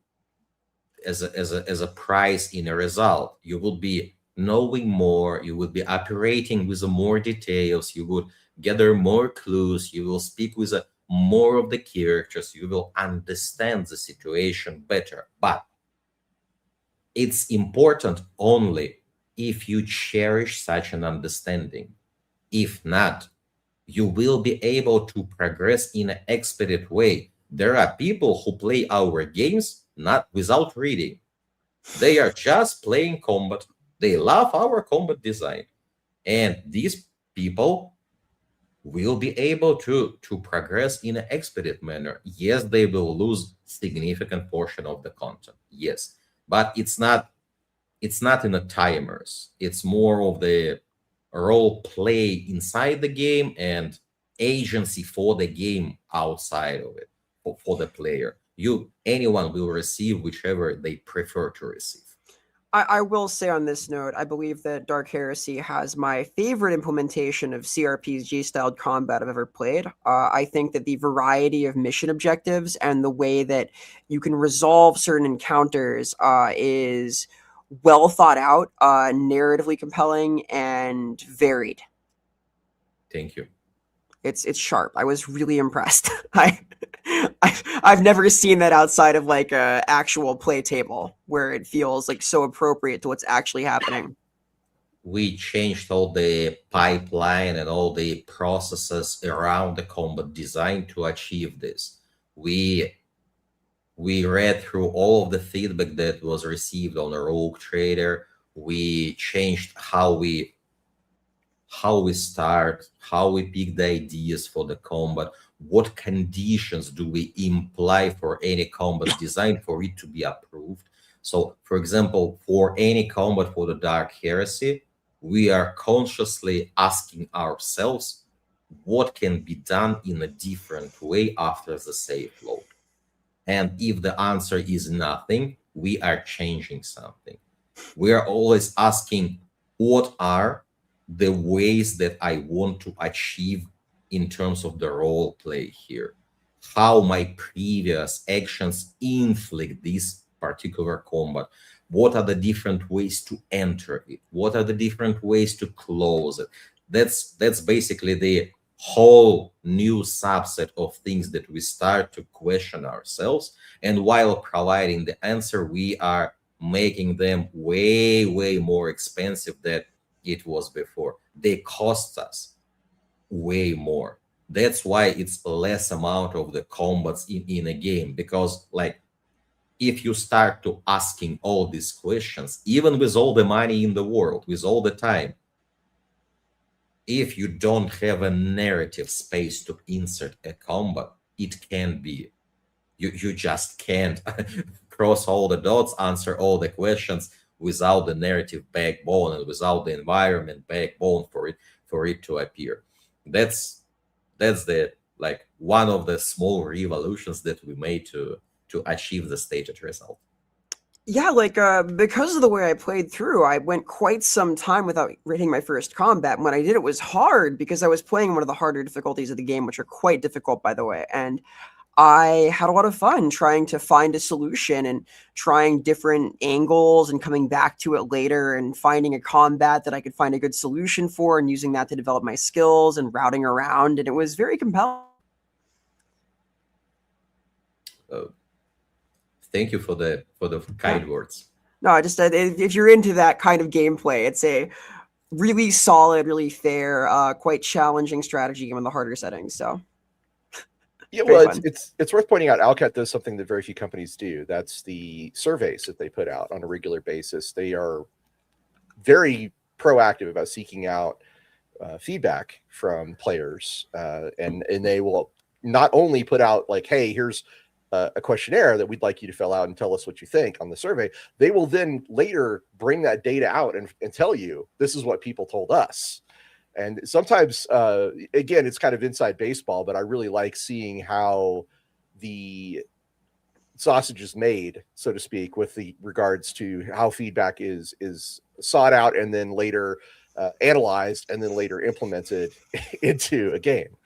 as a prize in a result. You will be knowing more, you would be operating with more details, you would gather more clues, you will speak with more of the characters, you will understand the situation better. But it's important only if you cherish such an understanding. If not, you will be able to progress in an expedite way. There are people who play our games not without reading. They are just playing combat. They love our combat design. And these people will be able to progress in an expedite manner. Yes, they will lose significant portion of the content. Yes. But it's not in the timers. It's more of the role play inside the game and agency for the game outside of it for the player. Anyone will receive whichever they prefer to receive. I will say on this note, I believe that Dark Heresy has my favorite implementation of CRPG styled combat I've ever played. I think that the variety of mission objectives and the way that you can resolve certain encounters is well thought out, narratively compelling, and varied. Thank you. It's sharp. I was really impressed. I've never seen that outside of like a actual play table where it feels like so appropriate to what's actually happening. We changed all the pipeline and all the processes around the combat design to achieve this. We read through all of the feedback that was received on the Rogue Trader. We changed how we start, how we pick the ideas for the combat, what conditions do we imply for any combat design for it to be approved. So, for example, for any combat for the Dark Heresy, we are consciously asking ourselves what can be done in a different way after the save load. And if the answer is nothing, we are changing something. We are always asking, what are the ways that I want to achieve in terms of the role play here? How my previous actions inflict this particular combat? What are the different ways to enter it? What are the different ways to close it? That's basically the whole new subset of things that we start to question ourselves. And while providing the answer, we are making them way, way more expensive than it was before. They cost us way more. That's why it's less amount of the combats in a game, because like if you start to asking all these questions, even with all the money in the world, with all the time, if you don't have a narrative space to insert a combat, it can be. You just can't cross all the dots, answer all the questions without the narrative backbone and without the environment backbone for it to appear. That's the like one of the small revolutions that we made to achieve the stated result. Yeah, because of the way I played through, I went quite some time without hitting my first combat. And when I did, it was hard because I was playing one of the harder difficulties of the game, which are quite difficult, by the way. And I had a lot of fun trying to find a solution and trying different angles and coming back to it later and finding a combat that I could find a good solution for and using that to develop my skills and routing around. And it was very compelling. Thank you for the kind words. No, I just if you're into that kind of gameplay, it's a really solid, really fair, quite challenging strategy game in the harder settings. So yeah, well, it's worth pointing out Owlcat does something that very few companies do. That's the surveys that they put out on a regular basis. They are very proactive about seeking out feedback from players, and they will not only put out like, hey, here's a questionnaire that we'd like you to fill out and tell us what you think on the survey. They will then later bring that data out and tell you this is what people told us. And sometimes, again, it's kind of inside baseball, but I really like seeing how the sausage is made, so to speak, with the regards to how feedback is sought out and then later analyzed and then later implemented into a game.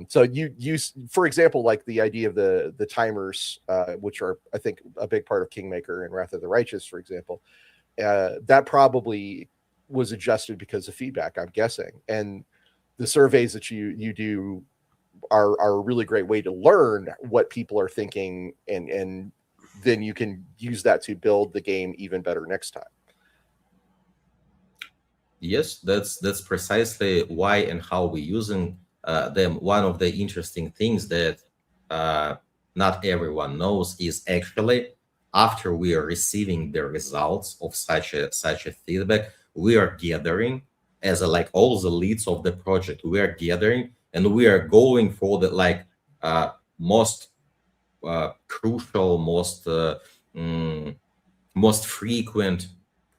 So you use, for example, like the idea of the timers, which are, I think, a big part of Kingmaker and Wrath of the Righteous, for example, that probably was adjusted because of feedback, I'm guessing. And the surveys that you do are a really great way to learn what people are thinking, and then you can use that to build the game even better next time. Yes, that's precisely why and how we're using them. One of the interesting things that not everyone knows is actually after we are receiving the results of such a feedback, we are gathering as like all the leads of the project. We are gathering and we are going for the like most crucial, most frequent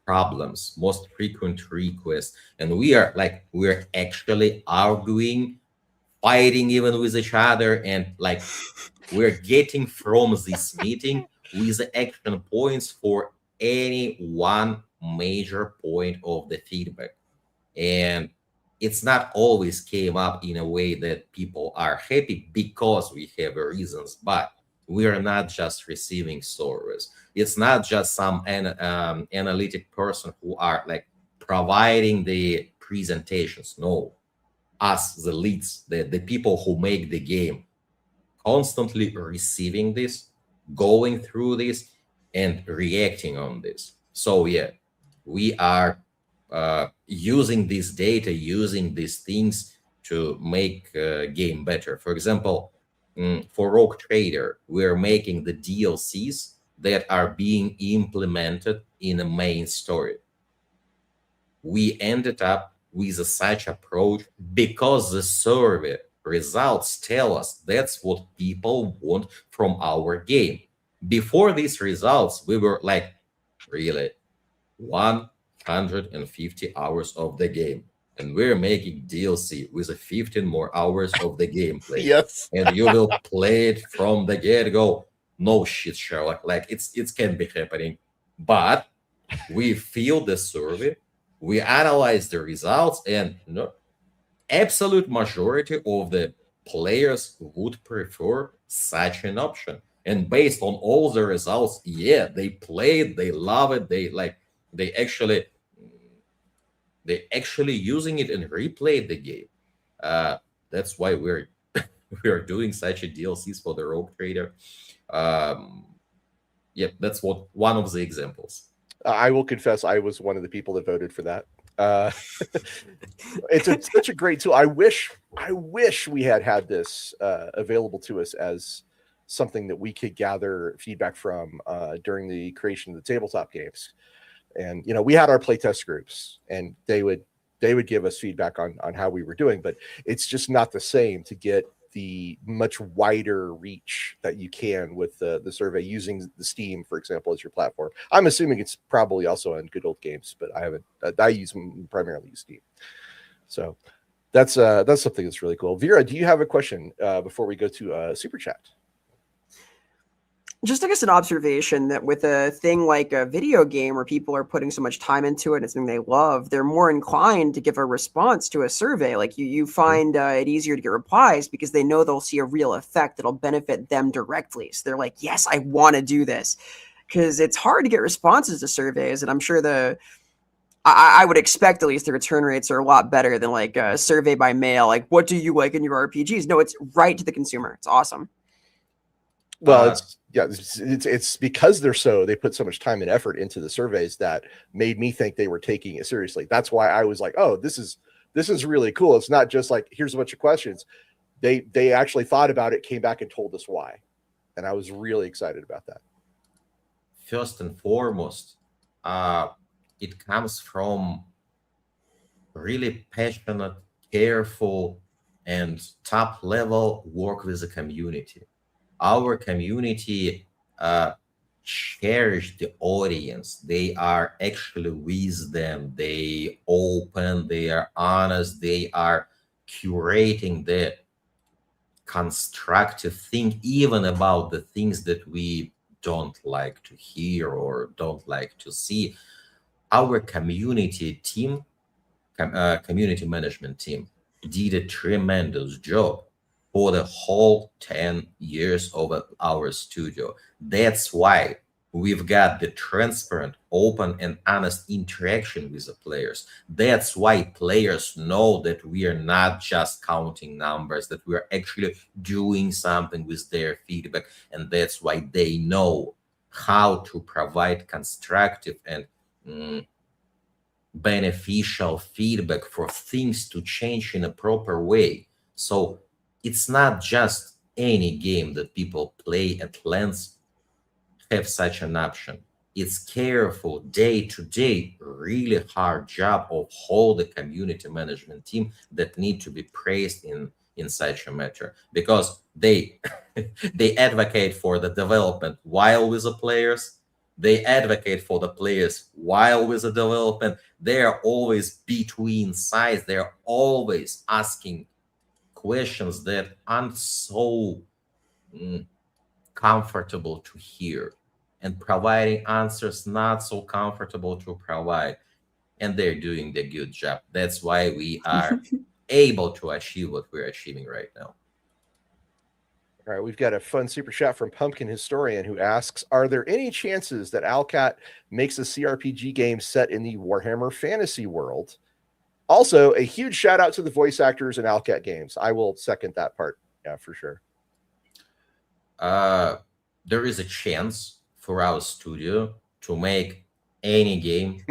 problems, most frequent requests, and we're actually arguing, fighting even with each other, and like we're getting from this meeting with the action points for any one major point of the feedback. And it's not always came up in a way that people are happy because we have reasons, but we are not just receiving stories. It's not just some analytic person who are like providing the presentations. No, us, the leads, the people who make the game, constantly receiving this, going through this, and reacting on this. So yeah, we are using this data, using these things to make game better. For example, for Rogue Trader, we're making the DLCs that are being implemented in the main story. We ended up with such approach because the survey results tell us that's what people want from our game. Before these results, we were like, really, 150 hours of the game, and we're making DLC with 15 more hours of the gameplay. Yes. And you will play it from the get-go. No shit, Sherlock. Like it can be happening. But we fill the survey, we analyze the results, and absolute majority of the players would prefer such an option. And based on all the results, yeah, they play it, they love it, they actually using it and replay the game. That's why we're doing such a DLCs for the Rogue Trader. Yeah, that's one of the examples. I will confess, I was one of the people that voted for that. It's such a great tool. I wish we had this available to us as something that we could gather feedback from during the creation of the tabletop games. And we had our playtest groups, and they would give us feedback on how we were doing, but it's just not the same to get get the much wider reach that you can with the survey using the Steam, for example, as your platform. I'm assuming it's probably also on Good Old Games, but I haven't. I primarily use Steam. So that's something that's really cool. Vera, do you have a question before we go to Super Chat? Just, I guess, an observation that with a thing like a video game where people are putting so much time into it and it's something they love, they're more inclined to give a response to a survey. Like you find it easier to get replies because they know they'll see a real effect that'll benefit them directly. So they're like, yes, I want to do this. Because it's hard to get responses to surveys, and I'm sure I would expect at least the return rates are a lot better than like a survey by mail. Like, what do you like in your RPGs? No, it's right to the consumer. It's awesome. Well, it's because they put so much time and effort into the surveys that made me think they were taking it seriously. That's why I was like, oh, this is really cool. It's not just like, here's a bunch of questions. They actually thought about it, came back and told us why. And I was really excited about that. First and foremost, it comes from really passionate, careful, and top level work with the community. Our community cherish the audience. They are actually with them. They open, they are honest, they are curating the constructive thing, even about the things that we don't like to hear or don't like to see. Our community team, community management team, did a tremendous job for the whole 10 years of our studio. That's why we've got the transparent, open, and honest interaction with the players. That's why players know that we are not just counting numbers, that we are actually doing something with their feedback. And that's why they know how to provide constructive and beneficial feedback for things to change in a proper way. So it's not just any game that people play at Lens have such an option. It's careful, day-to-day, really hard job of whole the community management team that need to be praised in such a matter, because they they advocate for the development while with the players. They advocate for the players while with the development. They are always between sides. They are always asking questions that aren't so comfortable to hear and providing answers not so comfortable to provide. And they're doing the good job. That's why we are able to achieve what we're achieving right now. All right, we've got a fun super chat from Pumpkin Historian who asks, are there any chances that Owlcat makes a CRPG game set in the Warhammer fantasy world? Also, a huge shout out to the voice actors in Owlcat games. I will second that part. Yeah, for sure. There is a chance for our studio to make any game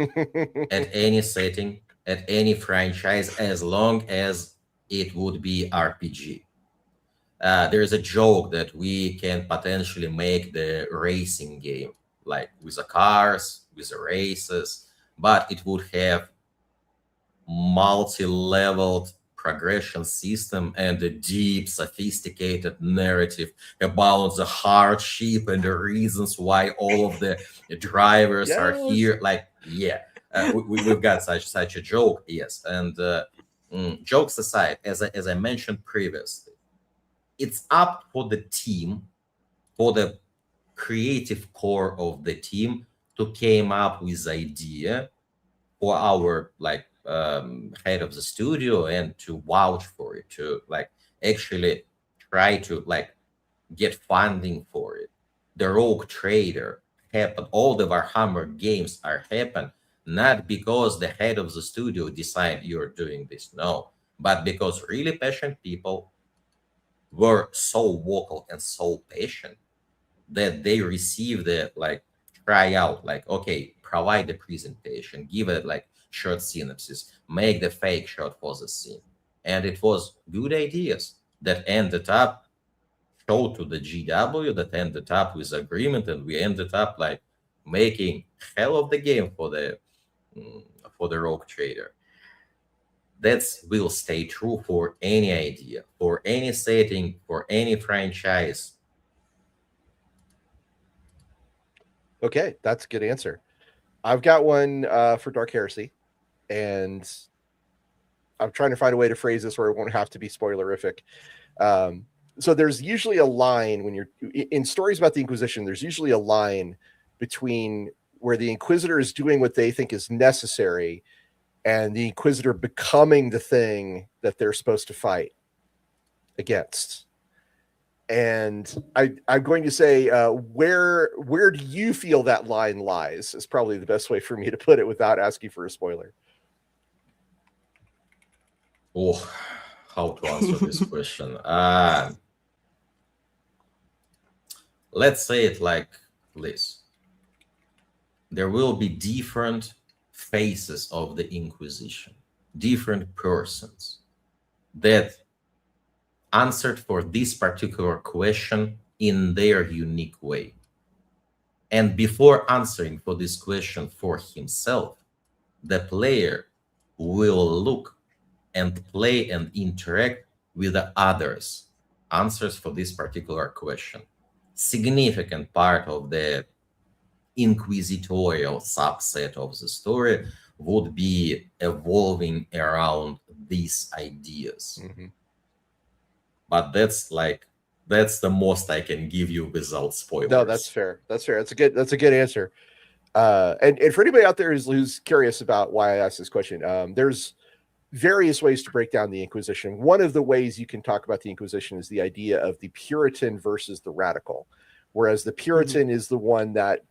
at any setting, at any franchise, as long as it would be RPG. There is a joke that we can potentially make the racing game, like with the cars, with the races, but it would have multi-leveled progression system and a deep, sophisticated narrative about the hardship and the reasons why all of the drivers are here. Like, yeah, we've got such a joke, yes. And jokes aside, as I mentioned previously, it's up for the team, for the creative core of the team, to came up with idea for our head of the studio and to vouch for it, to actually try to get funding for it. The Rogue Trader happened, all the Warhammer games are happened not because the head of the studio decided you're doing this, no, but because really passionate people were so vocal and so patient that they received the try out, okay, provide the presentation, give it short synopsis, make the fake shot for the scene. And it was good ideas that ended up showed to the GW, that ended up with agreement, and we ended up making hell of the game for the Rogue Trader. That will stay true for any idea, for any setting, for any franchise. Okay, that's a good answer. I've got one for Dark Heresy, and I'm trying to find a way to phrase this where it won't have to be spoilerific. So there's usually a line when you're in stories about the Inquisition. There's usually a line between where the Inquisitor is doing what they think is necessary and the Inquisitor becoming the thing that they're supposed to fight against. And I'm going to say, where do you feel that line lies? Is probably the best way for me to put it without asking for a spoiler. Oh, how to answer this question? Let's say it like this. There will be different faces of the Inquisition, different persons that answered for this particular question in their unique way. And before answering for this question for himself, the player will look and play and interact with the others' answers for this particular question. Significant part of the inquisitorial subset of the story would be evolving around these ideas. Mm-hmm. But that's the most I can give you without spoilers. No, that's fair. That's fair. That's a good answer. And for anybody out there who's curious about why I asked this question, there's various ways to break down the Inquisition. One of the ways you can talk about the Inquisition is the idea of the Puritan versus the radical, whereas the Puritan is the one that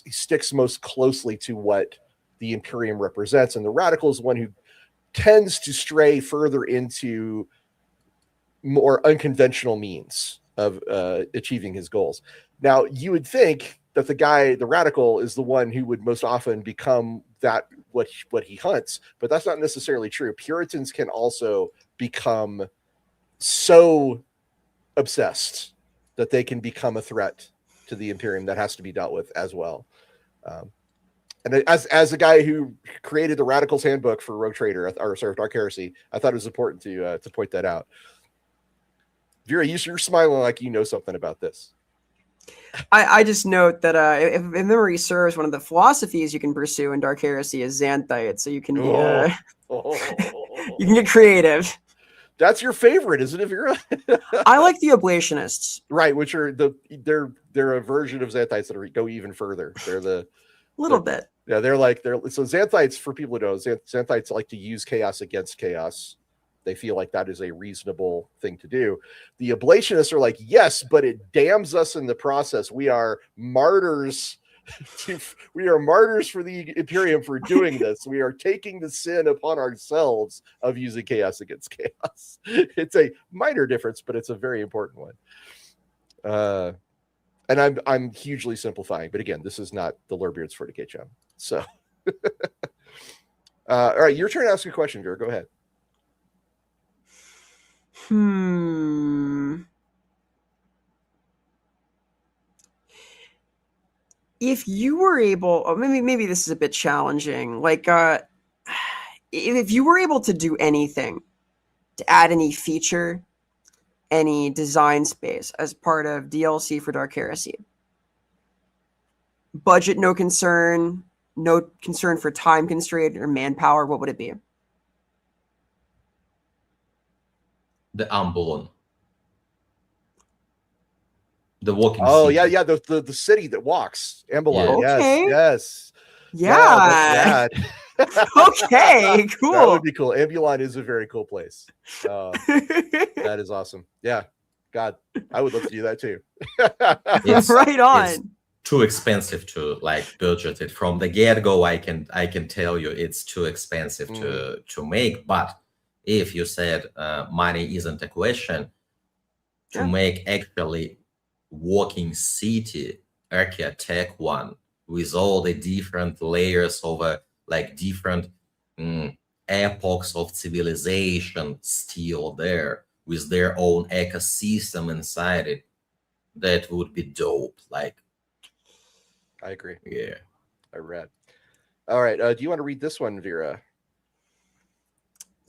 sticks most closely to what the Imperium represents, and the radical is one who tends to stray further into more unconventional means of achieving his goals. Now, you would think that the radical, is the one who would most often become what he hunts, but that's not necessarily true. Puritans can also become so obsessed that they can become a threat to the Imperium that has to be dealt with as well. And as a guy who created the Radicals Handbook for Rogue Trader, Dark Heresy, I thought it was important to point that out. Vera, you're smiling like you know something about this. I just note that if memory serves, one of the philosophies you can pursue in Dark Heresy is Xanthite, so you can be you can get creative. That's your favorite, isn't it, Vera? I like the Ablationists, right? Which are they're a version of Xanthites that go even further. They're the bit. Yeah, they're so Xanthites, for people who know, Xanthites like to use chaos against chaos. They feel like that is a reasonable thing to do. The Ablationists are like, yes, but it damns us in the process. We are martyrs. We are martyrs for the Imperium for doing this. We are taking the sin upon ourselves of using chaos against chaos. It's a minor difference, but it's a very important one. And I'm hugely simplifying, but again, this is not the Lorebeards 40K channel. So, all right, your turn to ask a question, Vera. Go ahead. If you were able, maybe this is a bit challenging. Like, if you were able to do anything, to add any feature, any design space as part of DLC for Dark Heresy, budget no concern for time constraint or manpower, what would it be? The Ambulon. The walking city. Yeah, the city that walks. Ambulon. Yeah. Okay. Yes. Yeah. Okay, cool. That would be cool. Ambulon is a very cool place. That is awesome. Yeah. God, I would love to do that too. Right on. It's too expensive to budget it from the get-go. I can tell you it's too expensive to make. But if you said money isn't a question, to make actually walking city architect one with all the different layers of different epochs of civilization still there with their own ecosystem inside it, that would be dope. I agree. Yeah, I read. All right, do you want to read this one, Vera?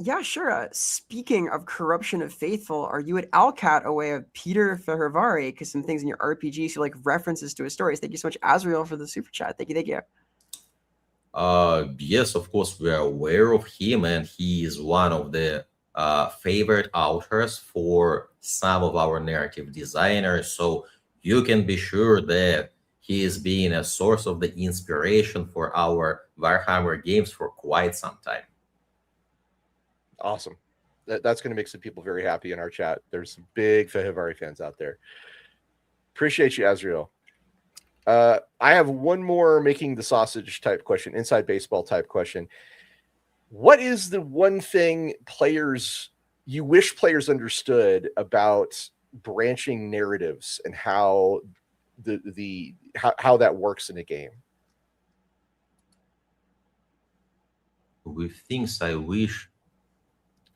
Yeah, sure. Speaking of corruption of faithful, are you at Owlcat a way of Peter Fehervari? Because some things in your RPG feel like references to his stories. Thank you so much, Azrael, for the super chat. Thank you, thank you. Yes, of course, we are aware of him, and he is one of the favorite authors for some of our narrative designers. So you can be sure that he is being a source of the inspiration for our Warhammer games for quite some time. Awesome. That's going to make some people very happy in our chat. There's some big Fehivari fans out there. Appreciate you, Azrael. I have one more making the sausage type question, inside baseball type question. What is the one thing you wish players understood about branching narratives and how how that works in a game? With things I wish,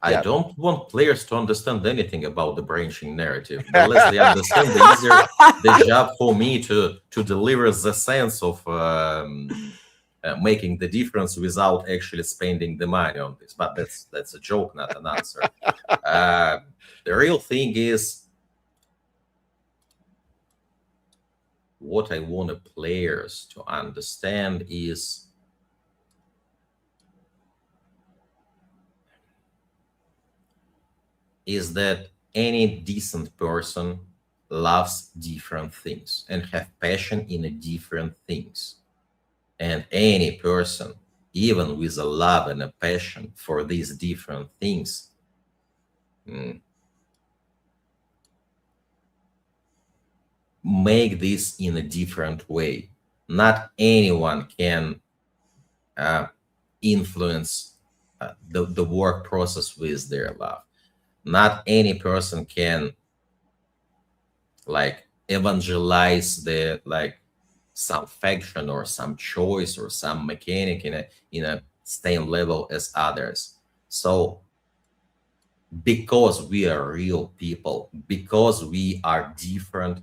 I don't want players to understand anything about the branching narrative. The less they understand, the easier the job for me to deliver the sense of making the difference without actually spending the money on this. But that's a joke, not an answer. The real thing is what I want the players to understand is that any decent person loves different things and have passion in different things. And any person, even with a love and a passion for these different things, make this in a different way. Not anyone can influence the work process with their love. Not any person can evangelize the some faction or some choice or some mechanic in a same level as others. So because we are real people, because we are different,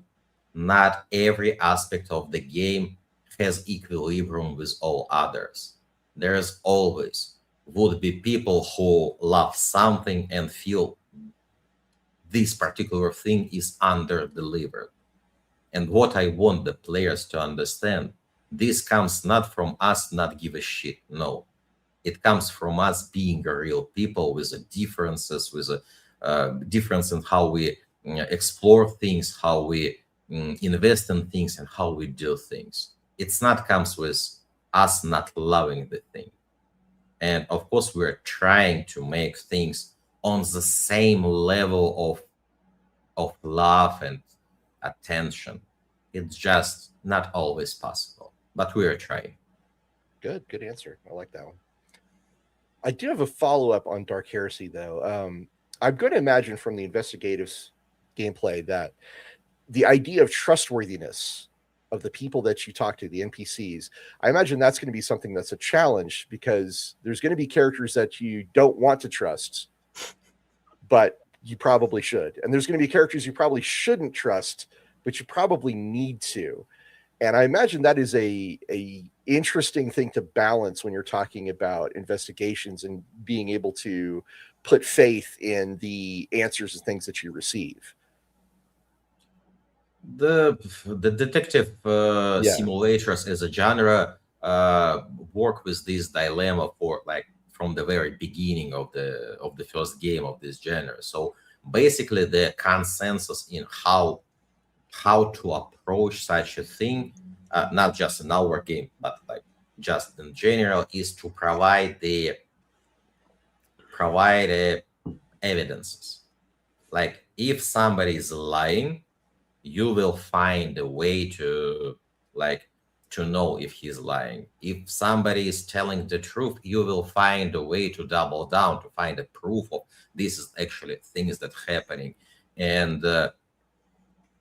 not every aspect of the game has equilibrium with all others. There's always would be people who love something and feel this particular thing is under-delivered. And what I want the players to understand, this comes not from us not give a shit. No, it comes from us being a real people with differences, with a difference in how we explore things, how we invest in things, and how we do things. It's not comes with us not loving the thing. And of course, we're trying to make things on the same level of love and attention. It's just not always possible, but we're trying. Good answer. I like that one. I do have a follow-up on Dark Heresy, though. I'm going to imagine from the investigatives gameplay that the idea of trustworthiness of the people that you talk to, the NPCs, I imagine that's going to be something that's a challenge because there's going to be characters that you don't want to trust, but you probably should. And there's going to be characters you probably shouldn't trust, but you probably need to. And I imagine that is a interesting thing to balance when you're talking about investigations and being able to put faith in the answers and things that you receive. The detective simulators as a genre work with this dilemma for from the very beginning of the first game of this genre. So basically, the consensus in how to approach such a thing, not just in our game, but just in general, is to provide evidences. Like if somebody is lying, you will find a way to know if he's lying. If somebody is telling the truth, you will find a way to double down, to find a proof of this is actually things that happening. And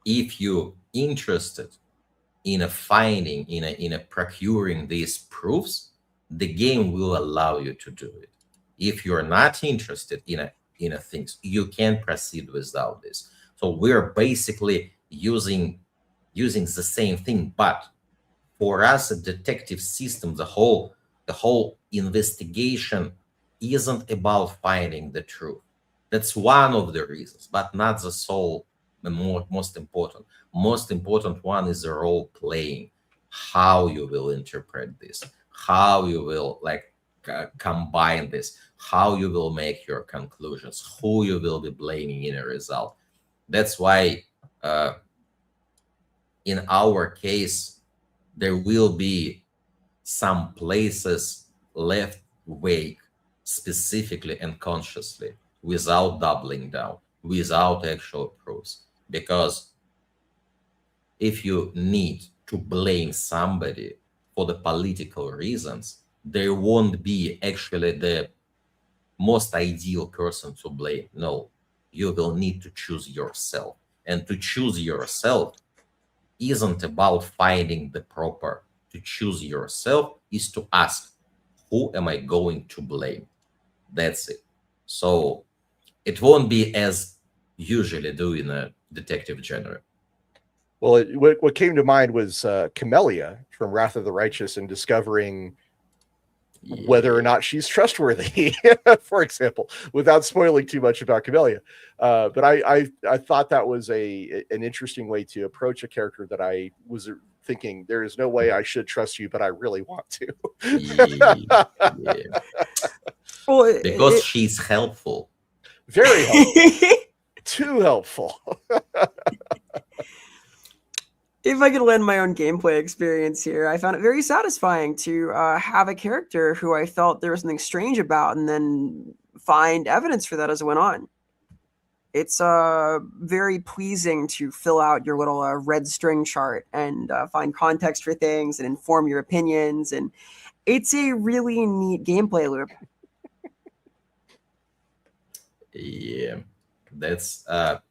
if you're interested in a finding, in a procuring these proofs, the game will allow you to do it. If you're not interested in a things, you can proceed without this. So we're basically using the same thing, but for us, a detective system, the whole investigation isn't about finding the truth. That's one of the reasons, but not the sole and most important. Most important one is the role playing, how you will interpret this, how you will like combine this, how you will make your conclusions, who you will be blaming in a result. That's why in our case, there will be some places left vague specifically and consciously without doubling down, without actual proofs. Because if you need to blame somebody for the political reasons, there won't be actually the most ideal person to blame. No, you will need to choose yourself. And to choose yourself isn't about finding the proper. To choose yourself is to ask, who am I going to blame? That's it. So it won't be as usually do in a detective genre. Well, what came to mind was Camellia from Wrath of the Righteous and discovering whether or not she's trustworthy, for example, without spoiling too much about Camellia. But I thought that was an interesting way to approach a character that I was thinking there is no way I should trust you, but I really want to. Yeah. Well, because she's helpful. Very helpful. Too helpful. If I could lend my own gameplay experience here, I found it very satisfying to have a character who I felt there was something strange about and then find evidence for that as it went on. It's very pleasing to fill out your little red string chart and find context for things and inform your opinions. And it's a really neat gameplay loop. Yeah, that's the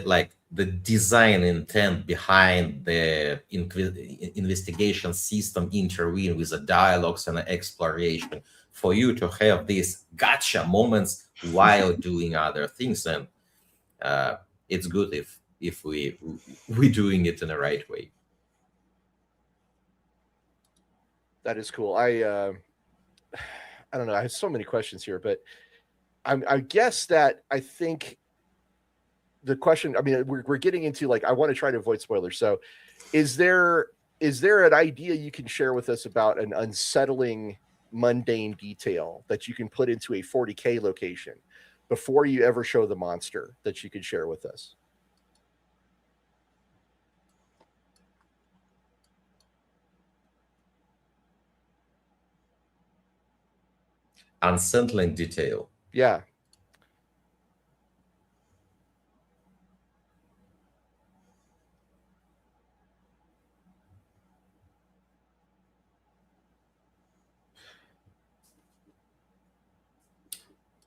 like the design intent behind the investigation system intervene with the dialogues and the exploration for you to have these gotcha moments while doing other things. And it's good if we're doing it in the right way. That is cool. I don't know. I have so many questions here, but I guess that I think the question, I mean, we're getting into like, I want to try to avoid spoilers. So is there an idea you can share with us about an unsettling, mundane detail that you can put into a 40K location before you ever show the monster that you could share with us? Unsettling detail. Yeah.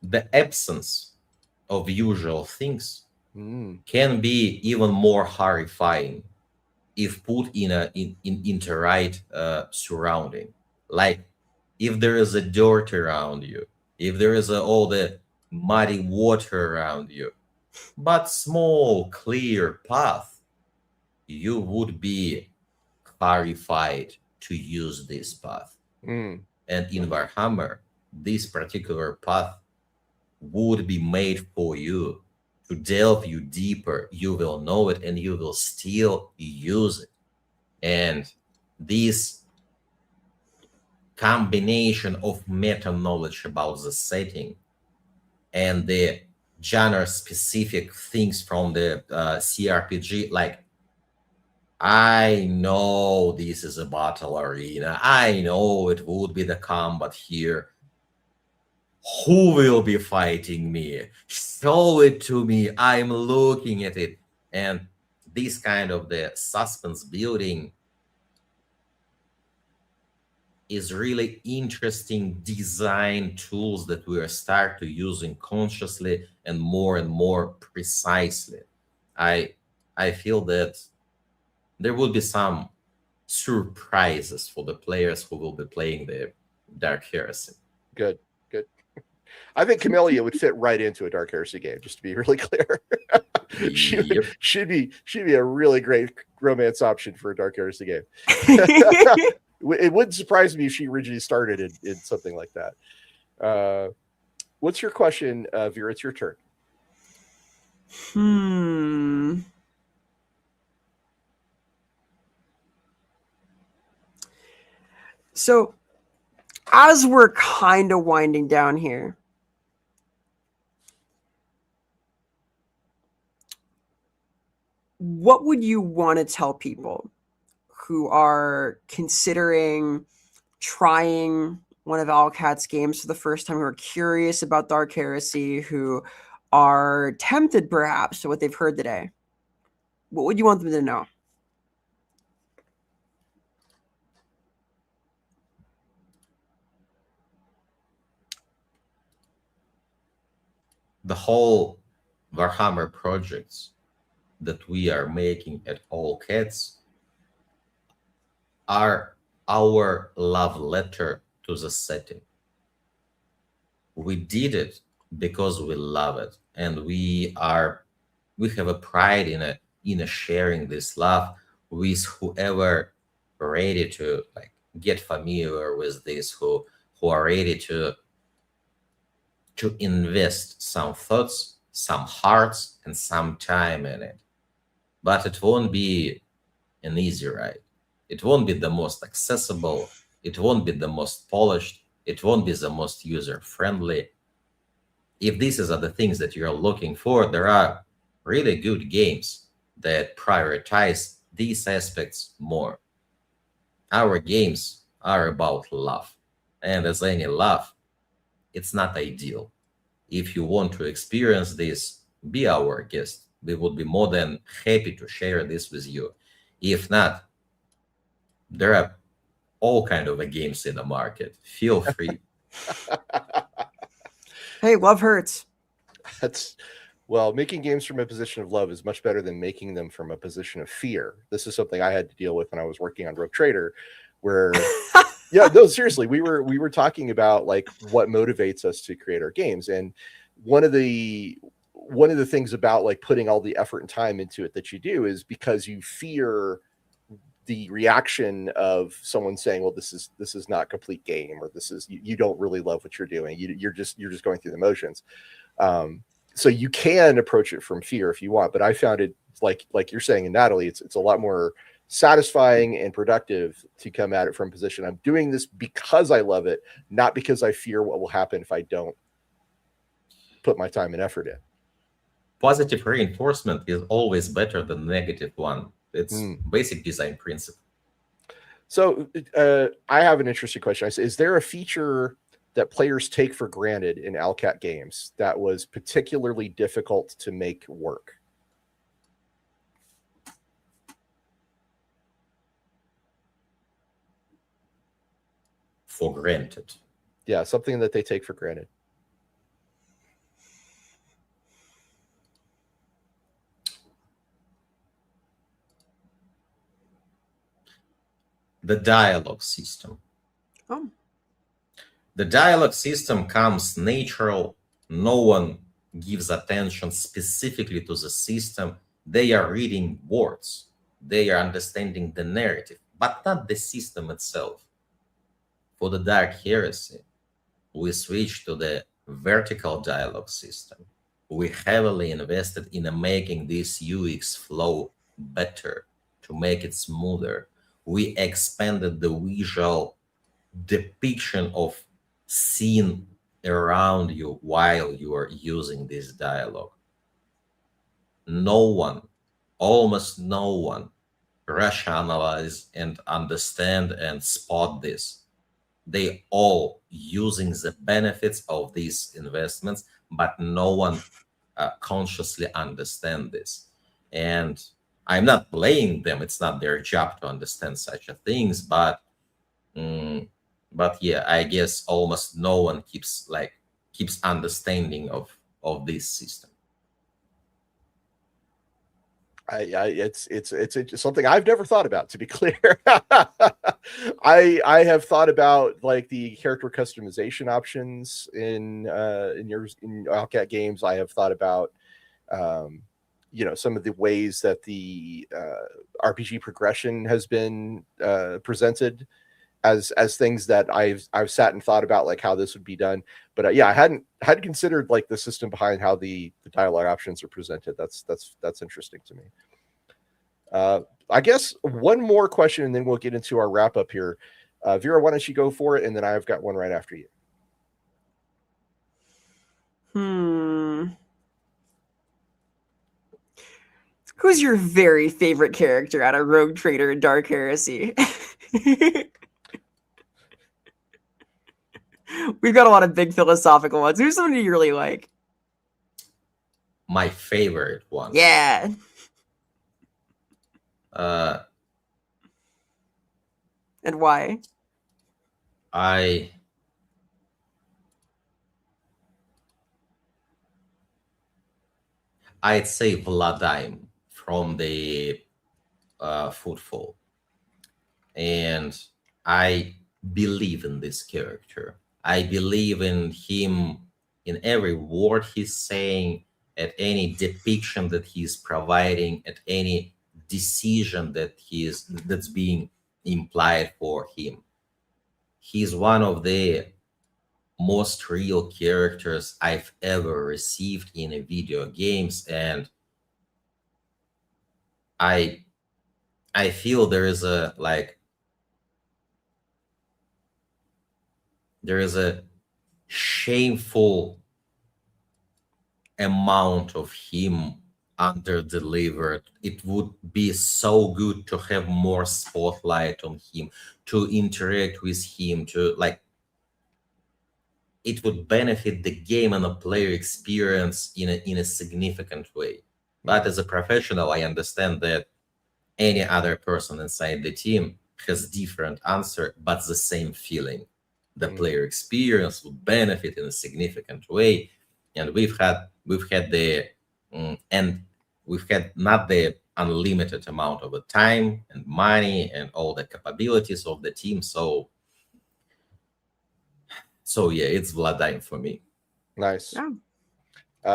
The absence of usual things can be even more horrifying if put in the right surrounding. Like if there is a dirt around you, if there is all the muddy water around you, but small clear path, you would be horrified to use this path. And in Warhammer, this particular path would be made for you to delve you deeper. You will know it and you will still use it. And this combination of meta knowledge about the setting and the genre specific things from the CRPG, like, I know this is a battle arena, I know it would be the combat here, who will be fighting me? Show it to me. I'm looking at it. And this kind of the suspense building is really interesting design tools that we are start to using consciously and more precisely. I feel that there will be some surprises for the players who will be playing the Dark Heresy. Good. I think Camellia would fit right into a Dark Heresy game, just to be really clear. should be a really great romance option for a Dark Heresy game. It wouldn't surprise me if she originally started in something like that. What's your question, Vera? It's your turn. So, as we're kind of winding down here, what would you want to tell people who are considering trying one of Owlcat's games for the first time, who are curious about Dark Heresy, who are tempted perhaps to what they've heard today? What would you want them to know? The whole Warhammer projects that we are making at Owlcats are our love letter to the setting. We did it because we love it, and we have a pride in a sharing this love with whoever ready to like get familiar with this, who are ready to invest some thoughts, some hearts, and some time in it. But it won't be an easy ride. It won't be the most accessible. It won't be the most polished. It won't be the most user-friendly. If these are the things that you're looking for, there are really good games that prioritize these aspects more. Our games are about love. And as any love, it's not ideal. If you want to experience this, be our guest. We would be more than happy to share this with you. If not, there are all kind of games in the market. Feel free. Hey, love hurts. Making games from a position of love is much better than making them from a position of fear. This is something I had to deal with when I was working on Rogue Trader, where yeah, no, seriously, we were talking about like what motivates us to create our games, and one of the things about like putting all the effort and time into it that you do is because you fear the reaction of someone saying, well, this is not a complete game, or this is you don't really love what you're doing. You're just going through the motions. So you can approach it from fear if you want, but I found it like you're saying, and Natalie, it's a lot more satisfying and productive to come at it from a position. I'm doing this because I love it, not because I fear what will happen if I don't put my time and effort in. Positive reinforcement is always better than negative one. It's basic design principle. So I have an interesting question. Is there a feature that players take for granted in Owlcat games that was particularly difficult to make work? For granted. Yeah, something that they take for granted. The dialogue system. Oh. The dialogue system comes natural. No one gives attention specifically to the system. They are reading words. They are understanding the narrative, but not the system itself. For the Dark Heresy, we switched to the vertical dialogue system. We heavily invested in making this UX flow better, to make it smoother. We expanded the visual depiction of scene around you while you are using this dialogue. No one, almost no one, rationalize and understand and spot this. They all using the benefits of these investments, but no one consciously understand this. And I'm not blaming them. It's not their job to understand such a things, but yeah, I guess almost no one keeps understanding of this system. It's something I've never thought about, to be clear. I have thought about like the character customization options in Owlcat games. I have thought about some of the ways that the RPG progression has been presented. as things that I've sat and thought about, like how this would be done. But yeah, I hadn't considered like the system behind how the dialogue options are presented. That's interesting to me. I guess one more question, and then we'll get into our wrap up here. Vera, why don't you go for it, and then I've got one right after you. Who's your very favorite character out of Rogue Trader and Dark Heresy? We've got a lot of big philosophical ones. Who's somebody you really like? My favorite one. Yeah. And why? I'd say Vladimir from the Footfall. And I believe in this character. I believe in him, in every word he's saying, at any depiction that he's providing, at any decision that's being implied for him. He's one of the most real characters I've ever received in a video games, and I feel there is a shameful amount of him under delivered. It would be so good to have more spotlight on him, to interact with him, to it would benefit the game and the player experience in a significant way. But as a professional, I understand that any other person inside the team has different answer, but the same feeling. The player experience would benefit in a significant way. And we've had not the unlimited amount of the time and money and all the capabilities of the team. So yeah, it's Vladimir for me. Nice. Yeah.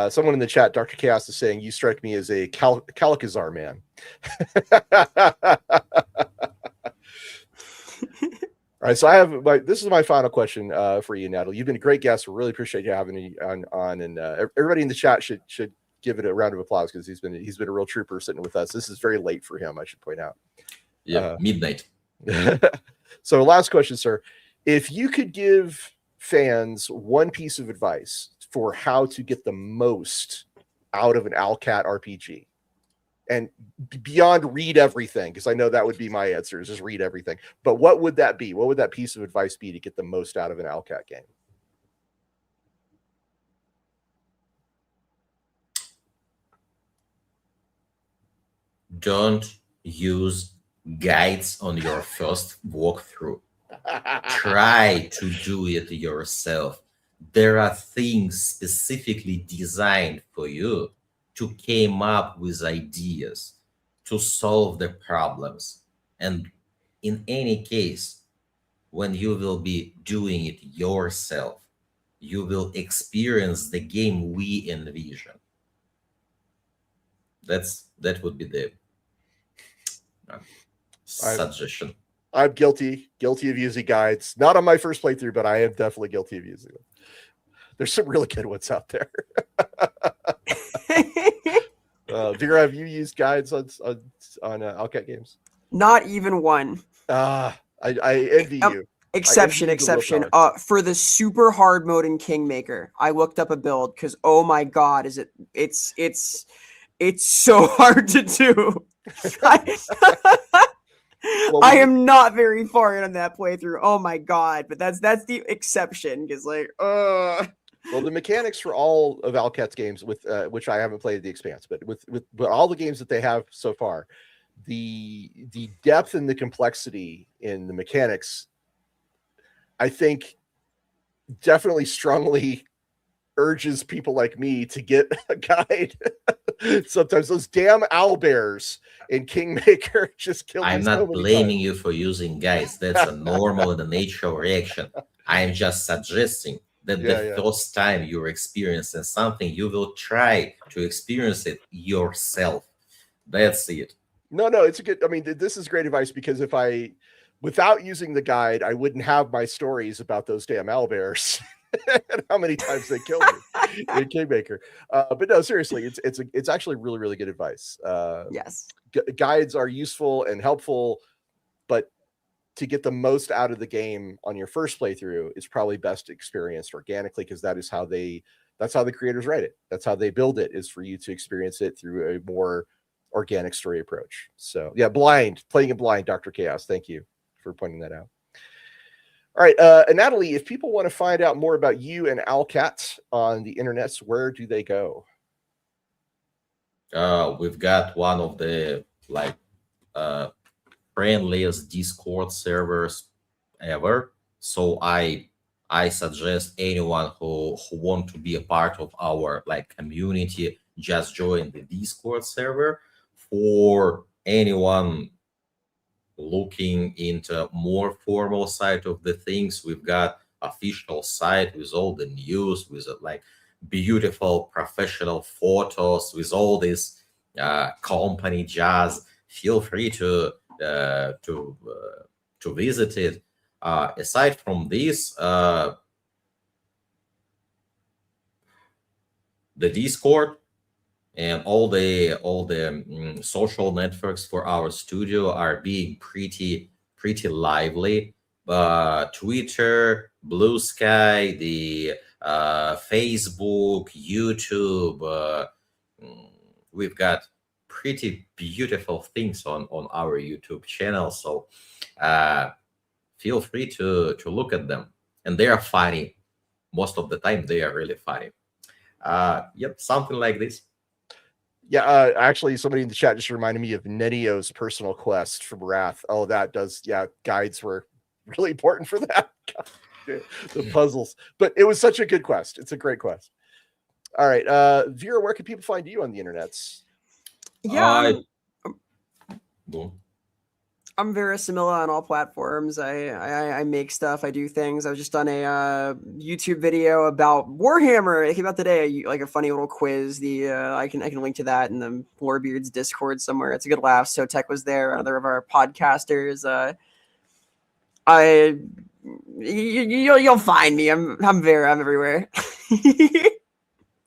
Someone in the chat, Dr. Chaos, is saying you strike me as a Kalakazar man. All right, so I have this is my final question for you, Natalie. You've been a great guest. We really appreciate you having me on, and everybody in the chat should give it a round of applause because he's been a real trooper sitting with us. This is very late for him, I should point out. Yeah, midnight. So, last question, sir. If you could give fans one piece of advice for how to get the most out of an Owlcat RPG, and beyond read everything, because I know that would be my answer, is just read everything. But what would that be? What would that piece of advice be to get the most out of an Owlcat game? Don't use guides on your first walkthrough. Try to do it yourself. There are things specifically designed for you to come up with ideas, to solve the problems. And in any case, when you will be doing it yourself, you will experience the game we envision. That would be the suggestion. I'm guilty of using guides. Not on my first playthrough, but I am definitely guilty of using them. There's some really good ones out there. Vera, have you used guides on Owlcat games? Not even one. I envy you. Exception. For the super hard mode in Kingmaker, I looked up a build because oh my god, it's so hard to do. I am not very far in on that playthrough. Oh my god, but that's the exception because Well, the mechanics for all of Owlcat's games, with which I haven't played the Expanse, but with all the games that they have so far, the depth and the complexity in the mechanics, I think, definitely strongly urges people like me to get a guide. Sometimes those damn owlbears in Kingmaker just kill me. I'm not blaming you for using guides. That's a normal and a natural reaction. I am just suggesting that the first time you're experiencing something, you will try to experience it yourself. That's it. No, it's a good. I mean, this is great advice because if I without using the guide, I wouldn't have my stories about those damn owlbears and how many times they killed me in Kingmaker. But no, seriously, it's actually really, really good advice. Yes. Guides are useful and helpful, but to get the most out of the game on your first playthrough, it's probably best experienced organically, because that's how the creators write it. That's how they build it, is for you to experience it through a more organic story approach. So yeah, playing it blind, Dr. Chaos. Thank you for pointing that out. All right, and Natalie, if people want to find out more about you and Owlcat on the internets, where do they go? We've got one of the friendliest Discord servers ever. So I suggest anyone who want to be a part of our community, just join the Discord server. For anyone looking into more formal side of the things, we've got official site with all the news, with beautiful professional photos, with all this company jazz. Feel free to visit it. Aside from this, the Discord and all the social networks for our studio are being pretty lively. Twitter, Blue Sky, the Facebook, YouTube, we've got pretty beautiful things on our YouTube channel. So feel free to look at them, and they are funny. Most of the time, they are really funny. Yep, something like this. Yeah, actually, somebody in the chat just reminded me of Nenio's personal quest from Wrath. Oh, that does. Yeah, guides were really important for that. The puzzles, but it was such a good quest. It's a great quest. All right, Vera, where can people find you on the internets? Yeah, I'm Vera Samilla on all platforms. I make stuff. I do things. I was just on a YouTube video about Warhammer. It came out today, like a funny little quiz. I can link to that in the Lorebeards Discord somewhere. It's a good laugh. So Tech was there, another of our podcasters. You'll find me. I'm Vera. I'm everywhere.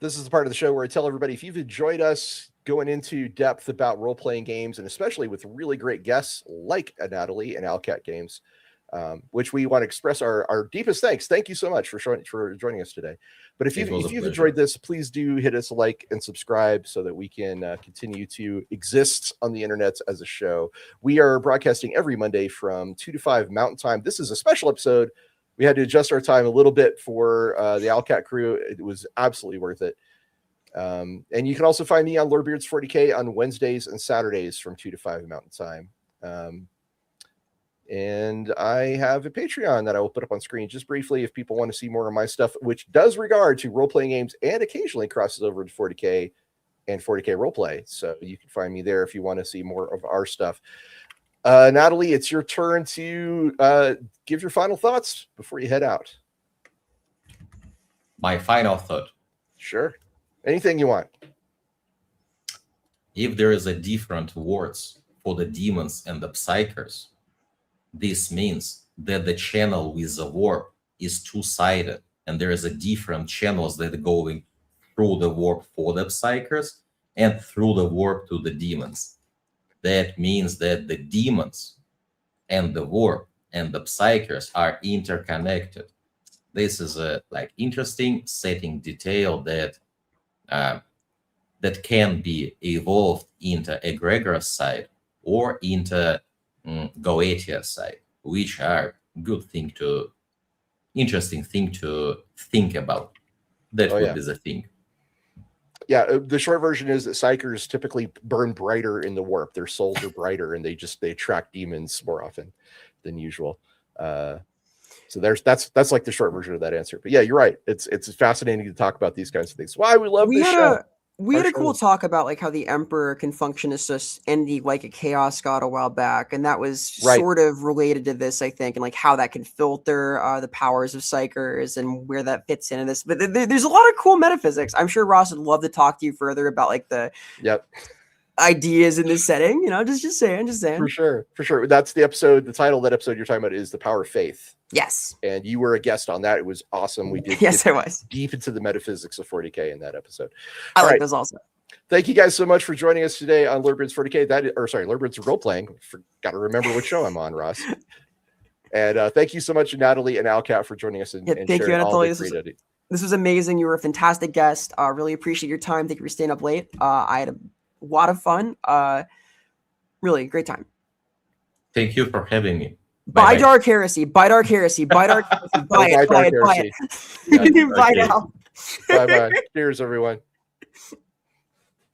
This is the part of the show where I tell everybody, if you've enjoyed us going into depth about role-playing games, and especially with really great guests like Natalie and Owlcat Games, which we want to express our deepest thanks. Thank you so much for joining us today. But if you've enjoyed this, please do hit us a like and subscribe so that we can continue to exist on the internet as a show. We are broadcasting every Monday from 2 to 5 Mountain Time. This is a special episode. We had to adjust our time a little bit for the Owlcat crew. It was absolutely worth it. And you can also find me on Lorebeards 40K on Wednesdays and Saturdays from 2 to 5 Mountain Time. And I have a Patreon that I will put up on screen just briefly if people want to see more of my stuff, which does regard to role-playing games and occasionally crosses over to 40K and 40K roleplay. So you can find me there if you want to see more of our stuff. Natalie, it's your turn to give your final thoughts before you head out. My final thought. Sure. Anything you want. If there is a different words for the demons and the psychers, this means that the channel with the warp is two-sided, and there is a different channels that are going through the warp for the psychers and through the warp to the demons. That means that the demons and the warp and the psychers are interconnected. This is a interesting setting detail that that can be evolved into egregor side or into Goetia side, which are interesting thing to think about. That would be the thing. Yeah, the short version is that psychers typically burn brighter in the warp. Their souls are brighter, and they attract demons more often than usual. So that's like the short version of that answer. But yeah, you're right. It's fascinating to talk about these kinds of things. Why we love this show. We had a cool talk about how the Emperor can function as just like a chaos god a while back, and that was sort of related to this, I think, and how that can filter the powers of psychers and where that fits into this. But there's a lot of cool metaphysics. I'm sure Ross would love to talk to you further about ideas in this setting. You know, just saying. For sure. That's the episode. The title of that episode you're talking about is The Power of Faith. Yes. And you were a guest on that. It was awesome. We did Yes, I was deep into the metaphysics of 40K in that episode. I like those also. Thank you guys so much for joining us today on Lorebeards 40K. Lorebeards Role-Playing. Got to remember what show I'm on, Ross. And thank you so much, Natalie and Owlcat, for joining us and sharing all the creativity. This was amazing. You were a fantastic guest. Really appreciate your time. Thank you for staying up late. I had a lot of fun. Really great time. Thank you for having me. Buy Dark Heresy. Buy Dark Heresy. Buy Dark Heresy. Buy it. Buy it. Buy it. Bye now. Bye-bye. Cheers, everyone.